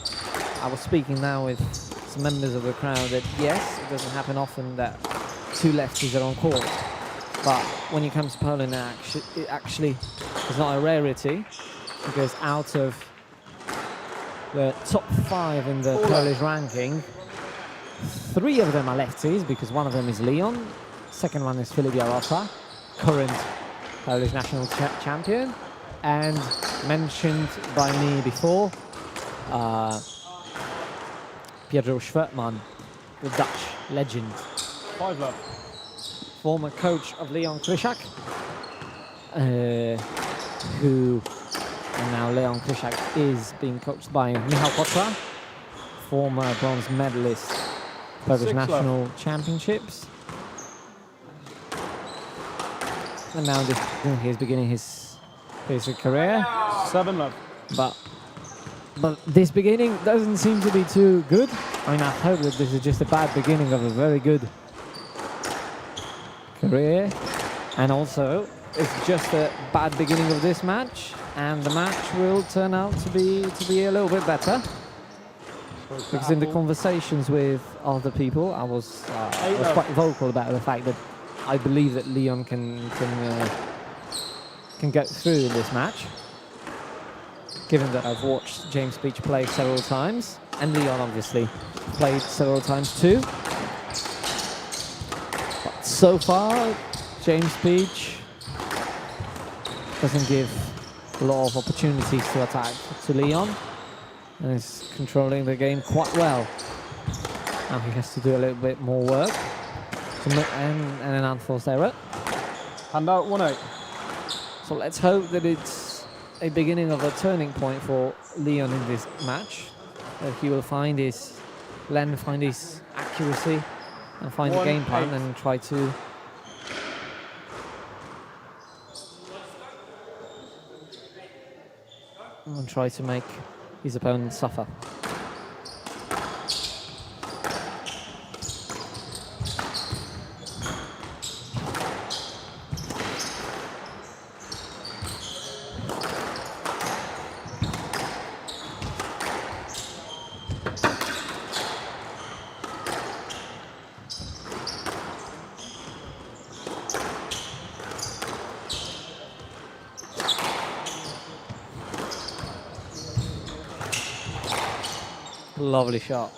I was speaking now with some members of the crowd that yes, it doesn't happen often that two lefties are on court. But when you come to Poland, it actually is not a rarity, because out of the top 5 in the Polish ranking, 3 of them are lefties, because one of them is Leon, second one is Filipowski, current Polish national champion, and mentioned by me before, Piotr Schwertman, the Dutch legend. 5 love. Former coach of Leon Krysiak, who and now Leon Krysiak is being coached by Michał Potra, former bronze medalist Polish national championships. And now he's beginning his basic career. 7 love. But this beginning doesn't seem to be too good. I mean, I hope that this is just a bad beginning of a very good career. And also, it's just a bad beginning of this match, and the match will turn out to be a little bit better. Because in the conversations with other people, I was quite vocal about the fact that I believe that Leon can get through in this match, given that I've watched James Peach play several times, and Leon obviously played several times too. But so far, James Peach doesn't give a lot of opportunities to attack to Leon, and is controlling the game quite well. Now he has to do a little bit more work, and an unforced error. Hand out 1-8. So let's hope that it's a beginning of a turning point for Leon in this match. That he will find his accuracy, and find the game plan, and try to and try to make his opponent suffer. Lovely shot.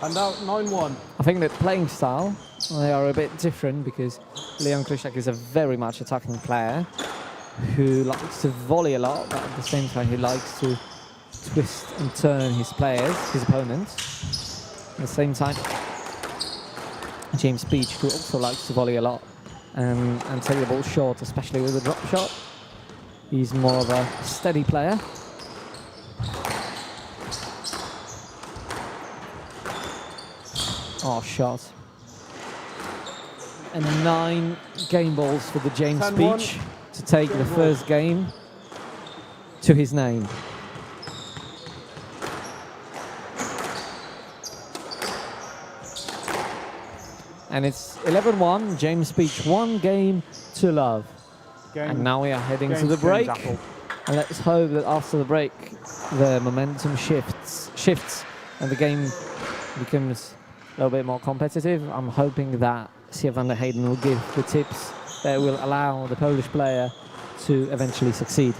And out 9-1. I think that playing style, they are a bit different because Leon Krysiak is a very much attacking player who likes to volley a lot, but at the same time he likes to twist and turn his players, his opponents. At the same time, James Beach, who also likes to volley a lot and take the ball short, especially with a drop shot. He's more of a steady player. Oh, shot. And 9 game balls for the James 10-1. Beach to take the first game to his name. And it's 11-1, James Beach 1 game to love. And now we are heading to the break. And let's hope that after the break, the momentum shifts and the game becomes a little bit more competitive. I'm hoping that Siya van der Heyden will give the tips that will allow the Polish player to eventually succeed.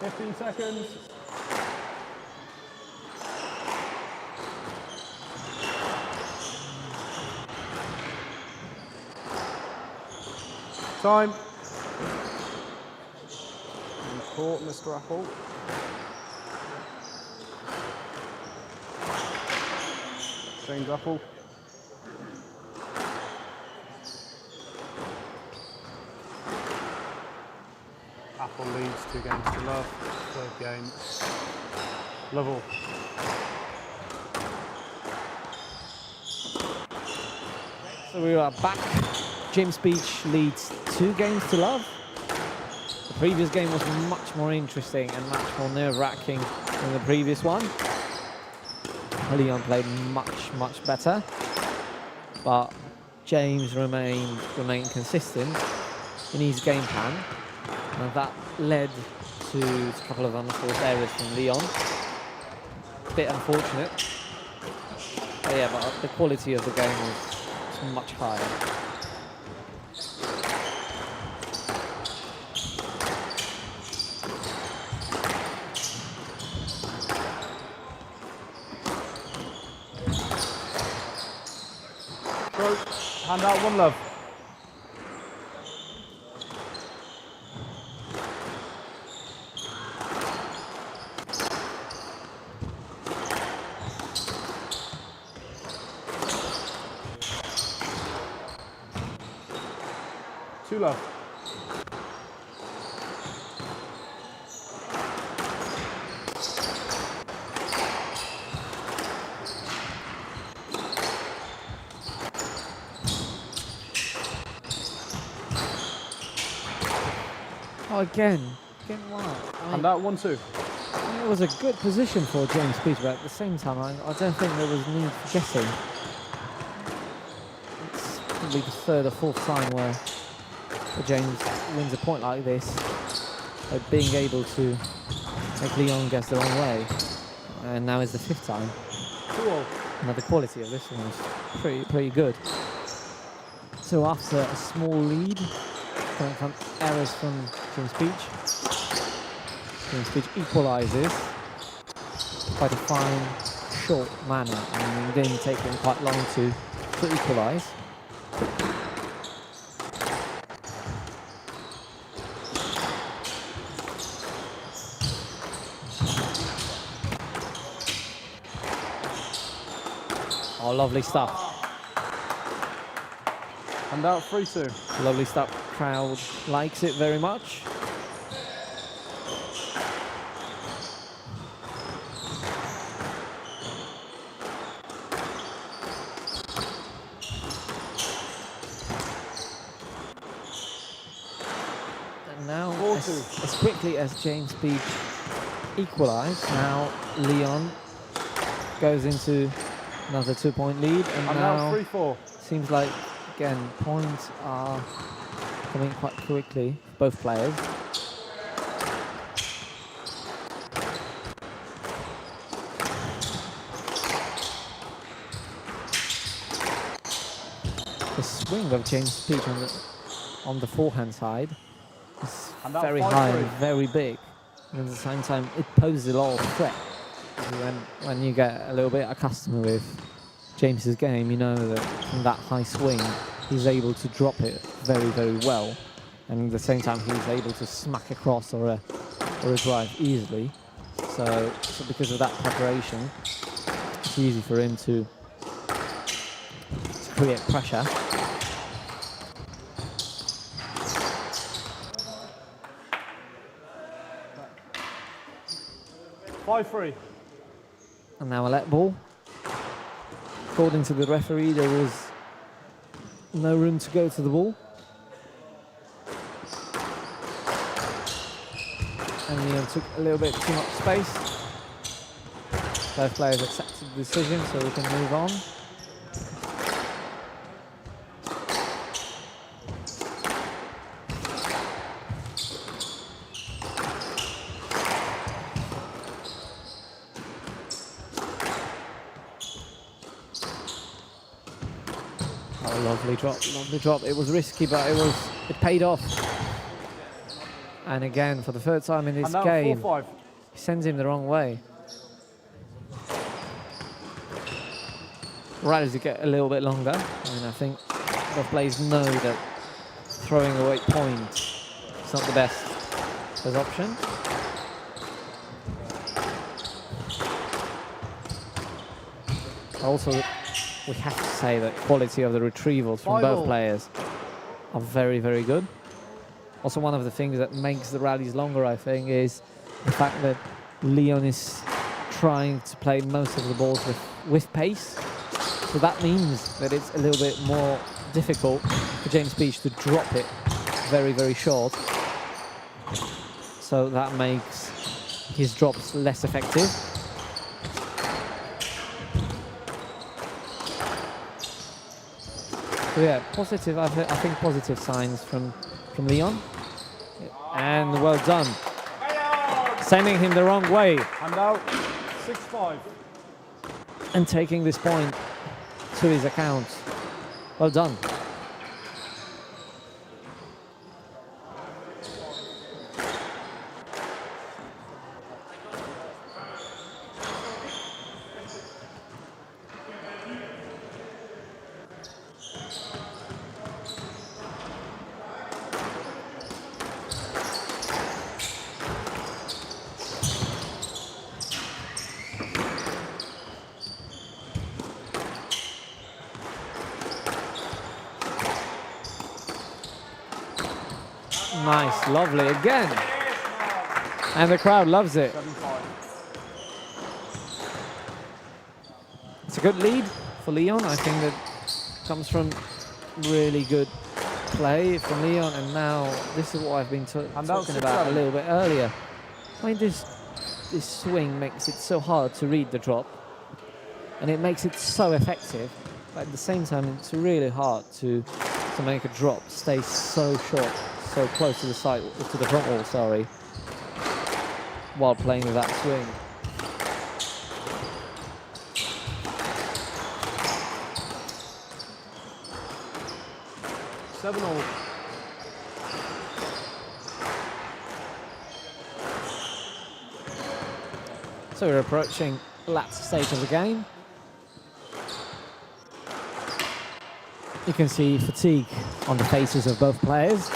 15 seconds. Time. And caught, Mr. Apple. Change Apple. Apple leads 2 games to love. Third game. Level. So we are back. James Beach leads 2 games to love. The previous game was much more interesting and much more nerve-wracking than the previous one. Leon played much better, but James remained consistent in his game plan, and that led to a couple of unforced errors from Leon. A bit unfortunate, but yeah, but the quality of the game was much higher. Hand out 1 love. Two love. Oh, again what? Hand out 1-2. It was a good position for James Beach, but at the same time, I don't think there was need for guessing. It's probably the 3rd or 4th time where James wins a point like this, by being able to make Leon guess the wrong way. And now is the 5th time. Cool. Now the quality of this one is pretty good. So after a small lead, coming from errors from James Beach equalises quite a fine, short manner, and it didn't take him quite long to equalise. Oh, lovely stuff. Hand out 3-2. Lovely stuff. Crowd likes it very much. And now, as quickly as James Beach equalised, now Leon goes into another 2-point lead, and now 3-4. seems like, again, points are coming quite quickly, both players. The swing of James Beach on the forehand side is very high and very big, and at the same time it poses a lot of threat. When you get a little bit accustomed with James's game, you know that from that high swing he's able to drop it very well, and at the same time he's able to smack across or a drive easily. So because of that preparation, it's easy for him to create pressure. And now a let ball. According to the referee, there was no room to go to the ball. And Leon took a little bit too much space. Both players accepted the decision, so we can move on. Lovely drop. It was risky, but it paid off. And again, for the third time in this And now game, 4-5. he sends him the wrong way. Rallies to get a little bit longer. And I think both players know that throwing away points is not the best option. Also, we have to say that quality of the retrievals from both players are very, very good. Also, one of the things that makes the rallies longer, I think, is the fact that Leon is trying to play most of the balls with pace. So that means that it's a little bit more difficult for James Beach to drop it very, very short. So that makes his drops less effective. So yeah, positive. I think positive signs from Leon, and well done. Sending him the wrong way. And now 6-5. And taking this point to his account. Well done. Nice, lovely again. And the crowd loves it. 7-5. It's a good lead for Leon. I think that comes from really good play from Leon. And now this is what I've been talking about a little bit earlier. I mean, this swing makes it so hard to read the drop. And it makes it so effective. But at the same time, it's really hard to make a drop stay so short, so close to the side, to the front wall, sorry, while playing with that swing. So we're approaching the latter stage of the game. You can see fatigue on the faces of both players.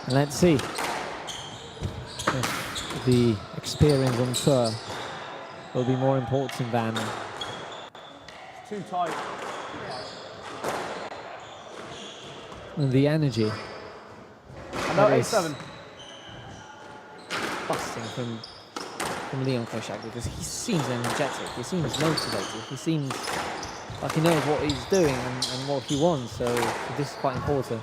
And let's see if the experience on tour will be more important than Too tight. the energy. And now That is 8-7. busting from Leon Krysiak, because he seems energetic, he seems motivated, he seems like he knows what he's doing and what he wants, so this is quite important.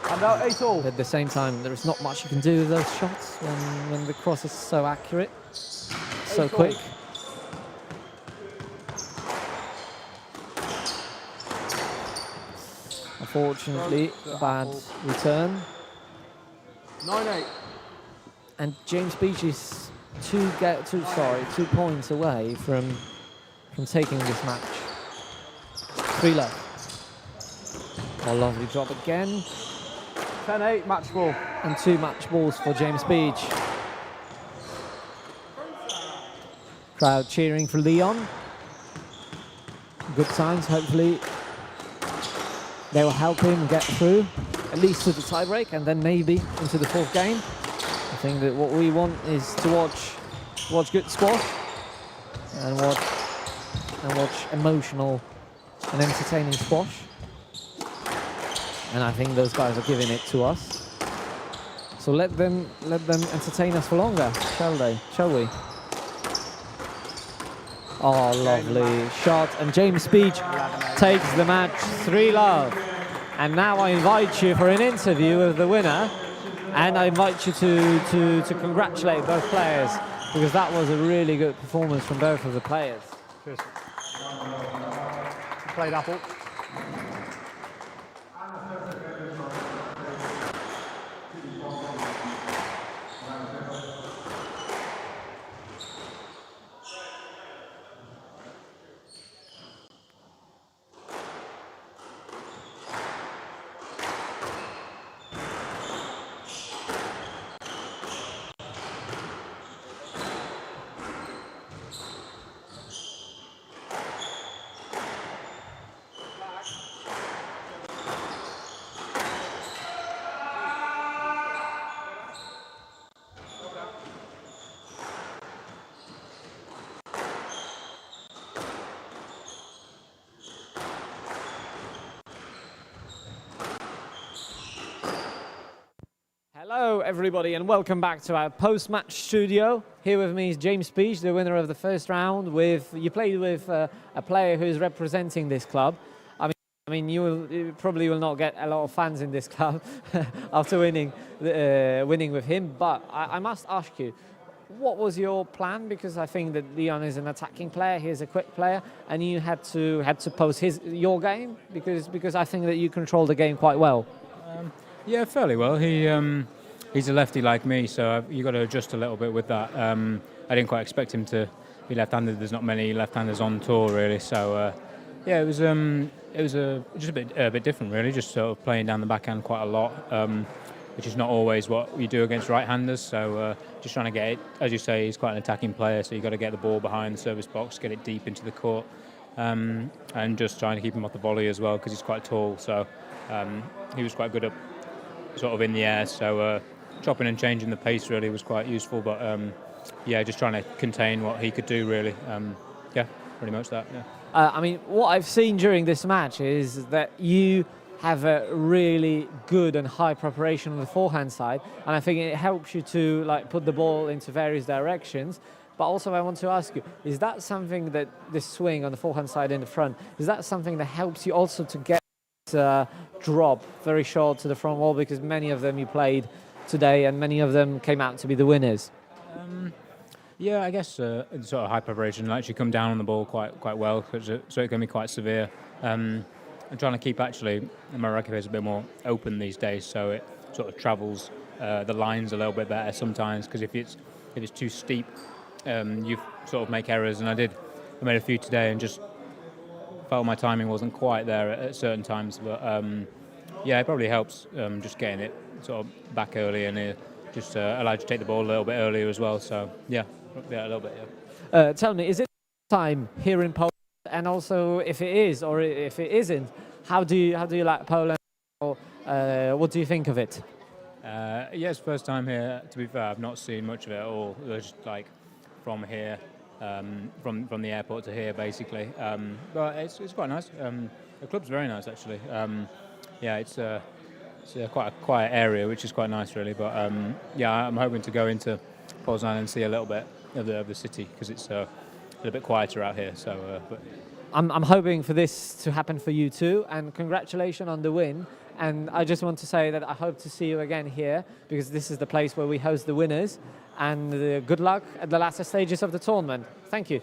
And now 8-all. At the same time, there is not much you can do with those shots when the cross is so accurate, so quick. Unfortunately, bad return. 9-8. And James Beach is two points away from taking this match. 3 love. A lovely drop again. 10-8, match ball. And 2 match balls for James Beach. Crowd cheering for Leon. Good signs, hopefully they will help him get through, at least to the tiebreak, and then maybe into the 4th game. I think that what we want is to watch good squash and watch emotional and entertaining squash. And I think those guys are giving it to us. So let them entertain us for longer, shall we? Oh, lovely shot. And James Beach takes the match 3 love. And now I invite you for an interview with the winner. And I invite you to congratulate both players, because that was a really good performance from both of the players. Cheers. Played apple. Hello, everybody, and welcome back to our post-match studio. Here with me is James Peach, the winner of the first round. You played with a player who is representing this club. You probably will not get a lot of fans in this club after winning with him. But I must ask you, what was your plan? Because I think that Leon is an attacking player. He's a quick player, and you had to pose your game because I think that you control the game quite well. Yeah, fairly well. He's a lefty like me, so you got to adjust a little bit with that. I didn't quite expect him to be left-handed. There's not many left-handers on tour really, so yeah, it was just a bit different really. Just sort of playing down the backhand quite a lot, which is not always what you do against right-handers. So just trying to get it, as you say, he's quite an attacking player, so you got to get the ball behind the service box, get it deep into the court, and just trying to keep him off the volley as well because he's quite tall. So he was quite good at sort of in the air. So chopping and changing the pace really was quite useful. But yeah, just trying to contain what he could do really. Yeah, pretty much that. Yeah. What I've seen during this match is that you have a really good and high preparation on the forehand side, and I think it helps you to put the ball into various directions. But also I want to ask you, is that something that this swing on the forehand side in the front, is that something that helps you also to get drop very short to the front wall, because many of them you played today and many of them came out to be the winners? Yeah, I guess sort of high preparation will actually come down on the ball quite well, so it can be quite severe. I'm trying to keep actually my racket is a bit more open these days, so it sort of travels the lines a little bit better sometimes, because if it's too steep, you sort of make errors, and I made a few today and just felt my timing wasn't quite there at certain times. But yeah, it probably helps just getting it sort of back early, and just allowed you to take the ball a little bit earlier as well. So yeah, a little bit. Yeah. Tell me, is it time here in Poland? And also, if it is or if it isn't, how do you like Poland? Or what do you think of it? Yes, first time here. To be fair, I've not seen much of it at all. Just from here, from the airport to here, basically. But it's quite nice. The club's very nice, actually. Yeah, it's quite a quiet area, which is quite nice, really. But yeah, I'm hoping to go into Poznan and see a little bit of the city, because it's a little bit quieter out here. So, but I'm hoping for this to happen for you too, and congratulations on the win. And I just want to say that I hope to see you again here, because this is the place where we host the winners. And good luck at the latter stages of the tournament. Thank you.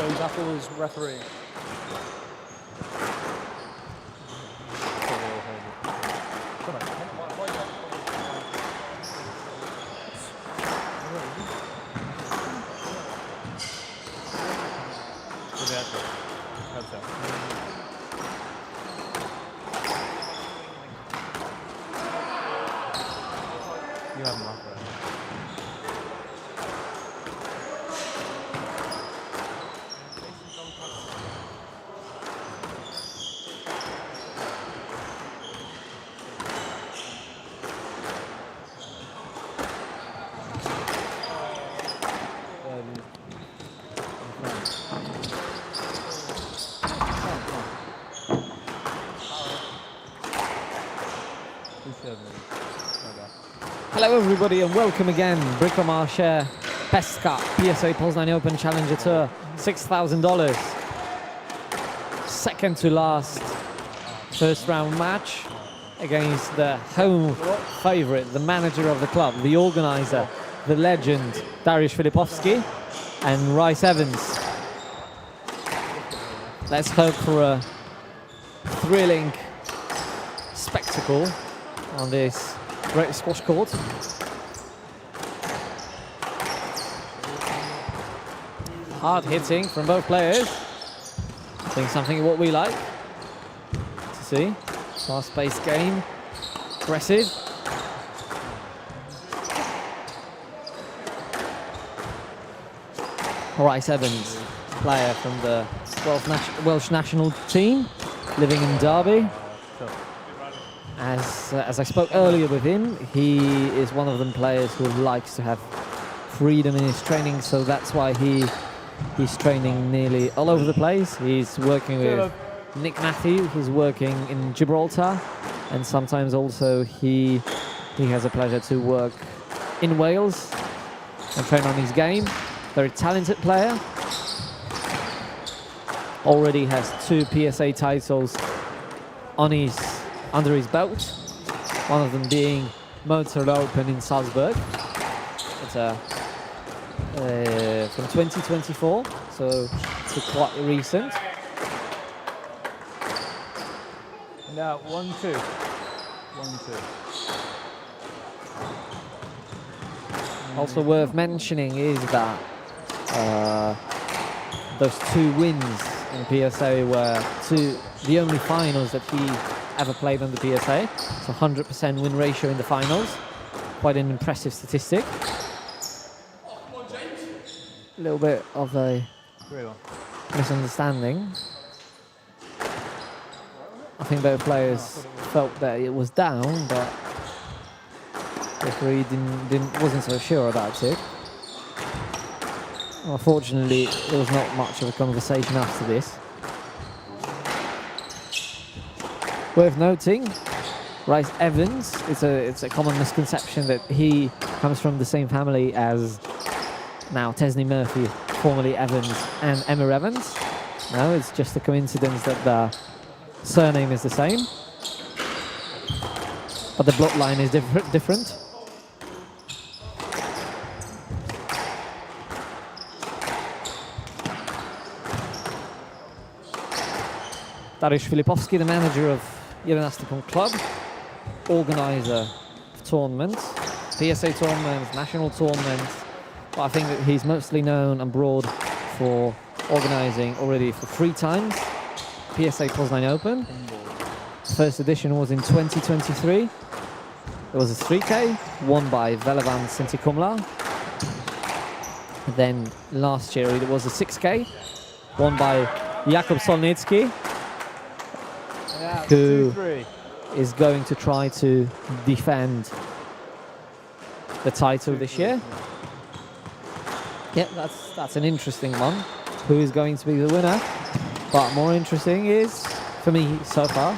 he's Apple's referee. You have him off, right? Hello everybody and welcome again. Bricomarche, Pestka, PSA Poznan Open Challenger Tour, $6,000. Second to last first round match against the home favourite, the manager of the club, the organiser, the legend, Dariusz Filipowski and Rhys Evans. Let's hope for a thrilling spectacle on this great squash court. Hard hitting from both players. I think something what we like to see. Fast-paced game, aggressive. Rhys Evans, player from the Welsh national team, living in Derby. As I spoke earlier with him, he is one of them players who likes to have freedom in his training, so that's why he's training nearly all over the place. He's working with Nick Matthew, he's working in Gibraltar, and sometimes also he has a pleasure to work in Wales and train on his game. Very talented player. Already has 2 PSA titles under his belt, one of them being Motor Open in Salzburg. It's from 2024, so it's quite recent. Now 1-2. 1-2. Also worth mentioning is that those 2 wins in PSA were the only finals that he ever played on the PSA. So 100% win ratio in the finals. Quite an impressive statistic. A little bit of a misunderstanding. I think both players felt that it was down, but the referee wasn't so sure about it. Unfortunately, there was not much of a conversation after this. Worth noting, Rhys Evans, it's a common misconception that he comes from the same family as now Tesney Murphy, formerly Evans, and Emma Evans. No, it's just a coincidence that the surname is the same, but the bloodline is different. Dariusz Filipowski, the manager of 11 Club, organizer of tournaments, PSA tournaments, national tournaments, but I think that he's mostly known abroad for organizing already for 3 times PSA Poznan Open. First edition was in 2023. It was a 3K, won by Valentin Rapp. Then last year it was a 6K, won by Jakub Solnicki, who is going to try to defend the title this year. Yeah, that's an interesting one. Who is going to be the winner? But more interesting is, for me so far,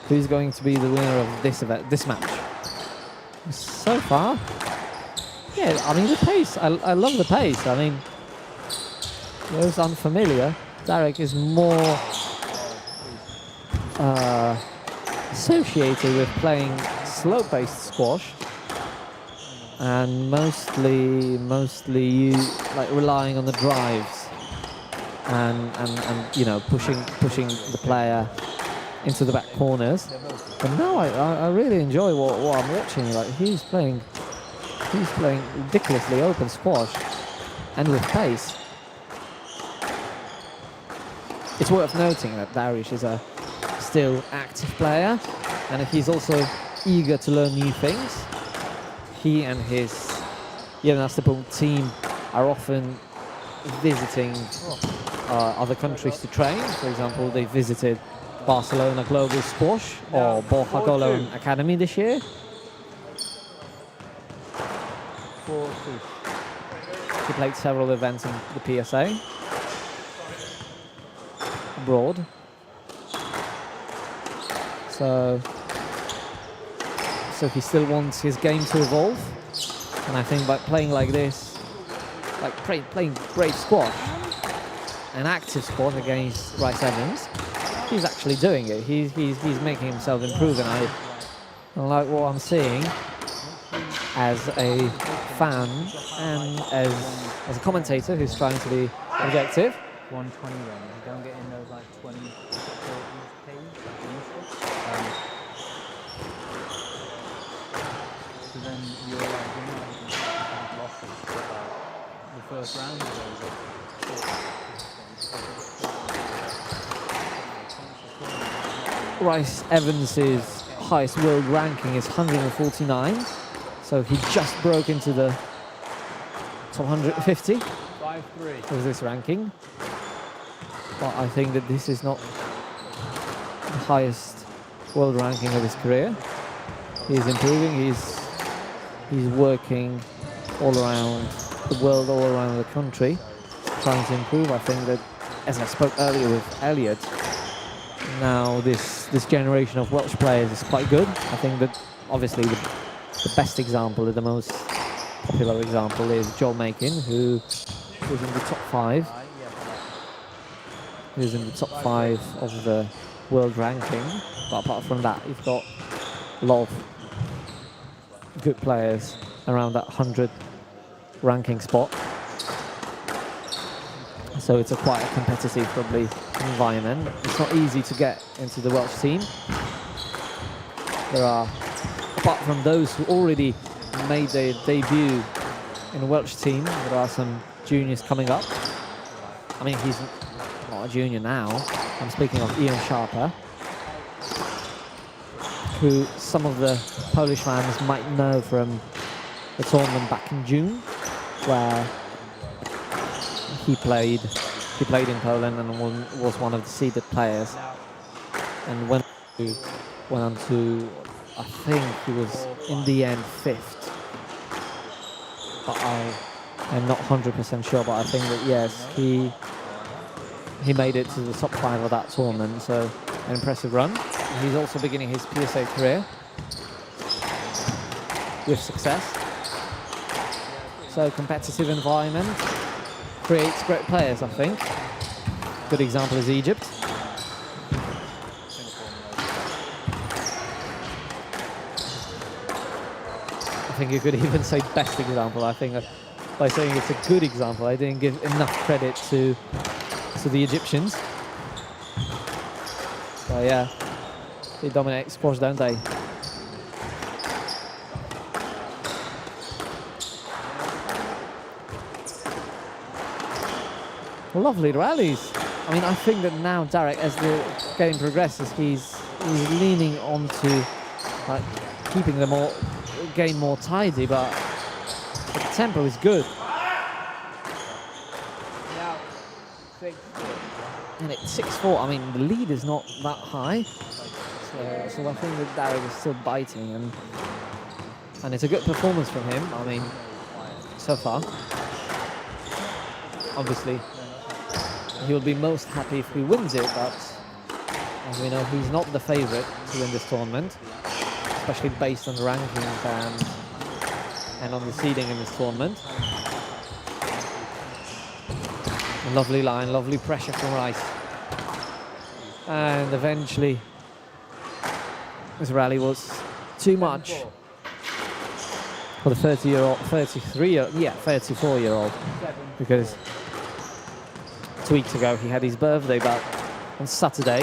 who's going to be the winner of this event, this match. So far, yeah, I mean the pace. I love the pace. I mean, those unfamiliar, Darek is more associated with playing slow-paced squash and mostly you like relying on the drives. and you know, pushing the player into the back corners. But no, I really enjoy what I'm watching. Like he's playing ridiculously open squash and with pace. It's worth noting that Dariusz is a still active player, and he's also eager to learn new things. He and his Gymnastipum team are often visiting other countries to train. For example, they visited Barcelona Global Squash or Borja Golem Academy this year. 4-2. He played several events in the PSA abroad. So he still wants his game to evolve, and I think by playing like this, like playing great squash, an active squash against Rhys Evans, he's actually doing it. He's making himself improve, and I like what I'm seeing as a fan and as a commentator who's trying to be objective. 120 range. You don't get in those like 20 so then you're like losses, but like the first round of those. Rhys Evans's highest world ranking is 149, so he just broke into the top 150 with this ranking. But I think that this is not the highest world ranking of his career. He's improving. He's working all around the world, all around the country, trying to improve. I think that, as I spoke earlier with Elliot, now this generation of Welsh players is quite good. I think that obviously the best example, the most popular example, is Joel Makin, who was in the top 5. Who's in the top 5 of the world ranking. But apart from that, you've got a lot of good players around that 100 ranking spot. So it's quite a competitive, probably, environment. It's not easy to get into the Welsh team. There are, apart from those who already made their debut in the Welsh team, there are some juniors coming up. I mean, he's not a junior now. I'm speaking of Ian Sharper, who some of the Polish fans might know from the tournament back in June, where he played in Poland and was one of the seeded players, and went on to, I think he was in the end 5th, but I'm not 100% sure, but I think that yes, he made it to the top 5 of that tournament, so an impressive run. He's also beginning his PSA career with success. So competitive environment creates great players, I think. Good example is Egypt. I think you could even say best example. I think by saying it's a good example, I didn't give enough credit to the Egyptians. So yeah, they dominate squash, don't they? Lovely rallies. I mean, I think that now Darek, as the game progresses, he's leaning onto like keeping the game more tidy, but the tempo is good. And it's 6-4. I mean, the lead is not that high, so I think that Darek is still biting, and it's a good performance from him. I mean, so far. Obviously, he will be most happy if he wins it, but as we know, he's not the favourite to win this tournament, especially based on the rankings and on the seeding in this tournament. A lovely line, lovely pressure from Rhys. And eventually, this rally was too much for the 34-year-old, because 2 weeks ago he had his birthday, but on Saturday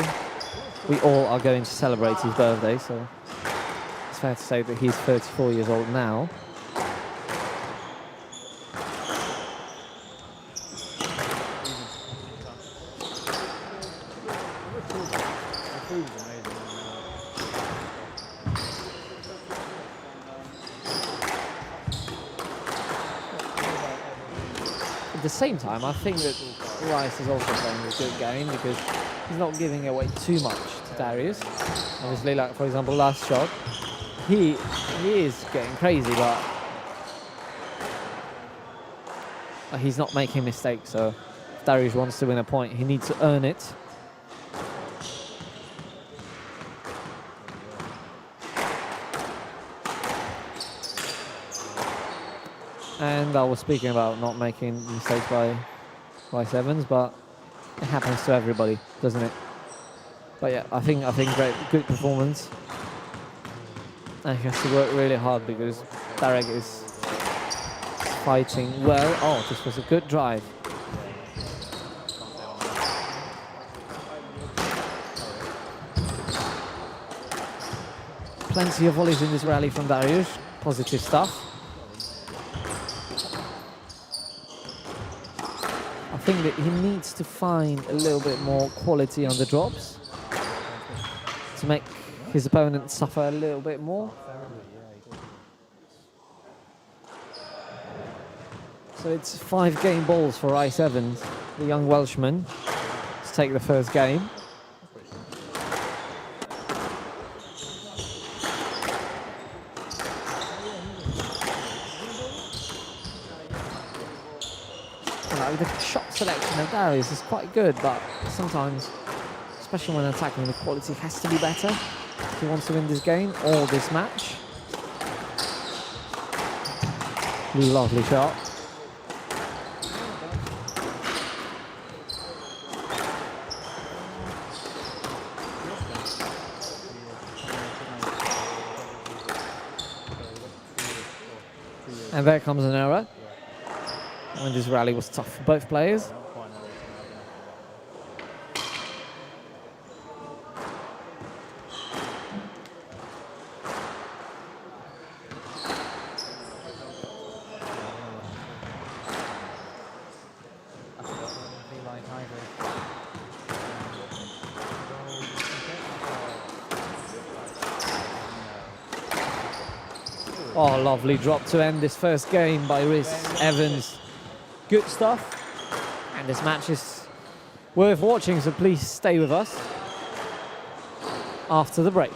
we all are going to celebrate his birthday, so it's fair to say that he's 34 years old now. At the same time, I think that Rhys is also playing a good game because he's not giving away too much to Dariusz. Obviously, like for example, last shot, he is getting crazy, but he's not making mistakes. So if Dariusz wants to win a point, he needs to earn it. And I was speaking about not making mistakes by Rhys Evans, but it happens to everybody, doesn't it? But yeah, I think good performance. And he has to work really hard because Darek is fighting well. Oh, this was a good drive. Plenty of volleys in this rally from Dariusz. Positive stuff. I think that he needs to find a little bit more quality on the drops to make his opponent suffer a little bit more. So it's 5 game balls for Rhys Evans, the young Welshman, to take the first game. The shot selection of Dariusz is quite good, but sometimes, especially when attacking, the quality has to be better if he wants to win this game or this match. Lovely shot. And there comes an error. And this rally was tough for both players. Oh, lovely drop to end this first game by Rhys Evans. Good stuff. And this match is worth watching, so please stay with us after the break.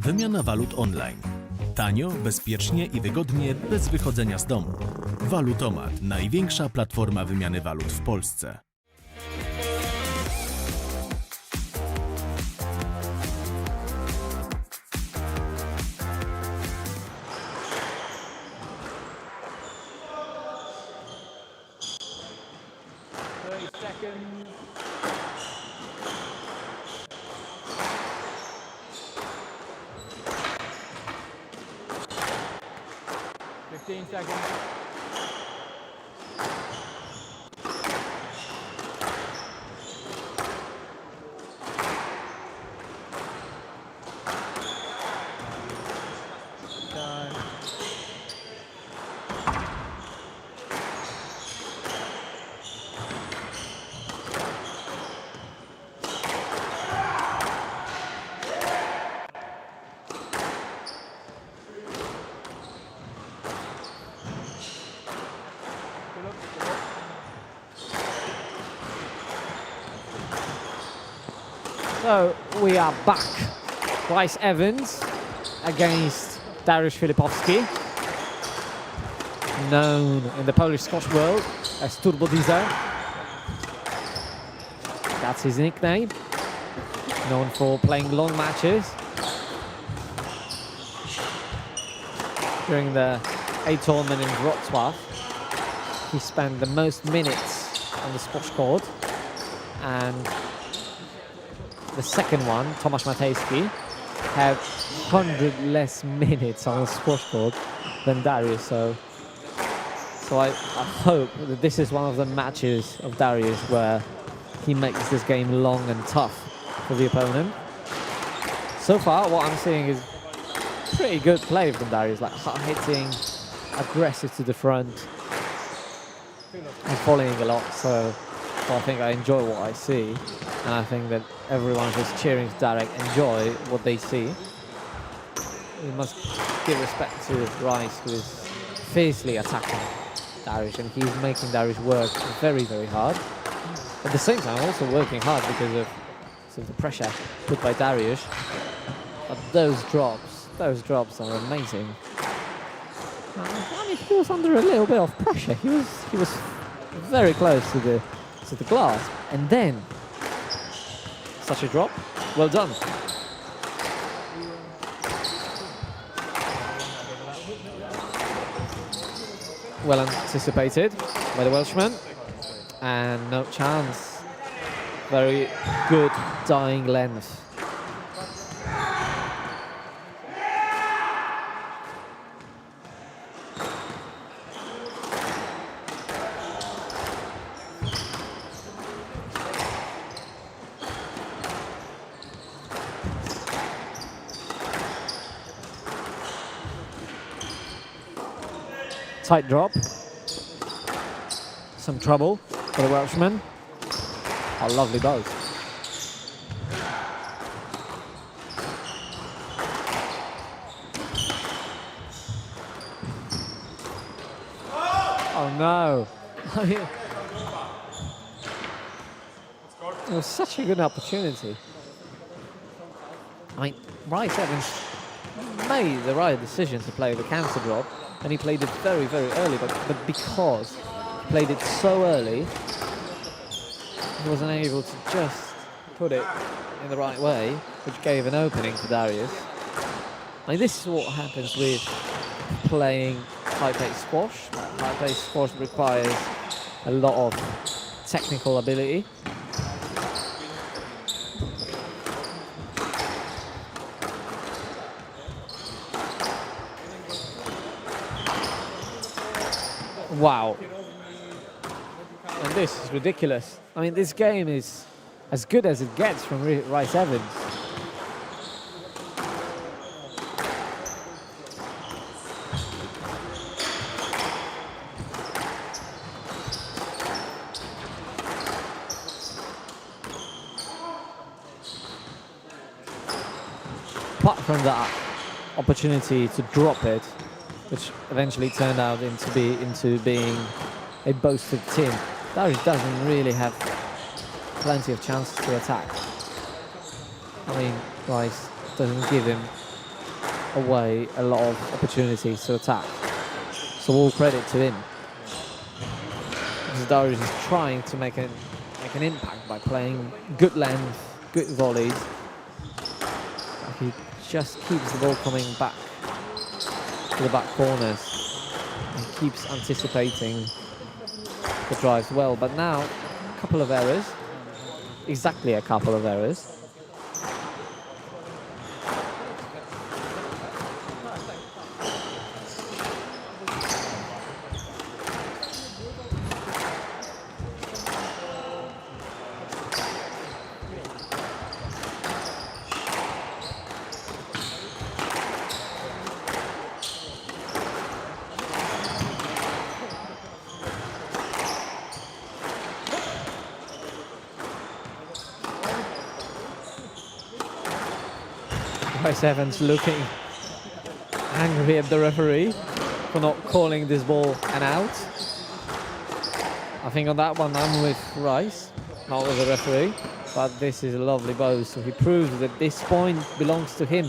Wymiana walut online. Tanio, bezpiecznie i wygodnie, bez wychodzenia z domu. Valutomat, największa platforma wymiany walut w Polsce. Seconds. 15 seconds. Time. So we are back. Rhys Evans against Dariusz Filipowski, known in the Polish squash world as Turbo Diesel. That's his nickname. Known for playing long matches. During the A tournament in Wrocław, he spent the most minutes on the squash court, and the second one, Tomasz Matejski, had 100 less minutes on the squash court than Dariusz. So I hope that this is one of the matches of Dariusz where he makes this game long and tough for the opponent. So far, what I'm seeing is pretty good play from Dariusz, like hard-hitting, aggressive to the front, and volleying a lot. So I think I enjoy what I see, and I think that everyone who's cheering for Darek enjoy what they see. We must give respect to Rhys, who is fiercely attacking Dariusz, and he's making Dariusz work very, very hard. At the same time, also working hard because of sort of the pressure put by Dariusz. But those drops are amazing. I mean, he was under a little bit of pressure. He was very close to the glass, and then such a drop. Well done. Well anticipated by the Welshman, and no chance. Very good dying length. Tight drop. Some trouble for the Welshman. A lovely both. Oh no. I mean, it was such a good opportunity. I mean, Rhys Evans made the right decision to play the counter drop, and he played it very, very early, but because he played it so early, he wasn't able to just put it in the right way, which gave an opening to Dariusz. I mean, this is what happens with playing high-paced squash. High-paced squash requires a lot of technical ability. Wow. And this is ridiculous. I mean, this game is as good as it gets from Rhys Evans. Apart from that opportunity to drop it, which eventually turned out into being a boasted tin, Dariusz doesn't really have plenty of chances to attack. I mean, Rhys doesn't give him away a lot of opportunities to attack. So all credit to him. Because Dariusz is trying to make an impact by playing good length, good volleys. But he just keeps the ball coming back to the back corners and keeps anticipating the drives well. But now, a couple of errors, exactly a couple of errors. Rhys Evans looking angry at the referee for not calling this ball an out. I think on that one I'm with Rhys, not with the referee, but this is a lovely bow, so he proves that this point belongs to him.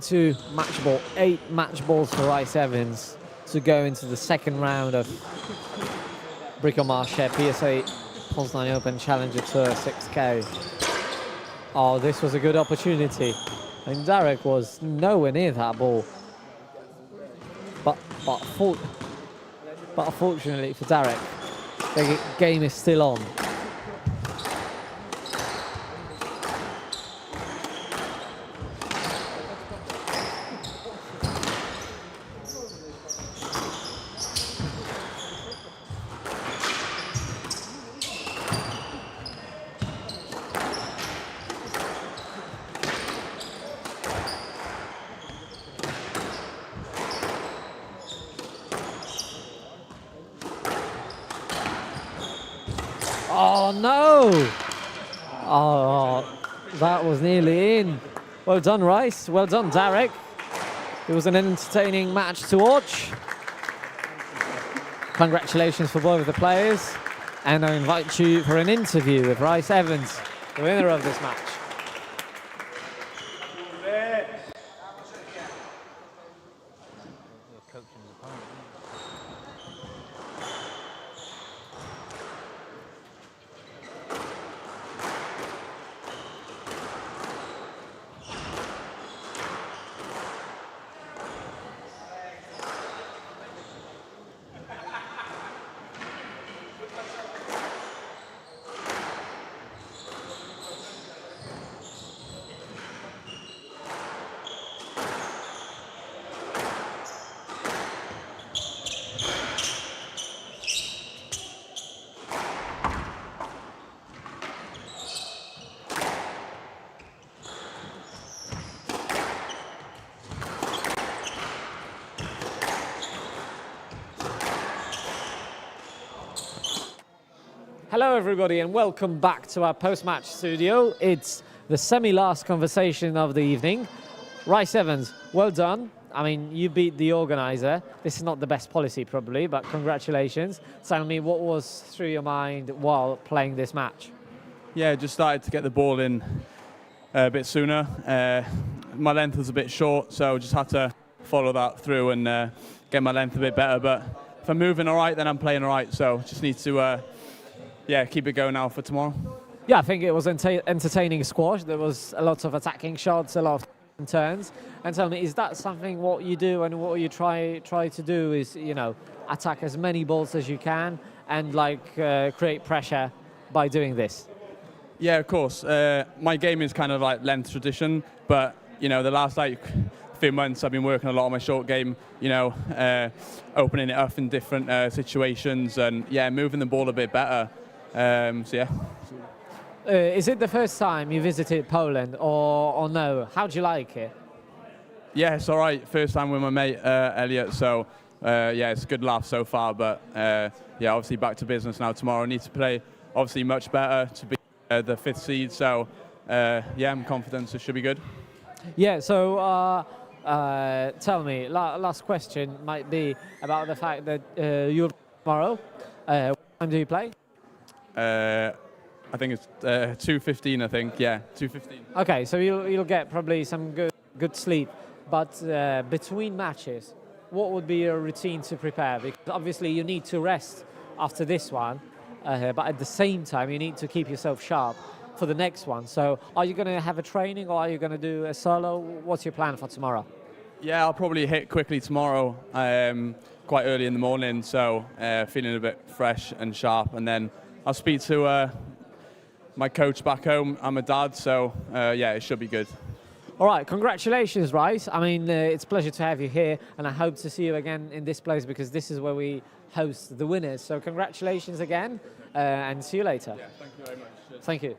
To match ball, 8 match balls for Rhys Evans to go into the second round of Bricomarche PSA Poznan Open Challenger Tour 6K. Oh, this was a good opportunity. And Derek was nowhere near that ball. But unfortunately for Derek, the game is still on. Oh no! Oh, that was nearly in. Well done, Rhys. Well done, Derek. It was an entertaining match to watch. Congratulations for both of the players. And I invite you for an interview with Rhys Evans, the winner of this match. Hello everybody and welcome back to our post-match studio. It's the semi-last conversation of the evening. Rhys Evans, well done. I mean, you beat the organizer. This is not the best policy probably, but congratulations. Tell me what was through your mind while playing this match? Yeah, just started to get the ball in a bit sooner. My length was a bit short, so just had to follow that through and get my length a bit better. But if I'm moving all right, then I'm playing all right. So just need to keep it going now for tomorrow. Yeah, I think it was entertaining squash. There was a lot of attacking shots, a lot of turns. And tell me, is that something what you do and what you try to do is, you know, attack as many balls as you can and create pressure by doing this? Yeah, of course. My game is kind of like length tradition, but you know, the last few months I've been working a lot on my short game, you know, opening it up in different situations and moving the ball a bit better. So yeah. Is it the first time you visited Poland, or no? How do you like it? Yeah, it's all right. First time with my mate Elliot, so yeah, it's a good laugh so far. But yeah, obviously back to business now. Tomorrow, I need to play obviously much better to be the 5th seed. So yeah, I'm confident it should be good. Yeah. So tell me, last question might be about the fact that you're tomorrow. What time do you play? I think it's 2:15. I think, yeah, 2:15. Okay, so you'll get probably some good sleep. But between matches, what would be your routine to prepare? Because obviously you need to rest after this one, but at the same time you need to keep yourself sharp for the next one. So are you going to have a training, or are you going to do a solo? What's your plan for tomorrow? Yeah, I'll probably hit quickly tomorrow, quite early in the morning, so feeling a bit fresh and sharp. And then I'll speak to my coach back home. I'm a dad, so yeah, it should be good. All right, congratulations, Rhys. I mean, it's a pleasure to have you here, and I hope to see you again in this place, because this is where we host the winners. So congratulations again, and see you later. Yeah, thank you very much. Cheers. Thank you.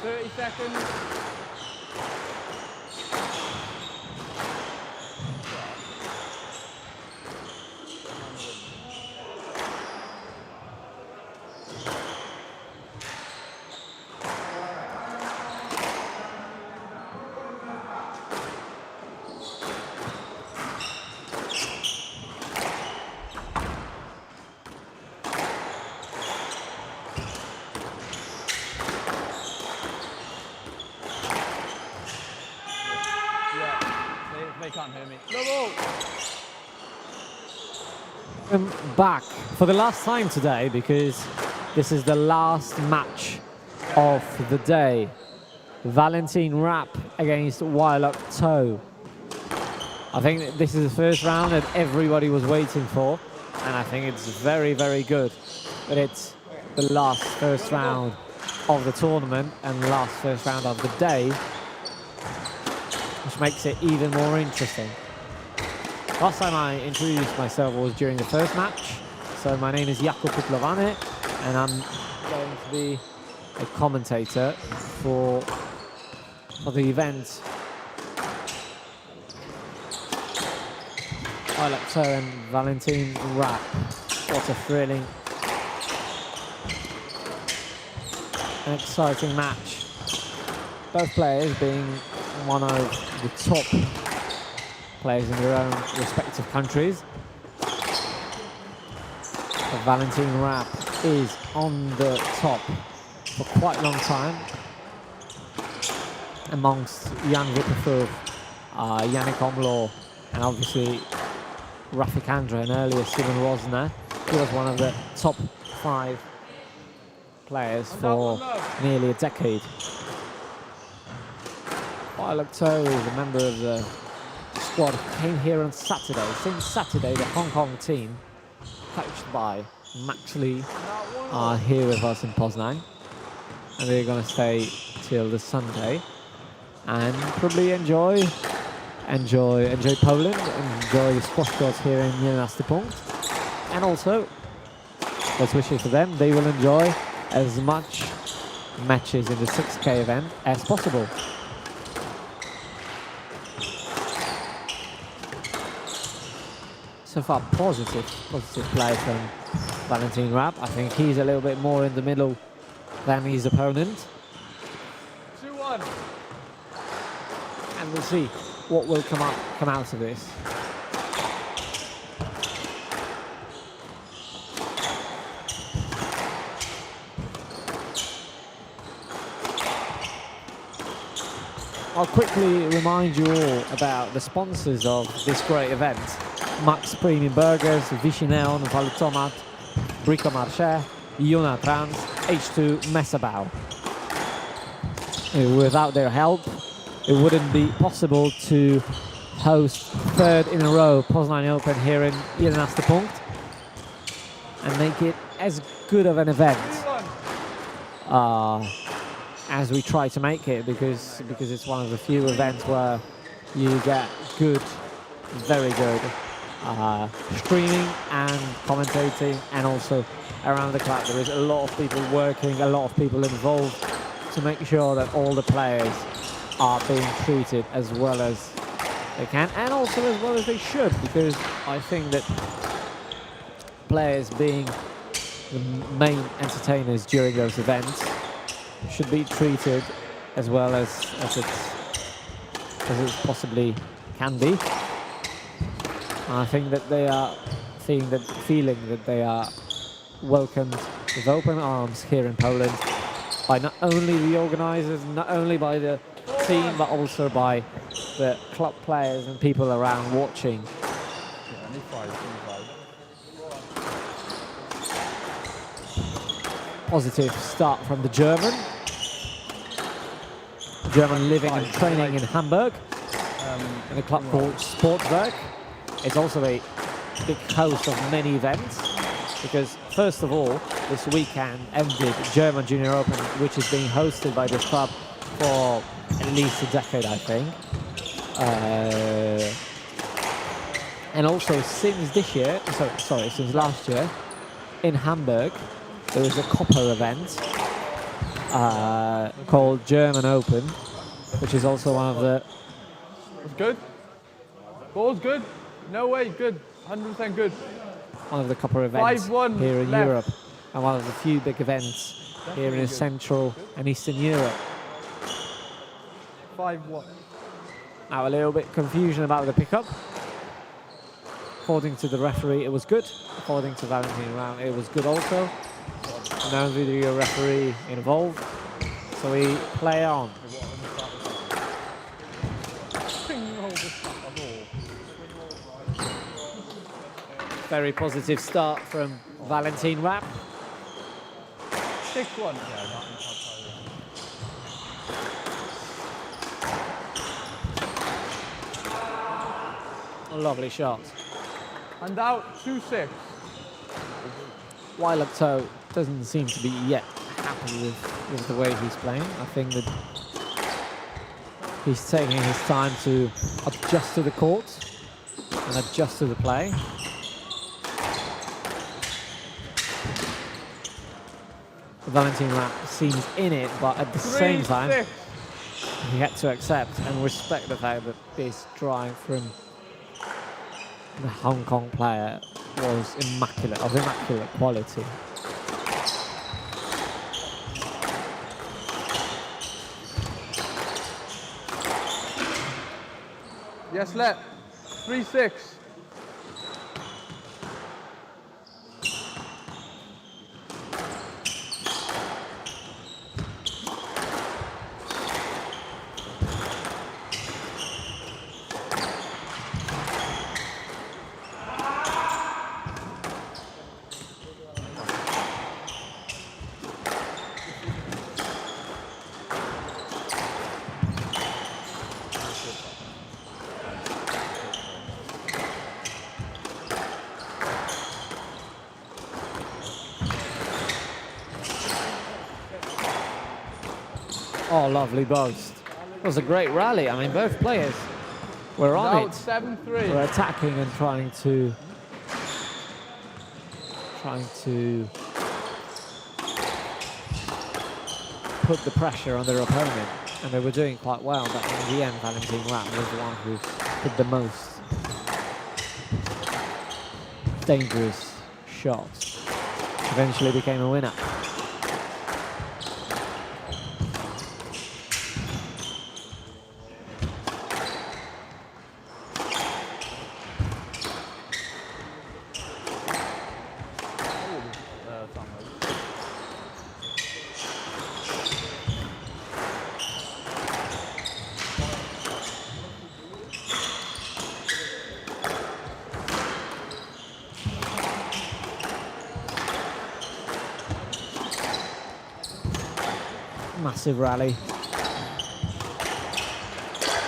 30 seconds. They can't hear me. Back for the last time today because this is the last match of the day. Valentin Rapp against Wai Lok To. I think this is the first round that everybody was waiting for, and I think it's very, very good that it's the last first round of the tournament and last first round of the day, which makes it even more interesting. Last time I introduced myself was during the first match. So my name is Jakub Putlowane, and I'm going to be a commentator for the event. Wai Lok To and Valentin Rapp. What a thrilling and exciting match. Both players being one of the top players in their own respective countries. But Valentin Rapp is on the top for quite a long time amongst Jan Wipperfurth, Yannick Omar, and obviously Rafik Andra and earlier Simon Rosner. He was one of the top 5 players for nearly a decade. Wai Lok To is a member of the squad, came here on Saturday. Since Saturday, the Hong Kong team, coached by Max Lee, are here with us in Poznan. And they're going to stay till the Sunday and probably enjoy Poland, enjoy the squash courts here in 11. Punkt. And also, let's wish it for them, they will enjoy as much matches in the 6K event as possible. So far, positive play from Valentin Rapp. I think he's a little bit more in the middle than his opponent. 2-1. And we'll see what will come out of this. I'll quickly remind you all about the sponsors of this great event. Max Premium Burgers, Vichy Neon, Wai Lok To, Bricomarche, Yuna Trans, H2, Mesabau. Without their help, it wouldn't be possible to host third in a row Poznan Open here in 11. Punkt and make it as good of an event as we try to make it, because it's one of the few events where you get good, very good streaming and commentating, and also around the clock there is a lot of people working, a lot of people involved to make sure that all the players are being treated as well as they can, and also as well as they should, because I think that players being the main entertainers during those events should be treated as well as it possibly can be. And I think that they are feeling that they are welcomed with open arms here in Poland by not only the organisers, not only by the team, but also by the club players and people around watching. Positive start from the German living and training in Hamburg in a club called Sportwerk. It's also a big host of many events, because first of all, this weekend ended German Junior Open, which is being hosted by this club for at least a decade, I think. And also since this year, since last year, in Hamburg, there was a copper event called German Open, which is also one of the... It's good. Ball's good. No way, good. 100% good. One of the copper events here in Europe, and one of the few big events here in Central and Eastern Europe. 5-1. Now a little bit confusion about the pickup. According to the referee, it was good. According to Valentin Rapp, it was good also. No video referee involved, so we play on. Very positive start from Valentin Rapp. 6-1. A lovely shot. And out 2-6. Wai Lok To doesn't seem to be yet happy with the way he's playing. I think that he's taking his time to adjust to the court and adjust to the play. Valentin Rapp seems in it, but at the same time, he had to accept and respect the fact that this drive from the Hong Kong player was immaculate, of immaculate quality. Yes, let. 3-6. Oh, lovely boast. It was a great rally. I mean, both players were on it. 7-3. Were attacking and trying to put the pressure on their opponent, and they were doing quite well. But in the end, Valentin Rapp was the one who did the most dangerous shots. Eventually became a winner. Massive rally.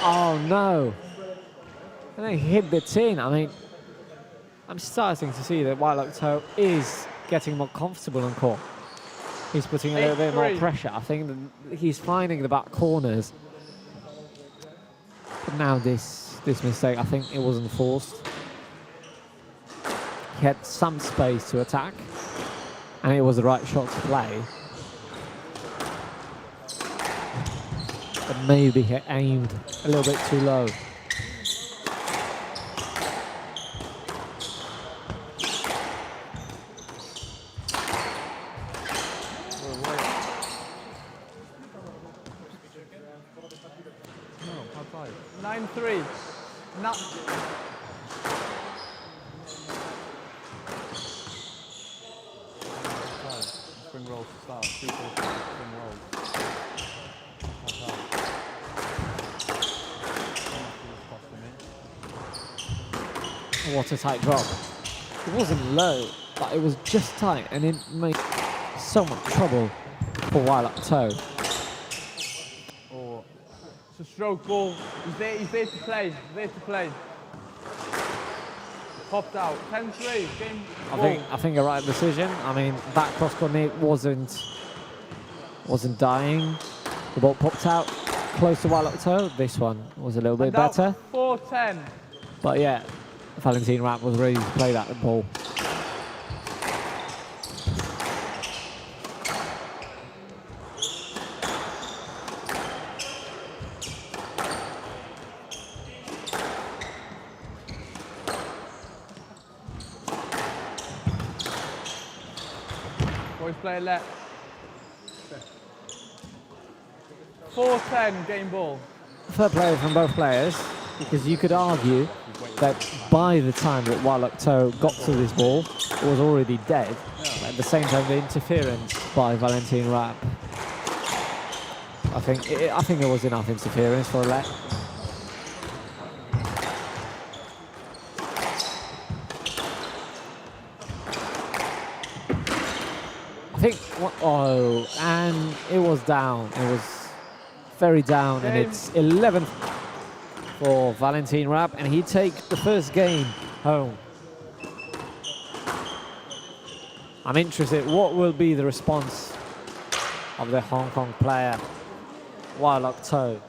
Oh no! And they hit the tin. I mean, I'm starting to see that Wai Lok To is getting more comfortable on court. He's putting a little bit more pressure. I think that he's finding the back corners. But now this mistake, I think it wasn't forced. He had some space to attack, and it was the right shot to play. But maybe he aimed a little bit too low. No, high five. 9-3. Not. Spring rolls to start. 2-4 spring rolls. High five. What a tight drop. It wasn't low, but it was just tight, and it made so much trouble for Wai Lok To. Oh, it's a stroke ball. He's there to play. He's there to play. Popped out. 10-3. Game. I think a right decision. I mean, that cross coordinate wasn't dying. The ball popped out close to Wai Lok To. This one was a little bit better. 4-10. But yeah, Valentin Rapp was ready to play that ball. Boys play left. 4-10 game ball. Fair play from both players, because you could argue that by the time that Wai Lok To got to this ball, it was already dead. At the same time, the interference by Valentin Rapp, I think it was enough interference for a let. I think, oh, and it was down. It was very down, and it's 11 for Valentin Rapp, and he takes the first game home. I'm interested, what will be the response of the Hong Kong player, Wai Lok To?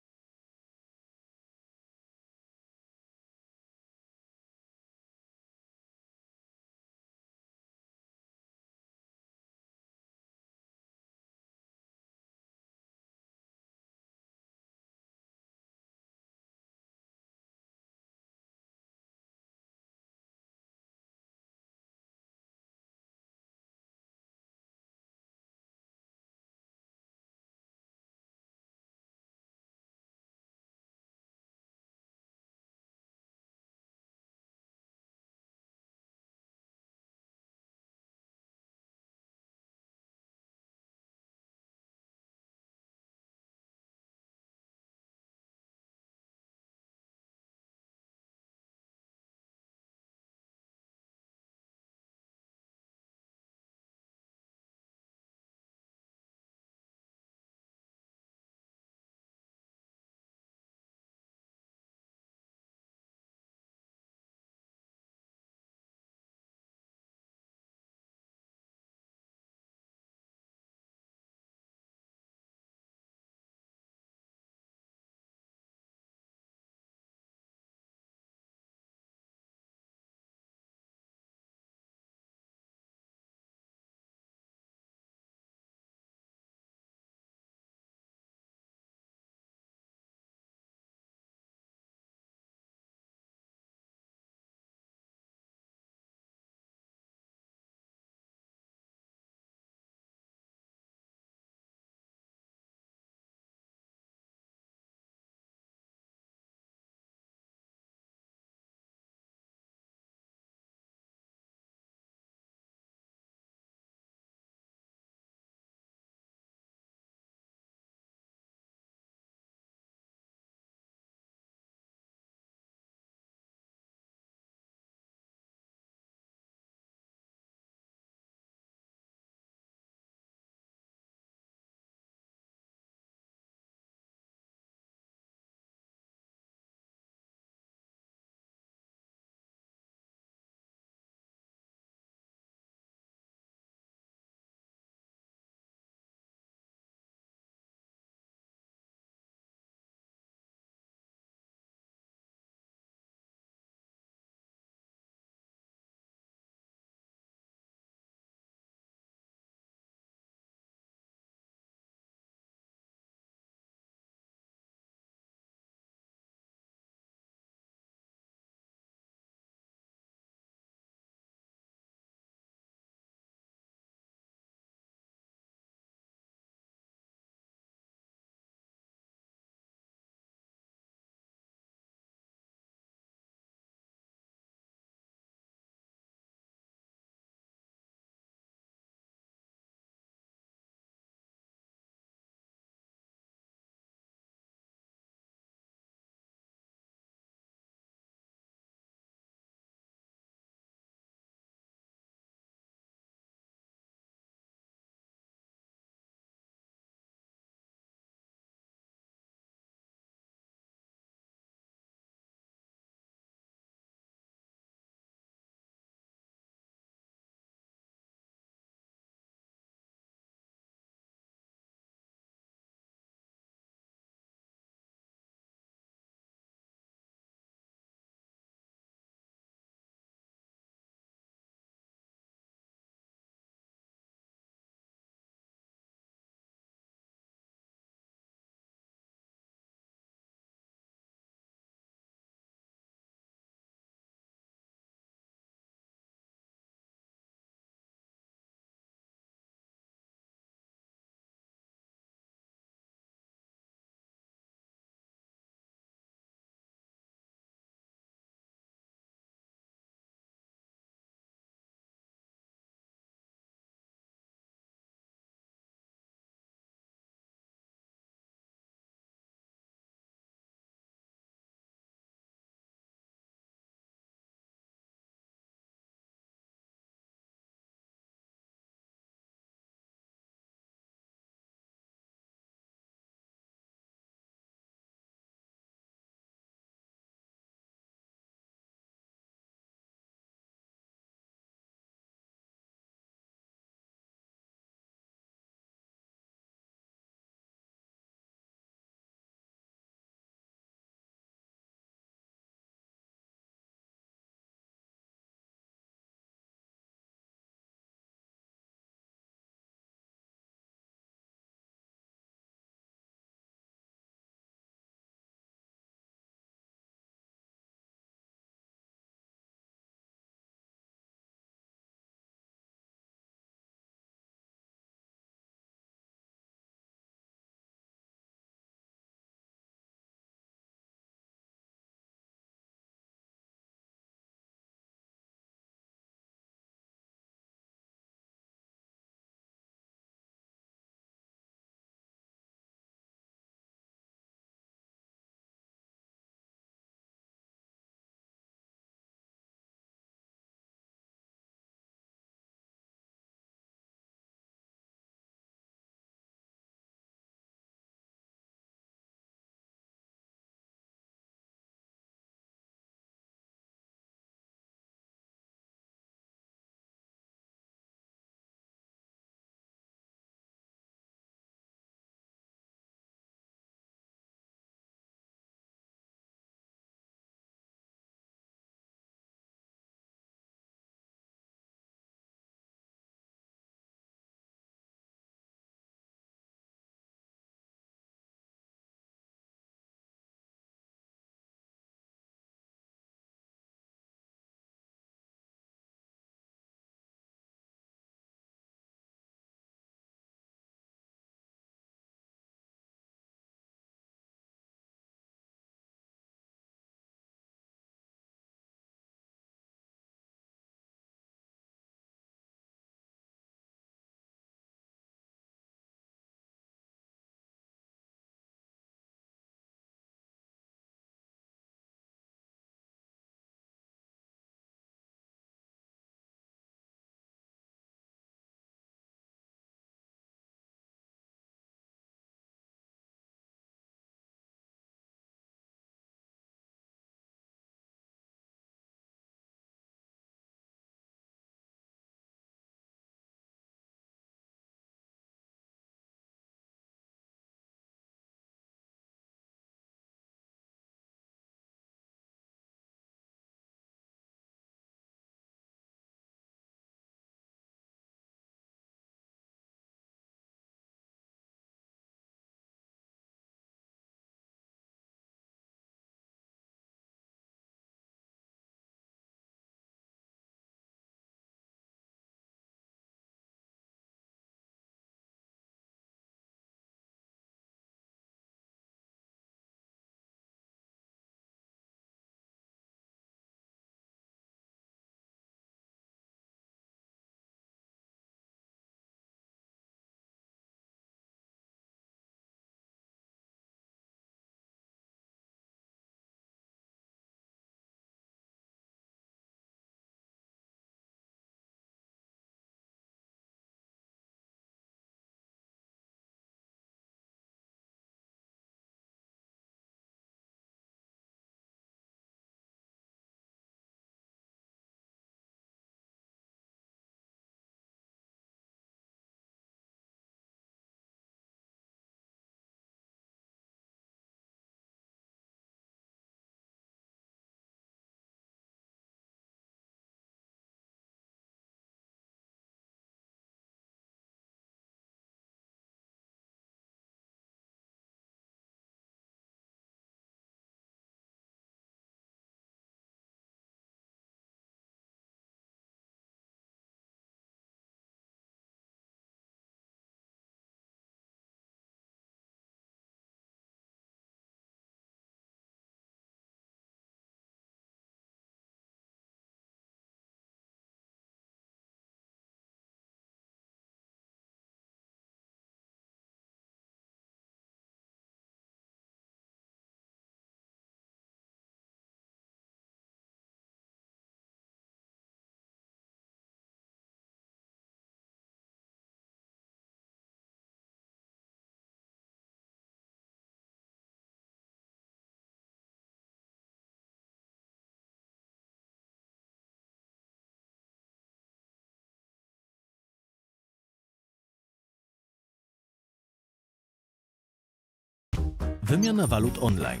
Wymiana walut online.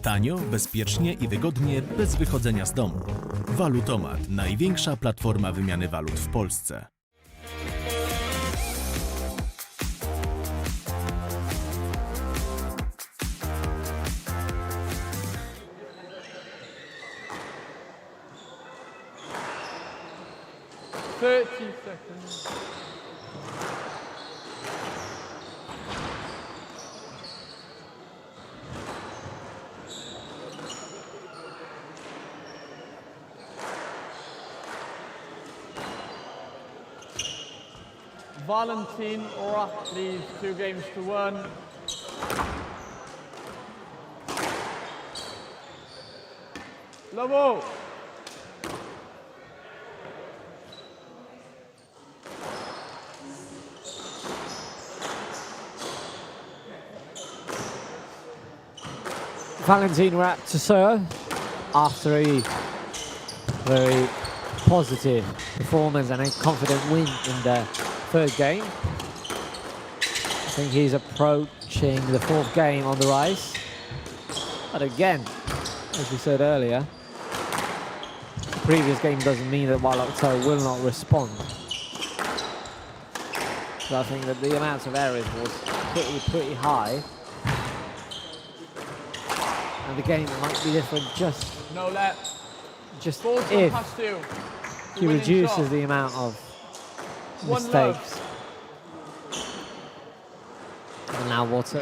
Tanio, bezpiecznie i wygodnie, bez wychodzenia z domu. Valutomat, największa platforma wymiany walut w Polsce. Seconds. Valentin Rapp leads 2 games to 1. Level. Valentin Rapp to serve after a very positive performance and a confident win in the third game. I think he's approaching the 4th game on the rise. But again, as we said earlier, the previous game doesn't mean that Wai Lok To will not respond. So I think that the amount of errors was pretty high. And the game might be different just if he reduces the amount of mistakes. And now it's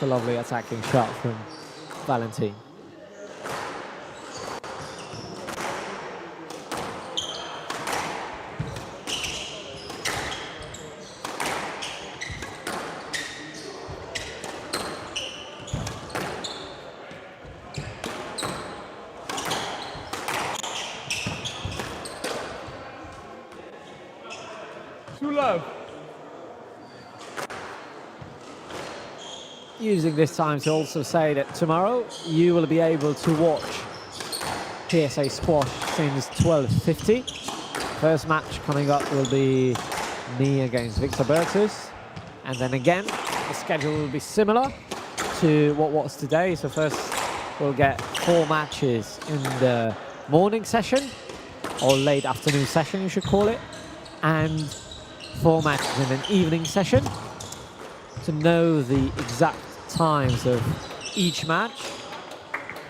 a lovely attacking shot from Valentin. Using this time to also say that tomorrow you will be able to watch PSA squash since 12:50. First match coming up will be me against Victor Bertus, and then again the schedule will be similar to what was today. So first we'll get 4 matches in the morning session, or late afternoon session you should call it, and 4 matches in an evening session. To know the exact times of each match,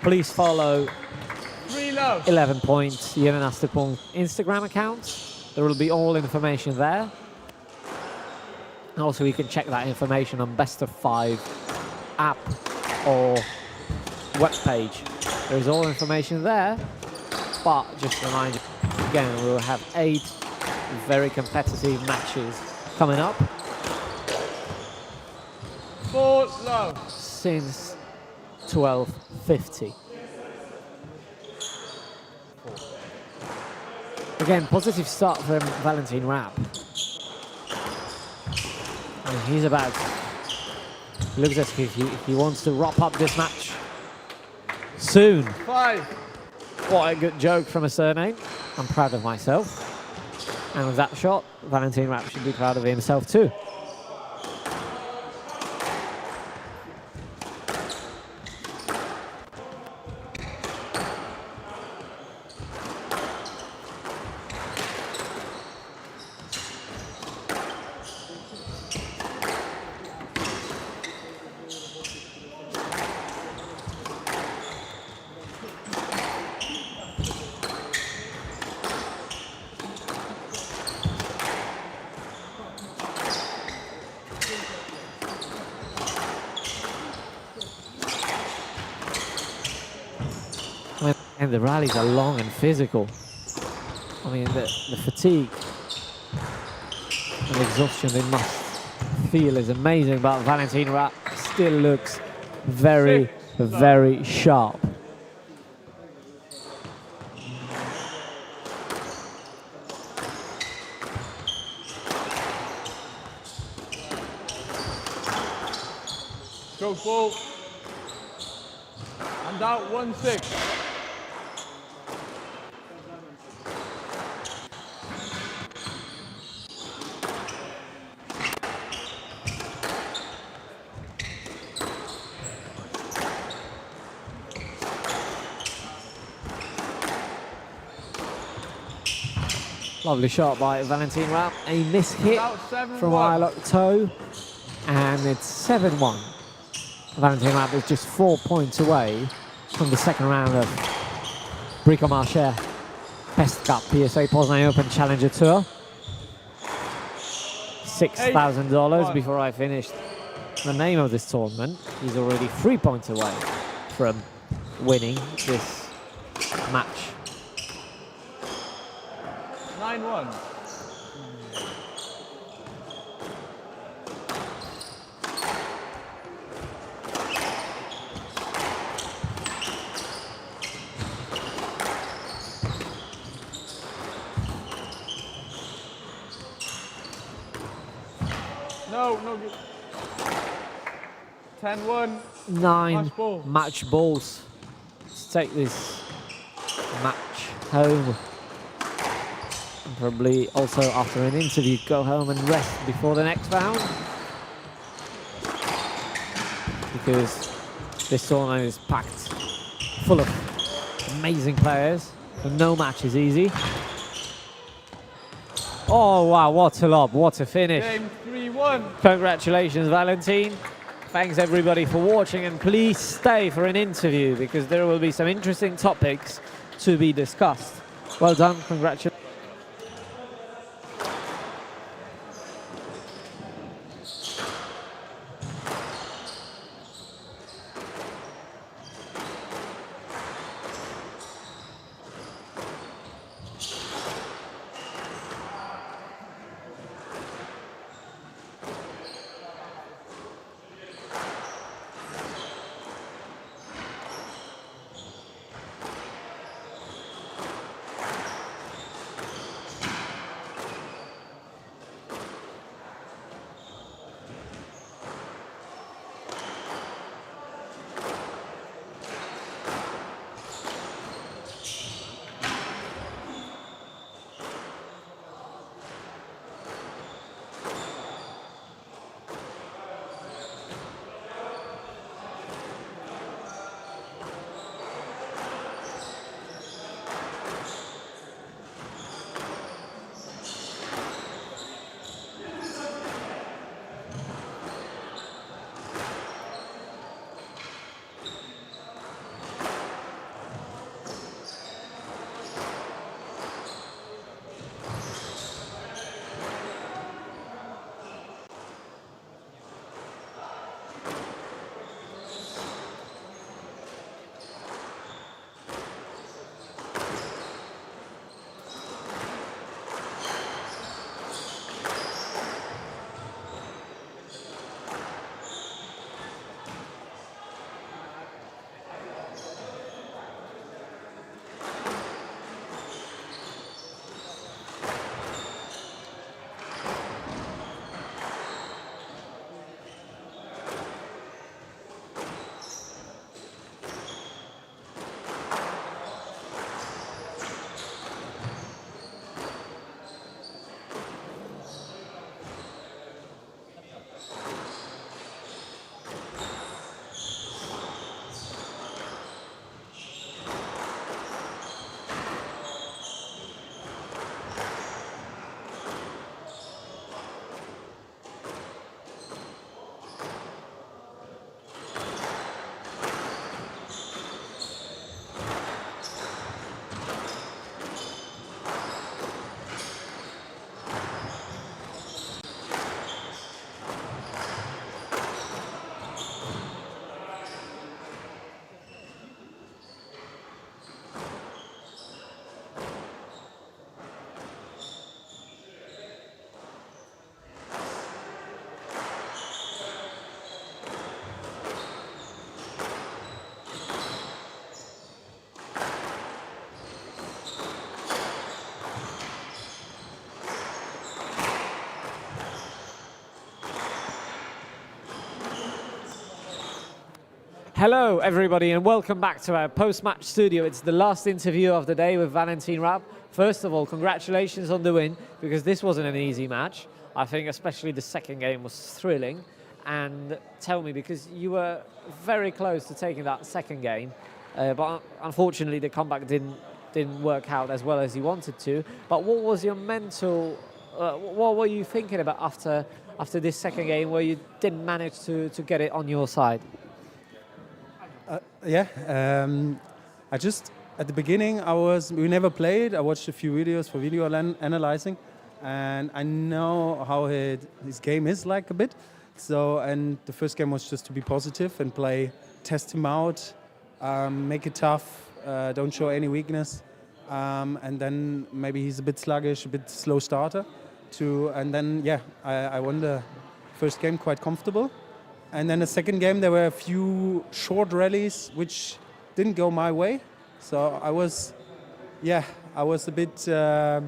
please follow 11 Points Instagram account. There will be all information there. And also you can check that information on Best of 5 app or webpage. There is all information there, but just to remind you, again, we will have 8 very competitive matches coming up. Since 12:50. Again, positive start from Valentin Rapp. And he's about, looks as if he wants to wrap up this match soon. 5. What a good joke from a surname. I'm proud of myself. And with that shot, Valentin Rapp should be proud of himself too. And the rallies are long and physical. I mean, the fatigue and exhaustion they must feel is amazing, but Valentin Rapp still looks very, very sharp. Go full. And out 1-6. Lovely shot by Valentin Rapp. A miss hit About 7-1. from Wai Lok To. And it's 7-1. Valentin Rapp is just 4 points away from the second round of Bricomarche Pestka PSA Poznan Open Challenger Tour. $6,000 before I finished the name of this tournament. He's already 3 points away from winning this match. 9-1. No good. 10-1. 9 match balls to take this match home. And probably also after an interview go home and rest before the next round. Because this tournament is packed full of amazing players. And no match is easy. Oh wow, what a lob, what a finish. Game 3-1. Congratulations, Valentin. Thanks everybody for watching, and please stay for an interview because there will be some interesting topics to be discussed. Well done, congratulations. Hello everybody and welcome back to our post-match studio. It's the last interview of the day with Valentin Rapp. First of all, congratulations on the win, because this wasn't an easy match. I think especially the second game was thrilling. And tell me, because you were very close to taking that second game, but unfortunately the comeback didn't didn't work out as well as you wanted to. But what was your mental? What were you thinking about after this second game where you didn't manage to get it on your side? I just at the beginning we never played. I watched a few videos for video analyzing, and I know how his game is like a bit. So, and the first game was just to be positive and test him out, make it tough, don't show any weakness, and then maybe he's a bit sluggish, a bit slow starter. And then I won the first game quite comfortable, and then the second game there were a few short rallies which didn't go my way. So I was a bit I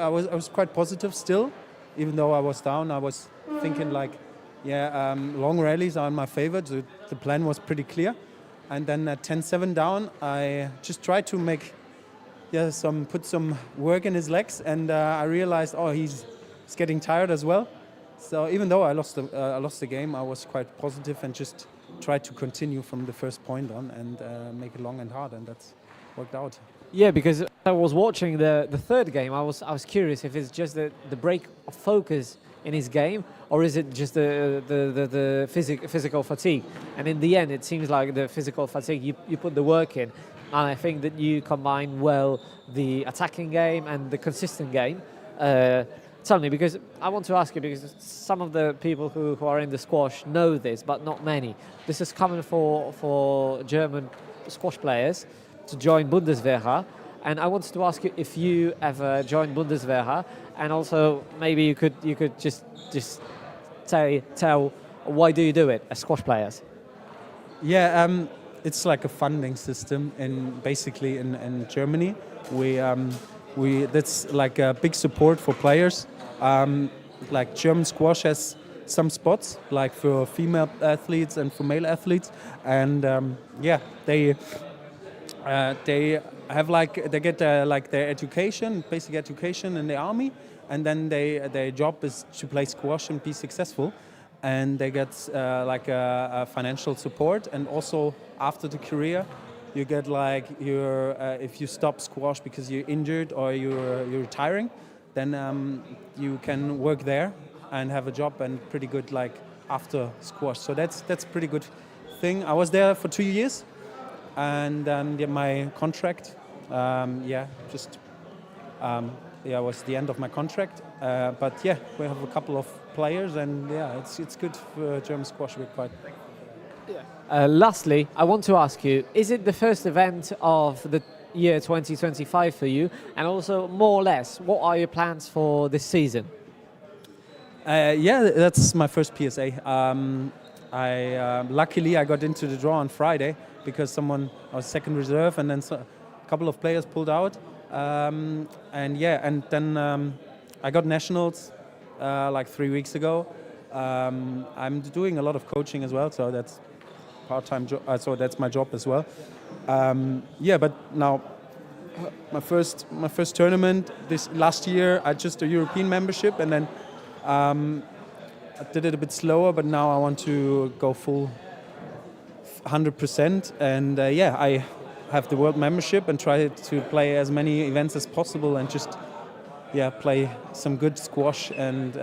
was quite positive still, even though I was down. I was thinking like, long rallies are in my favor. So the plan was pretty clear. And then at 10-7 down, I just tried to put some work in his legs, and I realized, he's getting tired as well. So even though I lost the game, I was quite positive and just tried to continue from the first point on and make it long and hard, and that's worked out. Yeah, because I was watching the third game. I was curious if it's just the break of focus in his game, or is it just the physical fatigue? And in the end, it seems like the physical fatigue. You put the work in, and I think that you combine well the attacking game and the consistent game. Tell me, because I want to ask you, because some of the people who are in the squash know this, but not many. This is common for German squash players to join Bundeswehr, and I wanted to ask you if you ever joined Bundeswehr, and also maybe you could just tell why do you do it as squash players? Yeah, it's like a funding system basically in Germany. That's like a big support for players. Like German squash has some spots, like for female athletes and for male athletes, and they get their education, basic education in the army, and then their job is to play squash and be successful, and they get a financial support, and also after the career you get if you stop squash because you're injured or you're retiring, then you can work there and have a job and pretty good after squash. So that's pretty good thing. I was there for 2 years, and my contract was the end of my contract. But we have a couple of players, and it's good for German squash. We're quite. Lastly, I want to ask you, is it the first event of the year 2025 for you? And also, more or less, what are your plans for this season? That's my first PSA. Luckily I got into the draw on Friday because I was second reserve, and then a couple of players pulled out. And then I got nationals 3 weeks ago. I'm doing a lot of coaching as well, so that's part-time job. So that's my job as well. But now my first tournament this last year, I just a European membership, and then I did it a bit slower. But now I want to go full 100%, and I have the world membership and try to play as many events as possible, and just play some good squash and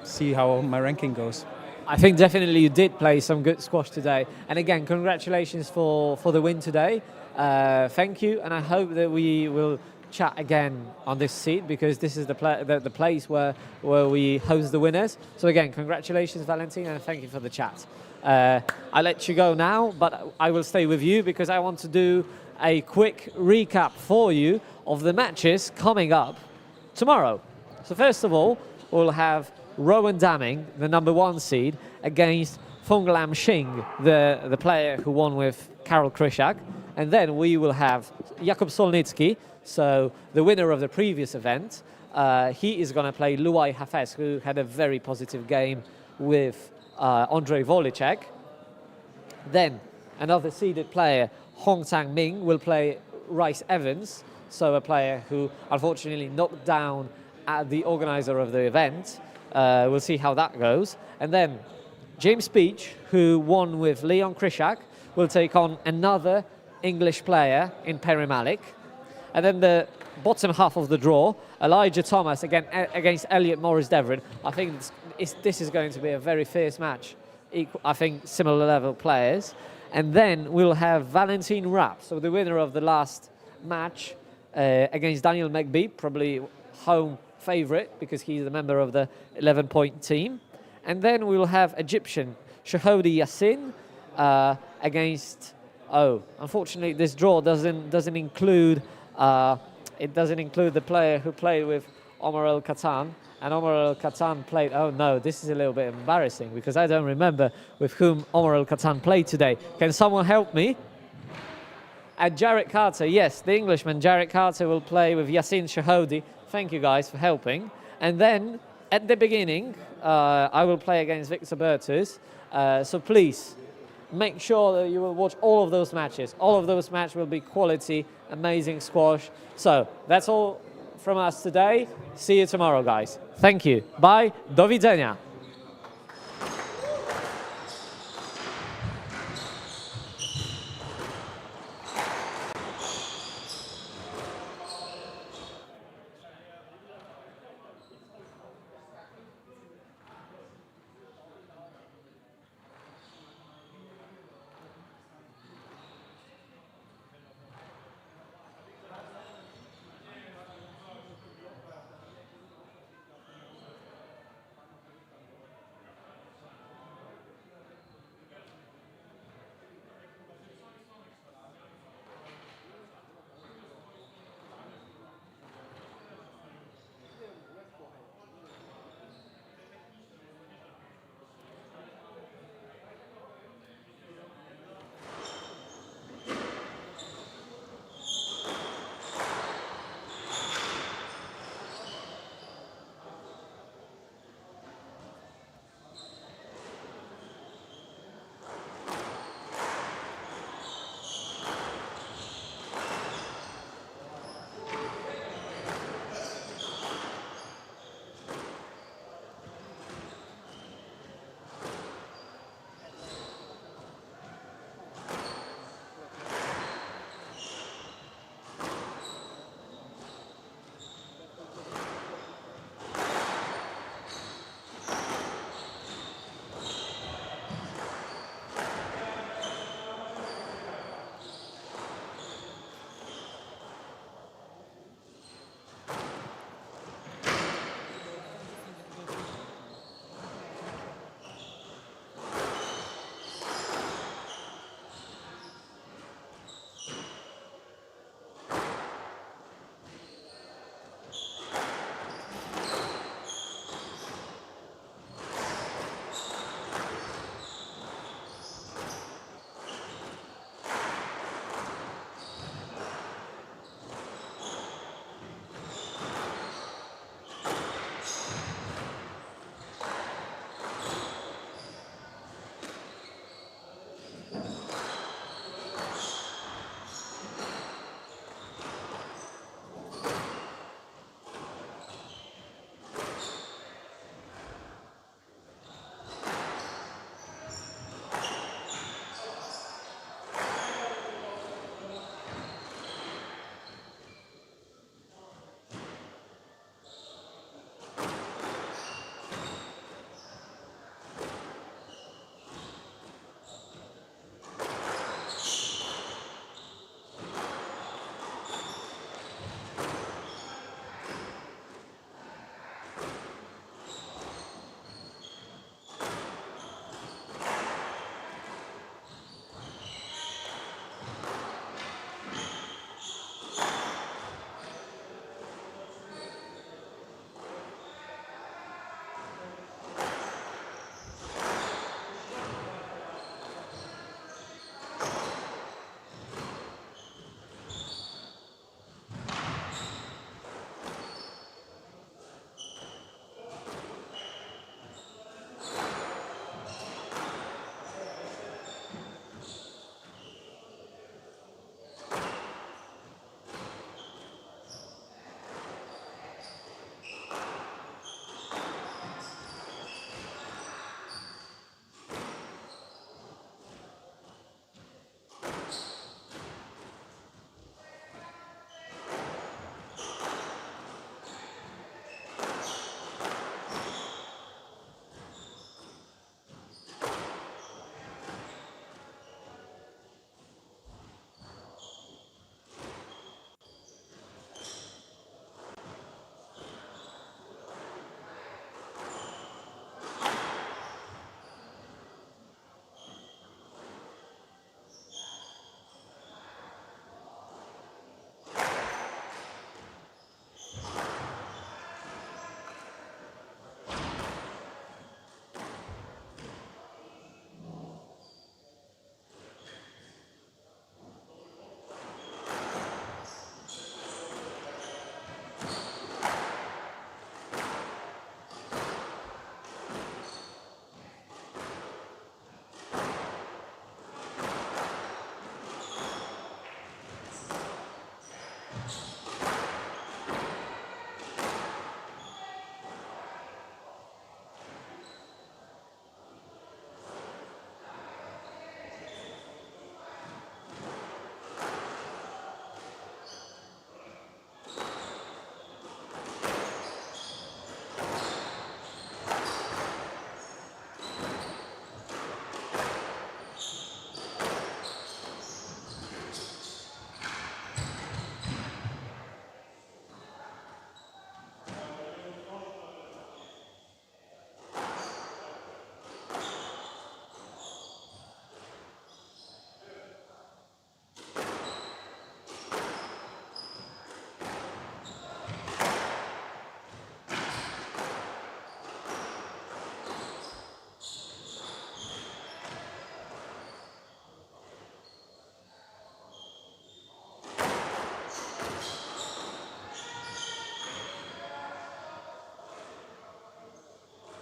see how my ranking goes. I think definitely you did play some good squash today. And again, congratulations for the win today. Thank you, and I hope that we will chat again on this seat, because this is the place where we host the winners. So again, congratulations, Valentin, and thank you for the chat. I'll let you go now, but I will stay with you because I want to do a quick recap for you of the matches coming up tomorrow. So first of all, we'll have Rowan Damming, the #1 seed, against Fung Shing, the player who won with Karol Krysiak. And then we will have Jakub Solnicki, so the winner of the previous event. He is going to play Louai Hafez, who had a very positive game with Ondrej Vorlicek. Then another seeded player, Hong Tang Ming, will play Rhys Evans, so a player who unfortunately knocked down the organizer of the event. We'll see how that goes. And then James Beach, who won with Leon Krysiak, will take on another English player in Perry Malik. And then the bottom half of the draw, Elijah Thomas against Elliot Morris Devred. I think this is going to be a very fierce match. I think similar level players. And then we'll have Valentin Rapp, so the winner of the last match against Daniel McBee, probably home favorite because he's a member of the 11-point team. And then we'll have Egyptian Shahodi Yassin against, unfortunately this draw doesn't include the player who played with Omar El Kattan. And Omar El Kattan played, oh no, this is a little bit embarrassing because I don't remember with whom Omar El Kattan played today. Can someone help me? And Jarrett Carter, yes, the Englishman Jarrett Carter will play with Yassin Shahodi. Thank you guys for helping. And then at the beginning, I will play against Victor Bertus. So please make sure that you will watch all of those matches. All of those matches will be quality, amazing squash. So that's all from us today. See you tomorrow, guys. Thank you. Bye. Do widzenia.